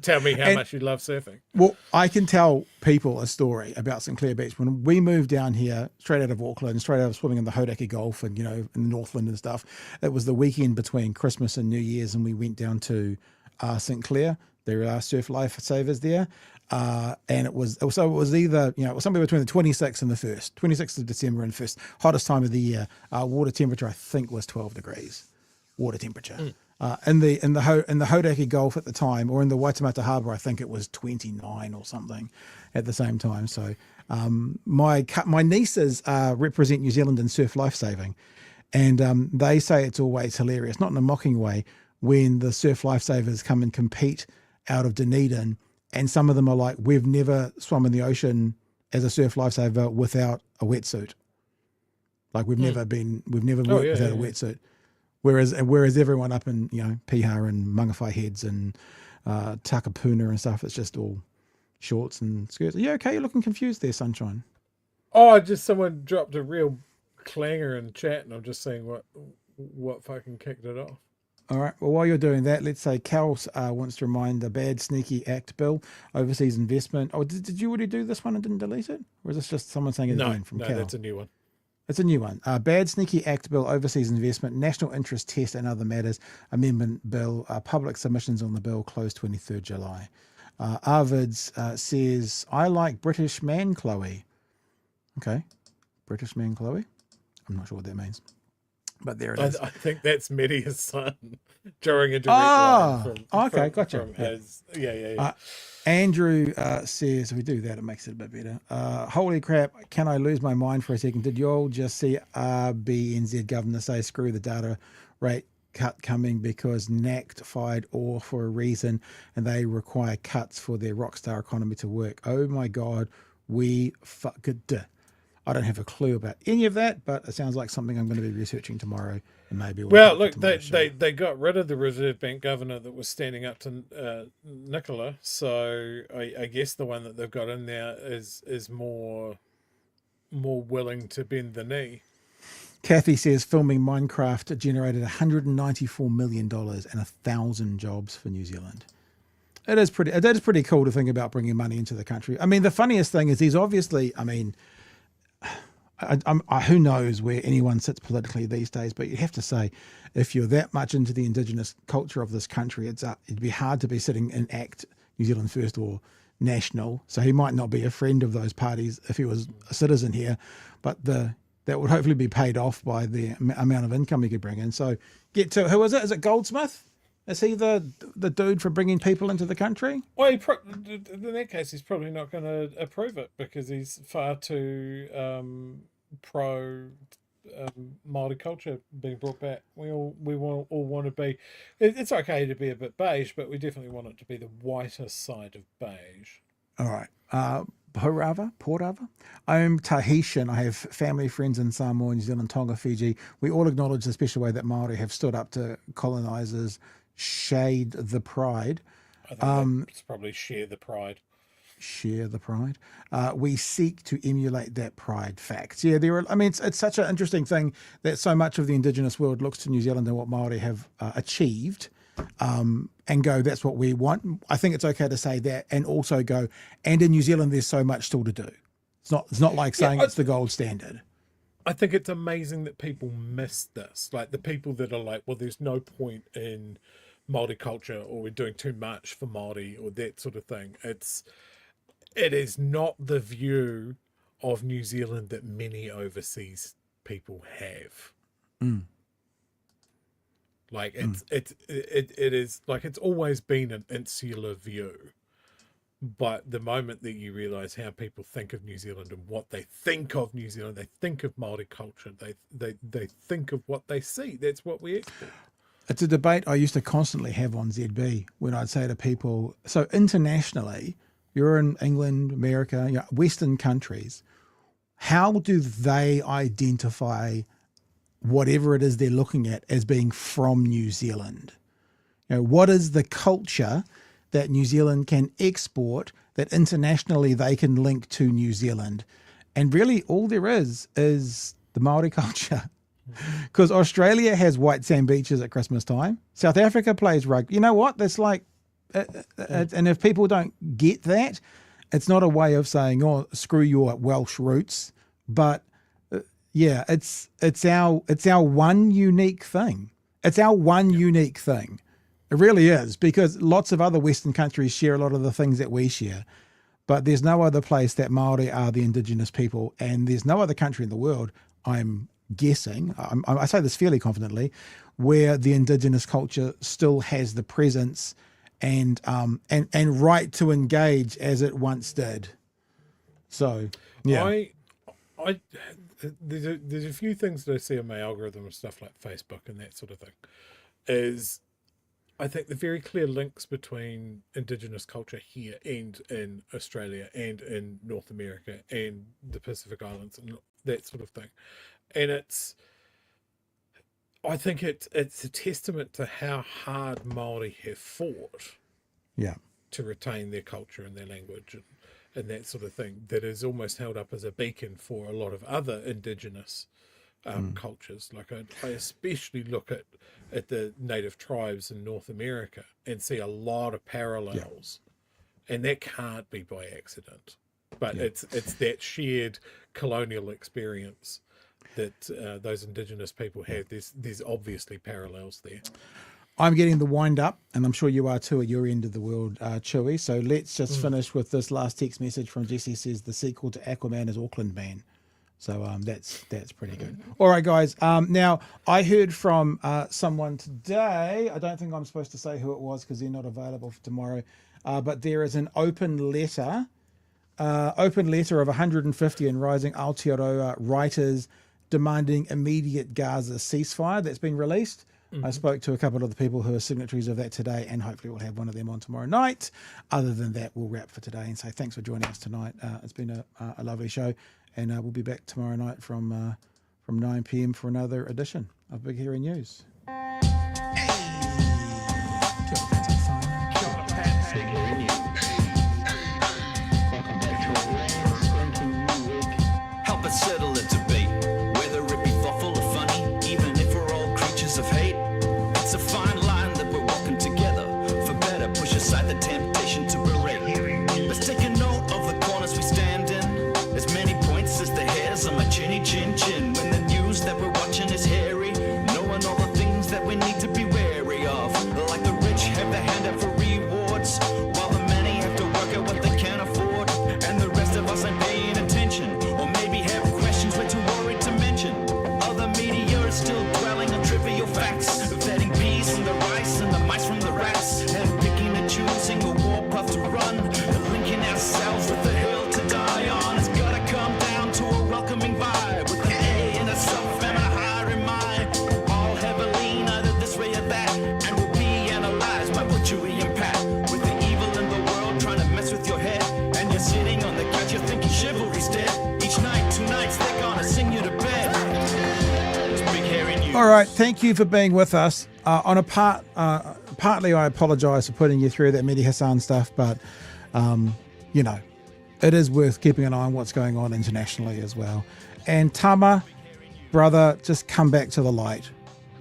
Tell me how much you love surfing. Well, I can tell people a story about St. Clair Beach. When we moved down here, straight out of Auckland, straight out of swimming in the Hodaki Gulf and, in the Northland and stuff, it was the weekend between Christmas and New Year's, and we went down to St. Clair. There are surf lifesavers there. And it was either, it was somewhere between the 26th and the 1st, 26th of December and 1st, hottest time of the year. Water temperature, I think, was 12 degrees, water temperature. In the Hodaki Gulf at the time, or in the Waitemata Harbour, I think it was 29 or something at the same time. So my nieces represent New Zealand in surf lifesaving, and they say it's always hilarious, not in a mocking way, when the surf lifesavers come and compete out of Dunedin, and some of them are like, we've never swum in the ocean as a surf lifesaver without a wetsuit. Like we've never worked without a wetsuit. Whereas everyone up in Piha and Mangawhai Heads and Takapuna and stuff, it's just all shorts and skirts. Are you okay? You're looking confused there, Sunshine. Oh, just someone dropped a real clanger in the chat, and I'm just saying what fucking kicked it off. All right. Well, while you're doing that, let's say Cal wants to remind the Bad Sneaky Act bill, overseas investment. Oh, did you already do this one and didn't delete it, or is this just someone saying it's again from Cal? No, that's a new one. It's a new one. Bad Sneaky Act Bill, Overseas Investment, National Interest Test and Other Matters, Amendment Bill. Public submissions on the bill closed 23rd July. Arvids says, I like British man Chloe. Okay. British man Chloe? I'm not sure what that means. But there it is. I think that's Mehdi Hasan during a direct line okay, gotcha. From his, yeah. Andrew says, if we do that, it makes it a bit better. Holy crap, can I lose my mind for a second? Did you all just see RBNZ governor say, screw the data rate cut coming because NACT fired OR for a reason and they require cuts for their rockstar economy to work? Oh my God, we fucked. I don't have a clue about any of that, but it sounds like something I'm going to be researching tomorrow, and maybe well, look, they got rid of the Reserve Bank governor that was standing up to Nicola, so I guess the one that they've got in there is more willing to bend the knee. Kathy says filming Minecraft generated $194 million and 1,000 jobs for New Zealand. That is pretty cool to think about bringing money into the country. I mean, the funniest thing is he's obviously, I mean, who knows where anyone sits politically these days, but you have to say, if you're that much into the Indigenous culture of this country, it'd be hard to be sitting in ACT, New Zealand First or National. So he might not be a friend of those parties if he was a citizen here, but that would hopefully be paid off by the amount of income he could bring in. So get to, who is it? Is it Goldsmith? Is he the dude for bringing people into the country? Well, in that case, he's probably not going to approve it because he's far too pro Māori culture being brought back. We all want to be. It's okay to be a bit beige, but we definitely want it to be the whiter side of beige. All right. Porava. I'm Tahitian. I have family, friends in Samoa, New Zealand, Tonga, Fiji. We all acknowledge the special way that Māori have stood up to colonisers, shade the pride. I think it's probably share the pride. Share the pride. We seek to emulate that pride. Facts. Yeah, it's such an interesting thing that so much of the Indigenous world looks to New Zealand and what Māori have achieved. And go, that's what we want. I think it's okay to say that, and also go, and in New Zealand there's so much still to do. It's not like saying it's the gold standard. I think it's amazing that people miss this. Like the people that are like, well, there's no point in Māori culture, or we're doing too much for Māori, or that sort of thing. It is not the view of New Zealand that many overseas people have. Mm. Like it is like it's always been an insular view, but the moment that you realise how people think of New Zealand and what they think of New Zealand, they think of Māori culture, they think of what they see. That's what we export. It's a debate I used to constantly have on ZB when I'd say to people, so internationally, you're in England, America, Western countries, how do they identify whatever it is they're looking at as being from New Zealand? What is the culture that New Zealand can export that internationally they can link to New Zealand? And really all there is the Māori culture. Because Australia has white sand beaches at Christmas time. South Africa plays rugby. You know what? That's like, and if people don't get that, it's not a way of saying, oh, screw your Welsh roots, but yeah, it's our one unique thing. It's our one unique thing. It really is, because lots of other Western countries share a lot of the things that we share, but there's no other place that Māori are the Indigenous people, and there's no other country in the world, I'm guessing, I say this fairly confidently, where the Indigenous culture still has the presence and right to engage as it once did. So yeah. There's a few things that I see on my algorithm and stuff like Facebook and that sort of thing, is I think the very clear links between Indigenous culture here and in Australia and in North America and the Pacific Islands and that sort of thing. And I think it's a testament to how hard Māori have fought to retain their culture and their language and that sort of thing, that is almost held up as a beacon for a lot of other Indigenous cultures. Like I especially look at the native tribes in North America and see a lot of parallels, and that can't be by accident, but it's that shared colonial experience that those Indigenous people have. There's obviously parallels there. I'm getting the wind up, and I'm sure you are too at your end of the world, Chewie. So let's just finish with this last text message from Jesse. Says the sequel to Aquaman is Auckland Man. So that's pretty good. All right, guys. Now, I heard from someone today. I don't think I'm supposed to say who it was because they're not available for tomorrow. But there is an open letter of 150 and rising Aotearoa writers demanding immediate Gaza ceasefire that's been released. I spoke to a couple of the people who are signatories of that today, and hopefully we'll have one of them on tomorrow night. Other than that, we'll wrap for today and say thanks for joining us tonight. It's been a lovely show. And we'll be back tomorrow night from 9 p.m. for another edition of Big Hairy News. Help us settle a debate, whether it be thoughtful or funny, even if we're all creatures of hate. It's a fine line that we're walking together. For better, push aside the temptation to berate. Let's take a note of the corners we stand in. As many points as the hairs on my chinny chin chin. When the news that we're watching is hairy, knowing all the things that we need to be wary of. Like the rich have their hand out for rewards, while the many have to work at what they can't afford. And the rest of us ain't paying attention, or maybe have questions we're too worried to mention. Other media is still dwelling on trivial facts, vetting bees from the rice and the mice from the rats, and picking and choosing a warpath to run, and linking ourselves with the hill to die on. It's gotta come down to a welcoming vibe, with an A and a self and a higher in mind. All heavily, either this way or that, and we'll be analyzed by what Chewie and Pat. With the evil in the world trying to mess with your head, and you're sitting on the couch, you're thinking chivalry's dead. Each night, 2 nights, they're gonna sing you to bed. It's Big Hairy News. All right, thank you for being with us. On a partly, I apologise for putting you through that Mehdi Hasan stuff, but you know, it is worth keeping an eye on what's going on internationally as well. And Tama, brother, just come back to the light.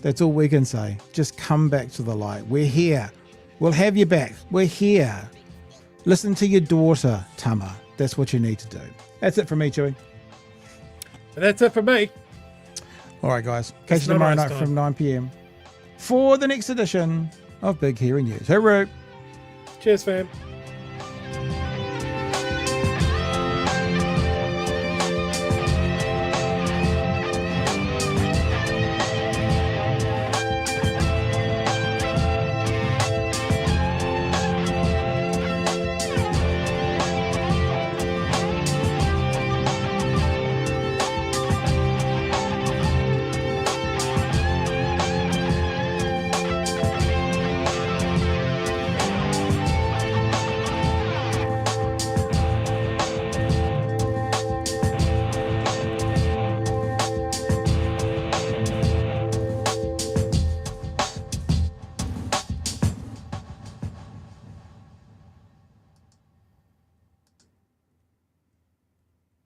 That's all we can say. Just come back to the light. We're here. We'll have you back. We're here. Listen to your daughter, Tama. That's what you need to do. That's it from me, Chewie. And that's it for me. All right, guys. Catch you tomorrow night from 9 p.m. for the next edition of Big Hairy News. Hooroo. Cheers, fam.